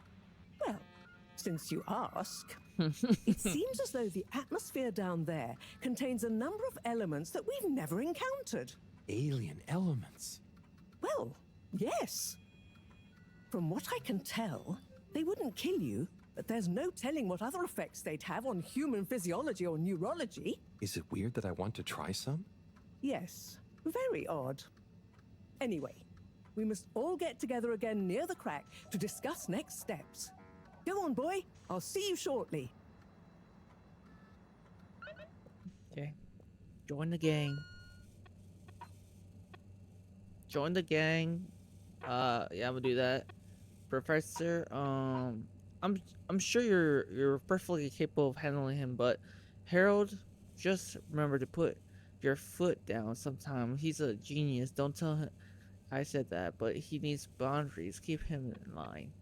Well, since you ask, it seems as though the atmosphere down there contains a number of elements that we've never encountered. Alien elements? Well, yes. From what I can tell, they wouldn't kill you, but there's no telling what other effects they'd have on human physiology or neurology. Is it weird that I want to try some? Yes, very odd. Anyway, we must all get together again near the crack to discuss next steps. Go on, boy. I'll see you shortly. Okay. Join the gang. Join the gang. Yeah, I'm gonna do that. Professor, I'm sure you're perfectly capable of handling him, but Harold, just remember to put your foot down sometime. He's a genius. Don't tell him I said that, but he needs boundaries. Keep him in line.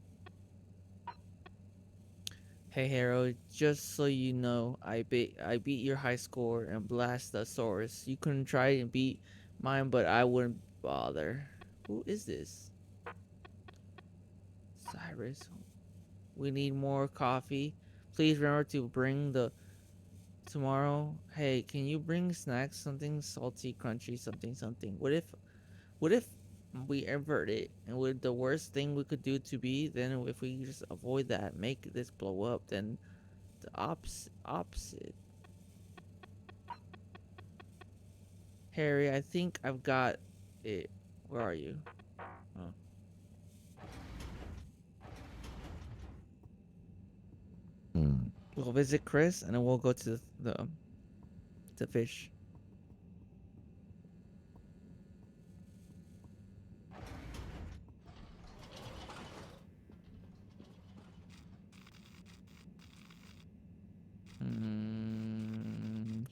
Hey Harold, just so you know, I beat your high score and Blastosaurus. You couldn't try and beat mine, but I wouldn't bother. Who is this? Cyrus. We need more coffee. Please remember to bring the tomorrow. Hey, can you bring snacks? Something salty, crunchy, something. What if we invert it, and would the worst thing we could do to be, then if we just avoid that, make this blow up, then the opposite. Harry, I think I've got it. Where are you? Oh. We'll visit Chris, and then we'll go to the fish.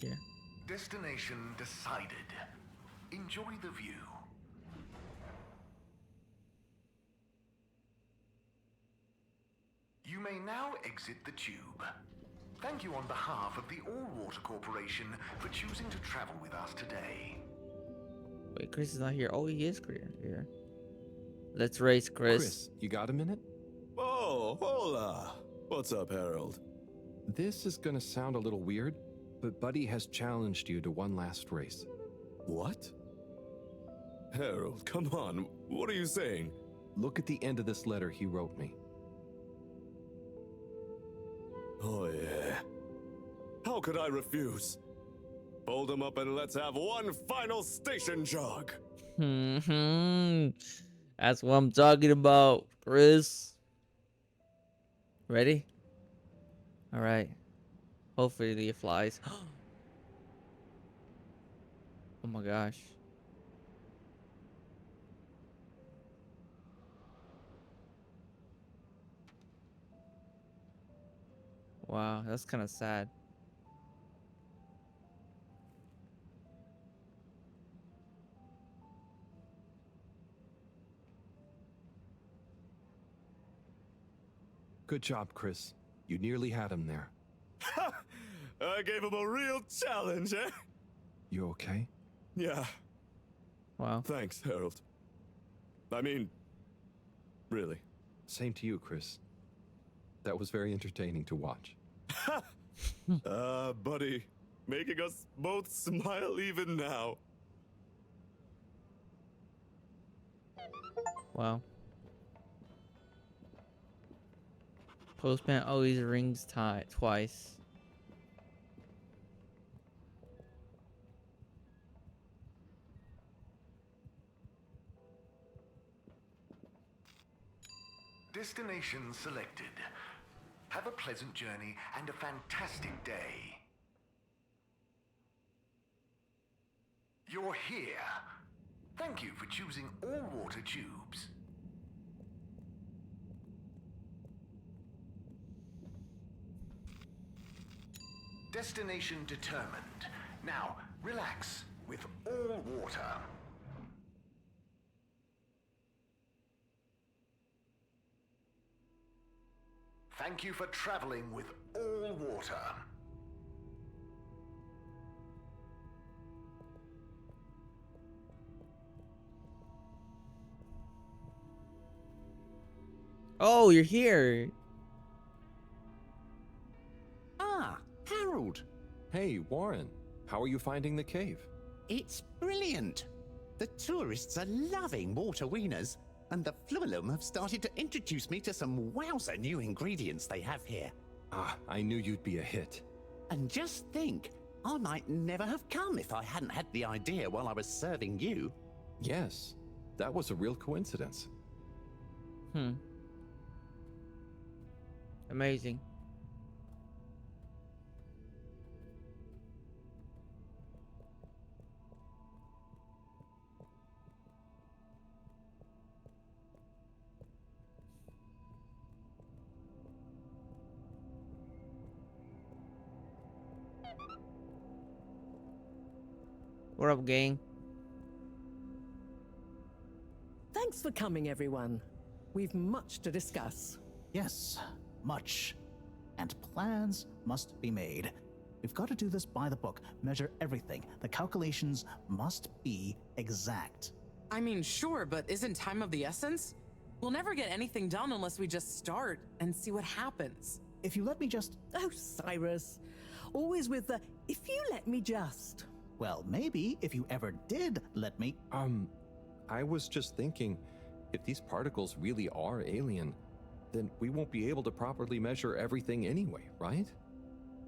Yeah. Destination decided. Enjoy the view. You may now exit the tube. Thank you on behalf of the All-Water Corporation for choosing to travel with us today. Wait, Chris is not here. Oh, he is here. Let's race, Chris. Chris, you got a minute? Oh, hola. What's up, Harold? This is gonna sound a little weird, but Buddy has challenged you to one last race. What? Harold, come on. What are you saying? Look at the end of this letter he wrote me. Oh, yeah. How could I refuse? Fold him up and let's have one final station jog. That's what I'm talking about, Chris. Ready? All right. Hopefully it flies. Oh my gosh. Wow, that's kind of sad. Good job, Chris. You nearly had him there. I gave him a real challenge, eh? You okay? Yeah. Wow. Thanks, Harold. I mean, really. Same to you, Chris. That was very entertaining to watch. Buddy, making us both smile even now. Wow. Postman always rings twice. Destination selected. Have a pleasant journey and a fantastic day. You're here. Thank you for choosing all water tubes. Destination determined. Now, relax with all water. Thank you for traveling with all water. Oh, you're here. Ah, Harold. Hey, Warren. How are you finding the cave? It's brilliant. The tourists are loving water wieners, and the Flumelum have started to introduce me to some wowzer new ingredients they have here. Ah, I knew you'd be a hit. And just think, I might never have come if I hadn't had the idea while I was serving you. Yes, that was a real coincidence. Amazing. What up, gang? Thanks for coming, everyone. We've much to discuss. Yes, much. And plans must be made. We've got to do this by the book, measure everything. The calculations must be exact. I mean, sure, but isn't time of the essence? We'll never get anything done unless we just start and see what happens. If you let me just... Oh, Cyrus. Always with the, if you let me just. Well, maybe if you ever did let me... I was just thinking, if these particles really are alien, then we won't be able to properly measure everything anyway, right?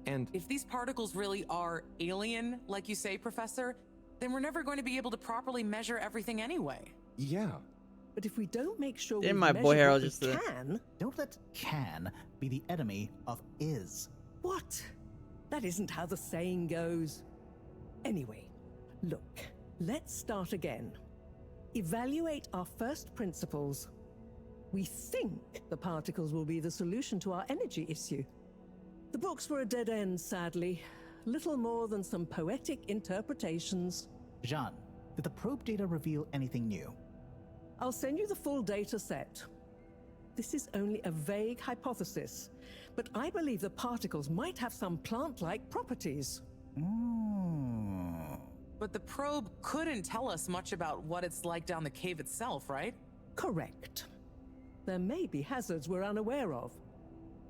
And if these particles really are alien, like you say, Professor, then we're never going to be able to properly measure everything anyway. Yeah. But if we don't make sure we Didn't my boy Harold just can... Don't let can be the enemy of is. What? That isn't how the saying goes. Anyway, look, let's start again. Evaluate our first principles. We think the particles will be the solution to our energy issue. The books were a dead end, sadly. Little more than some poetic interpretations. Jean, did the probe data reveal anything new? I'll send you the full data set. This is only a vague hypothesis, but I believe the particles might have some plant-like properties. But the probe couldn't tell us much about what it's like down the cave itself, right? Correct. There may be hazards we're unaware of,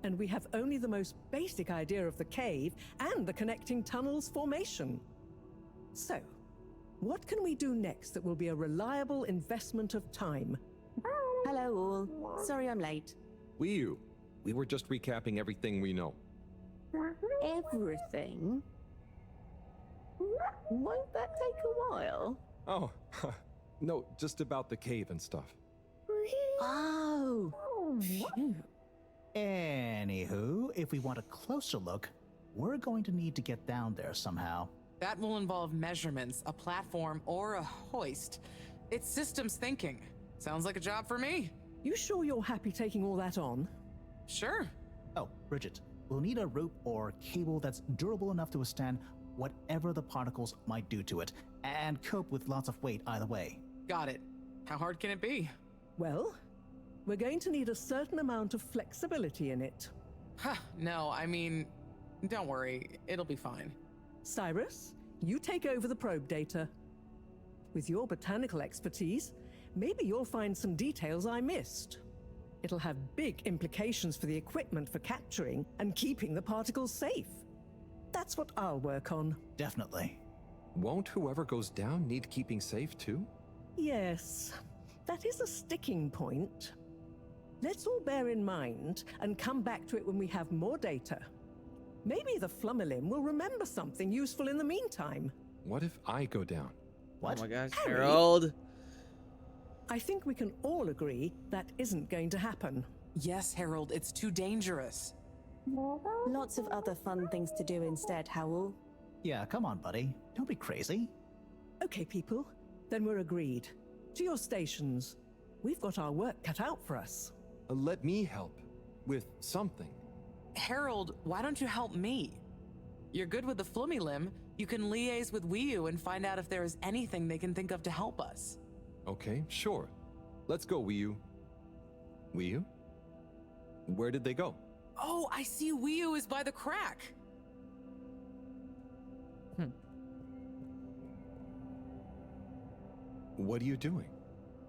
and we have only the most basic idea of the cave and the connecting tunnels formation. So, what can we do next that will be a reliable investment of time? Hello all. Sorry I'm late. We were just recapping everything we know. Everything? Won't that take a while? Oh, no, just about the cave and stuff. Oh, phew. Anywho, if we want a closer look, we're going to need to get down there somehow. That will involve measurements, a platform, or a hoist. It's systems thinking. Sounds like a job for me. You sure you're happy taking all that on? Sure. Oh, Bridget, we'll need a rope or cable that's durable enough to withstand whatever the particles might do to it, and cope with lots of weight either way. Got it. How hard can it be? Well, We're going to need a certain amount of flexibility in it. No, I mean, don't worry. It'll be fine. Cyrus, you take over the probe data. With your botanical expertise, maybe you'll find some details I missed. It'll have big implications for the equipment for capturing and keeping the particles safe. That's what I'll work on. Definitely. Won't whoever goes down need keeping safe too? Yes, that is a sticking point. Let's all bear in mind and come back to it when we have more data. Maybe the Flummerlim will remember something useful in the meantime. What if I go down? What? Oh my gosh, Harry? Harold. I think we can all agree that isn't going to happen. Yes, Harold, it's too dangerous. Lots of other fun things to do instead, Howell. Yeah, come on, buddy. Don't be crazy. Okay, people, then we're agreed. To your stations. We've got our work cut out for us. Let me help with something. Harold, why don't you help me? You're good with the Flummerlim. You can liaise with Wiyu and find out if there is anything they can think of to help us. Okay, sure. Let's go, Wiyu. Wiyu? Where did they go? Oh, I see Wiyu is by the crack. What are you doing?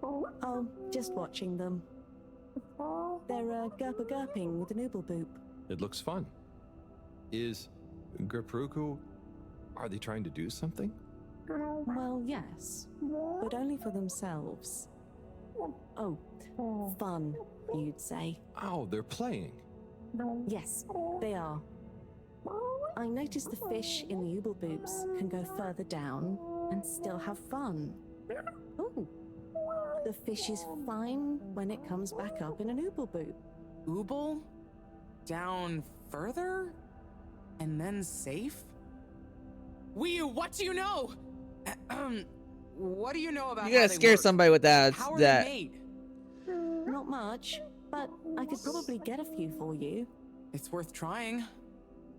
Oh, just watching them. They're gerping with an ooble boop. It looks fun. Is Gerpruku... Are they trying to do something? Well, yes, but only for themselves. Oh, fun, you'd say. Oh, they're playing. Yes, they are. I noticed the fish in the ooble boops can go further down and still have fun. Oh, the fish is fine when it comes back up in an ooble boop. Ooble? Down further? And then safe? Wiyu, what do you know? What do you know about You gotta scare somebody with that. How are that. they made? Not much, but I could probably get a few for you. It's worth trying.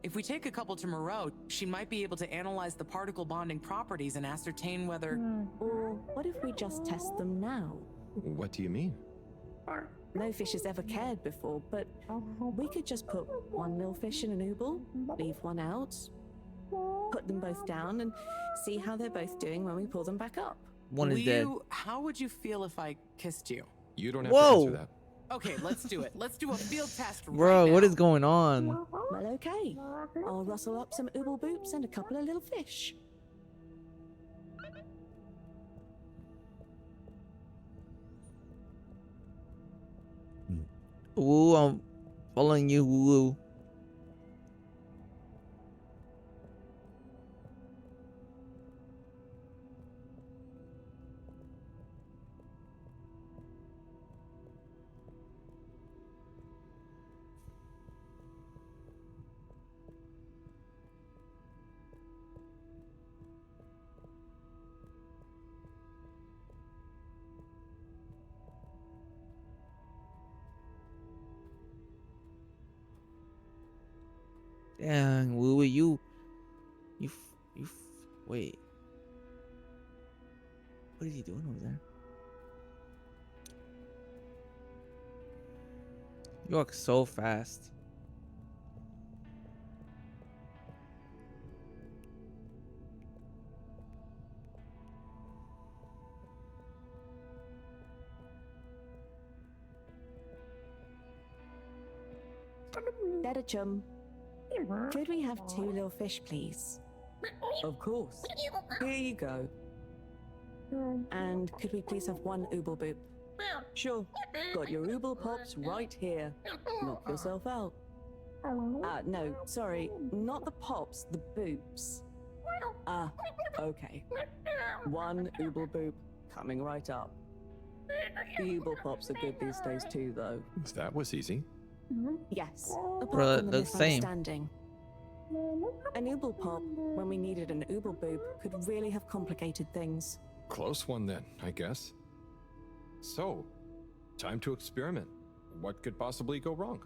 If we take a couple to Moreau, she might be able to analyze the particle bonding properties and ascertain whether... Or what if we just test them now? What do you mean? No fish has ever cared before, but we could just put one millfish in an ooble, leave one out, put them both down, and see how they're both doing when we pull them back up. One is dead. How would you feel if I kissed you? You don't have to answer that. Okay, let's do it. Let's do a field test Bro, right what now. is going on? Well, okay. I'll rustle up some ooble boops and a couple of little fish. Ooh, I'm following you, woo. Dang, woo, wait. What is he doing over there? You walk so fast. Better chum. Could we have 2 little fish, please? Of course. Here you go. And could we please have 1 ooble boop? Sure. Got your ooble pops right here. Knock yourself out. No, sorry, not the pops, the boops. Okay. 1 ooble boop coming right up. The ooble pops are good these days too, though. That was easy. Yes, Bro, apart from the that's the same. misunderstanding. An ooble pop, when we needed an ooble boop, could really have complicated things. Close one then, I guess. So, time to experiment. What could possibly go wrong?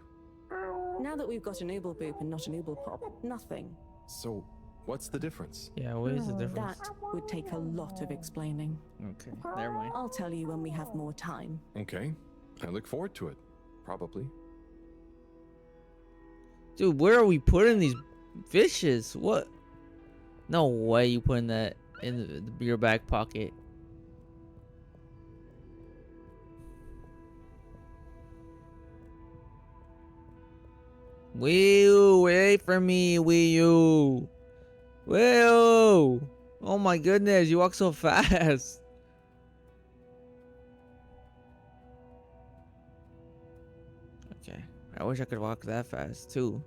Now that we've got an ooble boop and not an ooble pop, nothing. So, what's the difference? Yeah, what is the difference? That would take a lot of explaining. Okay, never mind. I'll tell you when we have more time. Okay. I look forward to it. Probably. Dude, where are we putting these fishes? What? No way you putting that in your back pocket. Wee-oo, wait for me, Wee-oo. Wee-oo. Oh my goodness, you walk so fast. Okay, I wish I could walk that fast too.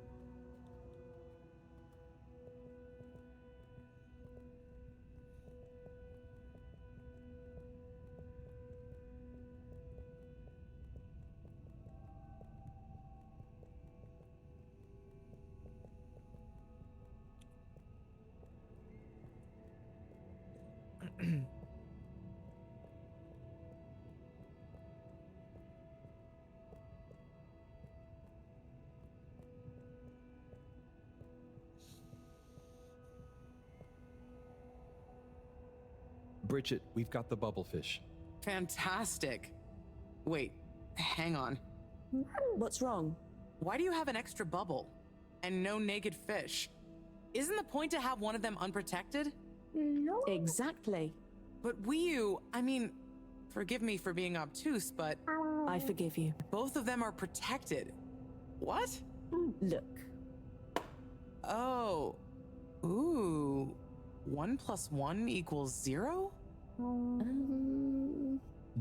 Bridget, we've got the bubblefish. Fantastic. Wait, hang on. What's wrong? Why do you have an extra bubble and no naked fish? Isn't the point to have one of them unprotected? No. Exactly. But I mean, forgive me for being obtuse, but I forgive you. both of them are protected. What? Look. Oh. Ooh. 1 + 1 = 0?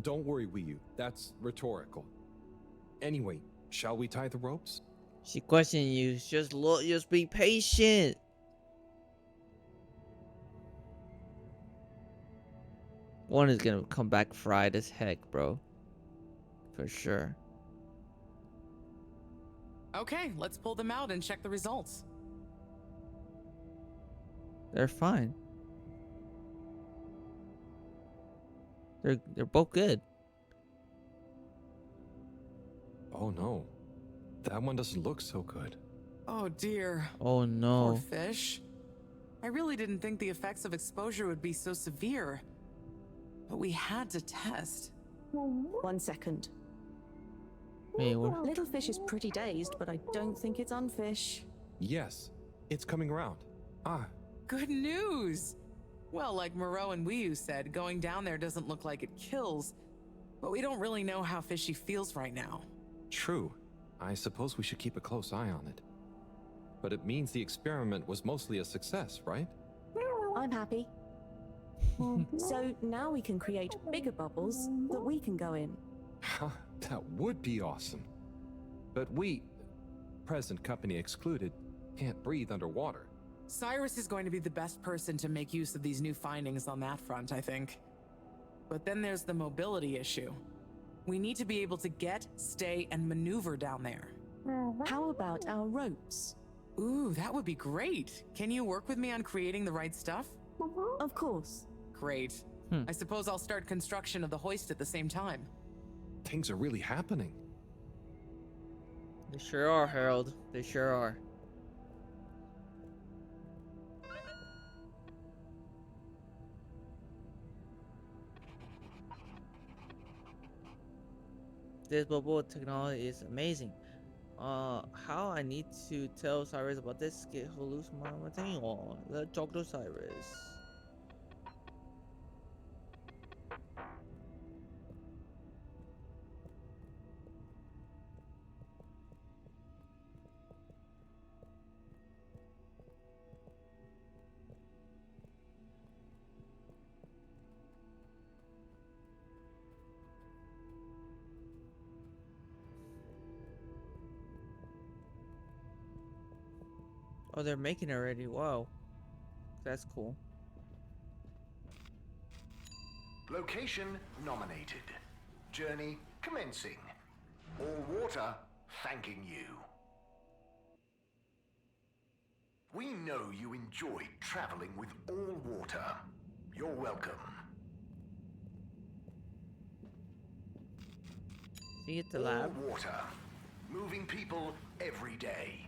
Don't worry, Wii-U. That's rhetorical. Anyway, shall we tie the ropes? She questioning you. Just be patient. One is gonna come back fried as heck, bro. For sure. Okay, let's pull them out and check the results. They're fine. They're both good. Oh no. That one doesn't look so good. Oh dear. Oh no. Poor fish. I really didn't think the effects of exposure would be so severe. But we had to test. 1 second. Wait, what? Little fish is pretty dazed, but I don't think it's unfish. Yes, it's coming around. Ah. Good news! Well, like Moreau and Wii-U said, going down there doesn't look like it kills, but we don't really know how fishy feels right now. True. I suppose we should keep a close eye on it. But it means the experiment was mostly a success, right? I'm happy. So now we can create bigger bubbles that we can go in. That would be awesome. But we, present company excluded, can't breathe underwater. Cyrus is going to be the best person to make use of these new findings on that front, I think. But then there's the mobility issue. We need to be able to get, stay, and maneuver down there. How about our ropes? Ooh, that would be great. Can you work with me on creating the right stuff? Of course. Great. I suppose I'll start construction of the hoist at the same time. Things are really happening. They sure are, Harold. They sure are. This bubble technology is amazing. How I need to tell Cyrus about this? Get hallucinate my thing on. Let's talk to Cyrus. Oh, they're making it already. Wow. That's cool. Location nominated. Journey commencing. All water thanking you. We know you enjoyed traveling with all water. You're welcome. See you at the lab. All water. Moving people every day.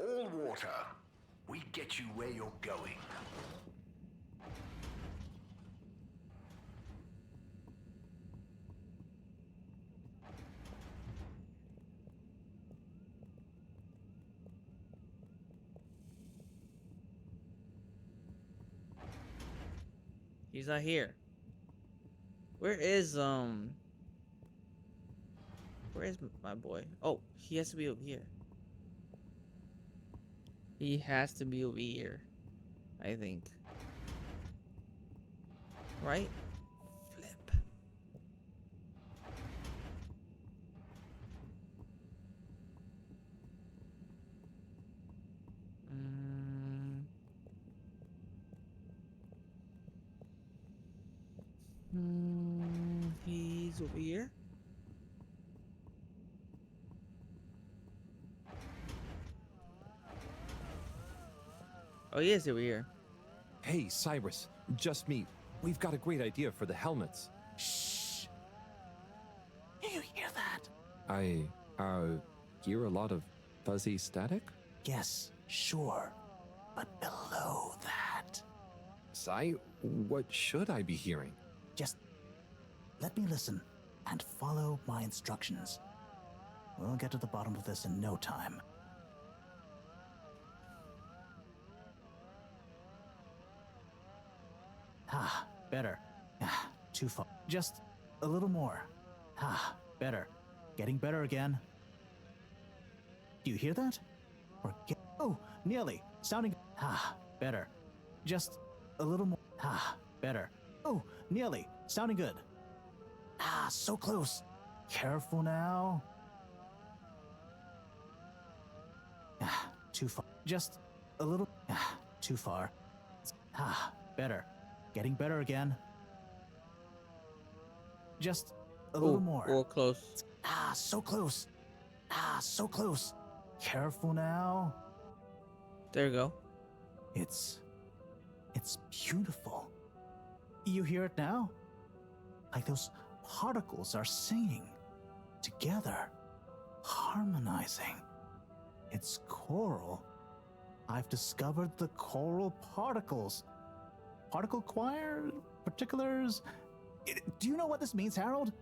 All water. We get you where you're going. He's not here. Where is my boy? Oh, he has to be over here. He has to be over here, I think. Right? Flip. He's over here. Oh, he is over here. Hey, Cyrus, just me. We've got a great idea for the helmets. Shh. Do you hear that? I, hear a lot of fuzzy static? Yes, sure. But below that. Cy, what should I be hearing? Just let me listen and follow my instructions. We'll get to the bottom of this in no time. Ah, better. Ah, too far. Just a little more. Ah, better. Getting better again. Do you hear that? Oh, nearly. Sounding. Ah, better. Just a little more. Ah, better. Oh, nearly. Sounding good. Ah, so close. Careful now. Ah, too far. Just a little. Ah, too far. Ah, better. Getting better again. Just a little more. Or close. Ah, so close. Ah, so close. Careful now. There you go. It's beautiful. You hear it now? Like those particles are singing together, harmonizing. It's choral. I've discovered the choral particles. Particle choir? Particulars? Do you know what this means, Harold?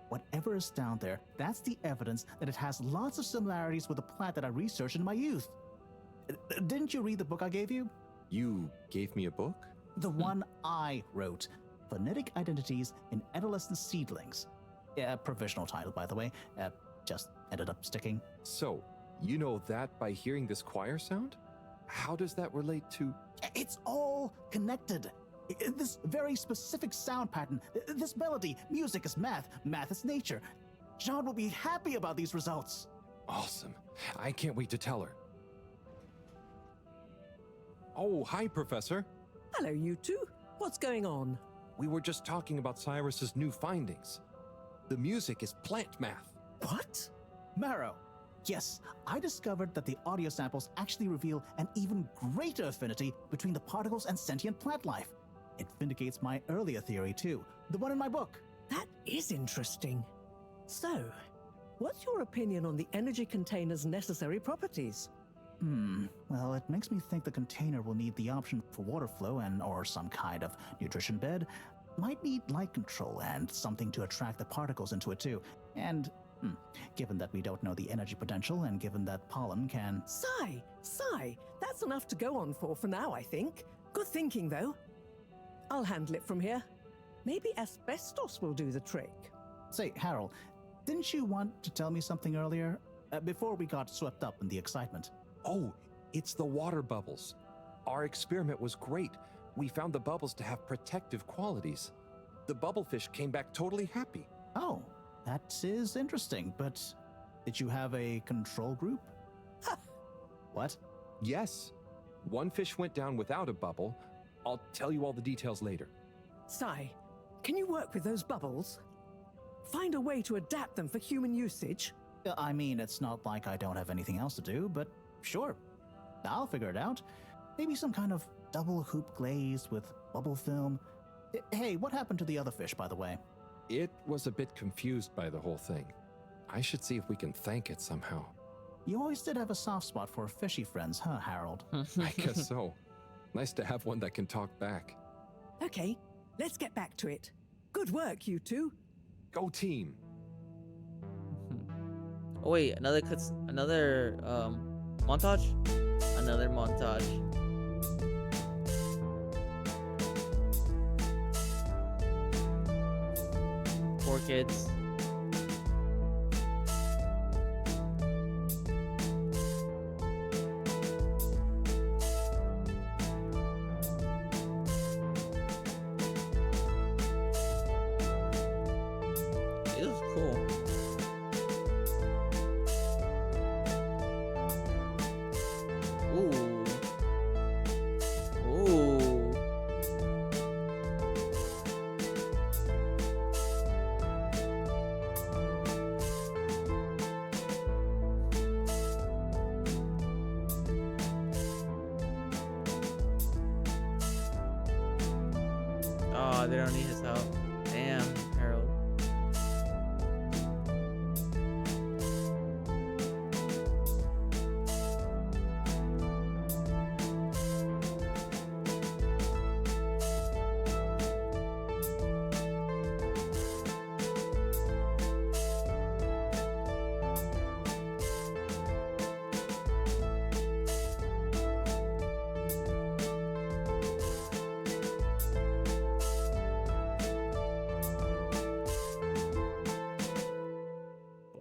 Whatever is down there, that's the evidence that it has lots of similarities with the plant that I researched in my youth. Didn't you read the book I gave you? You gave me a book? The one I wrote. Phonetic Identities in Adolescent Seedlings. Provisional title, by the way. Just ended up sticking. So, you know that by hearing this choir sound? How does that relate to... It's all connected. This very specific sound pattern, this melody, music is math, math is nature. John will be happy about these results. Awesome. I can't wait to tell her. Oh, hi, Professor. Hello, you two. What's going on? We were just talking about Cyrus's new findings. The music is plant math. What? Marrow. Yes, I discovered that the audio samples actually reveal an even greater affinity between the particles and sentient plant life. It vindicates my earlier theory, too, the one in my book. That is interesting. So, what's your opinion on the energy container's necessary properties? Well, it makes me think the container will need the option for water flow or some kind of nutrition bed. Might need light control and something to attract the particles into it, too. And given that we don't know the energy potential and given that pollen can... Sigh, that's enough to go on for now, I think. Good thinking, though. I'll handle it from here. Maybe asbestos will do the trick. Say, Harold, didn't you want to tell me something earlier? Before we got swept up in the excitement. Oh, it's the water bubbles. Our experiment was great. We found the bubbles to have protective qualities. The bubblefish came back totally happy. Oh, that is interesting, but did you have a control group? What? Yes. One fish went down without a bubble. I'll tell you all the details later. Sai, can you work with those bubbles? Find a way to adapt them for human usage? I mean, it's not like I don't have anything else to do, but sure. I'll figure it out. Maybe some kind of double hoop glaze with bubble film. Hey, what happened to the other fish, by the way? It was a bit confused by the whole thing. I should see if we can thank it somehow. You always did have a soft spot for fishy friends, huh, Harold? I guess so. Nice to have one that can talk back. Okay, let's get back to it. Good work, you two. Go team. Oh wait, another montage? Another montage. Poor kids. It was cool. Ooh. Ooh. Oh, they don't need his help. Damn, Harold.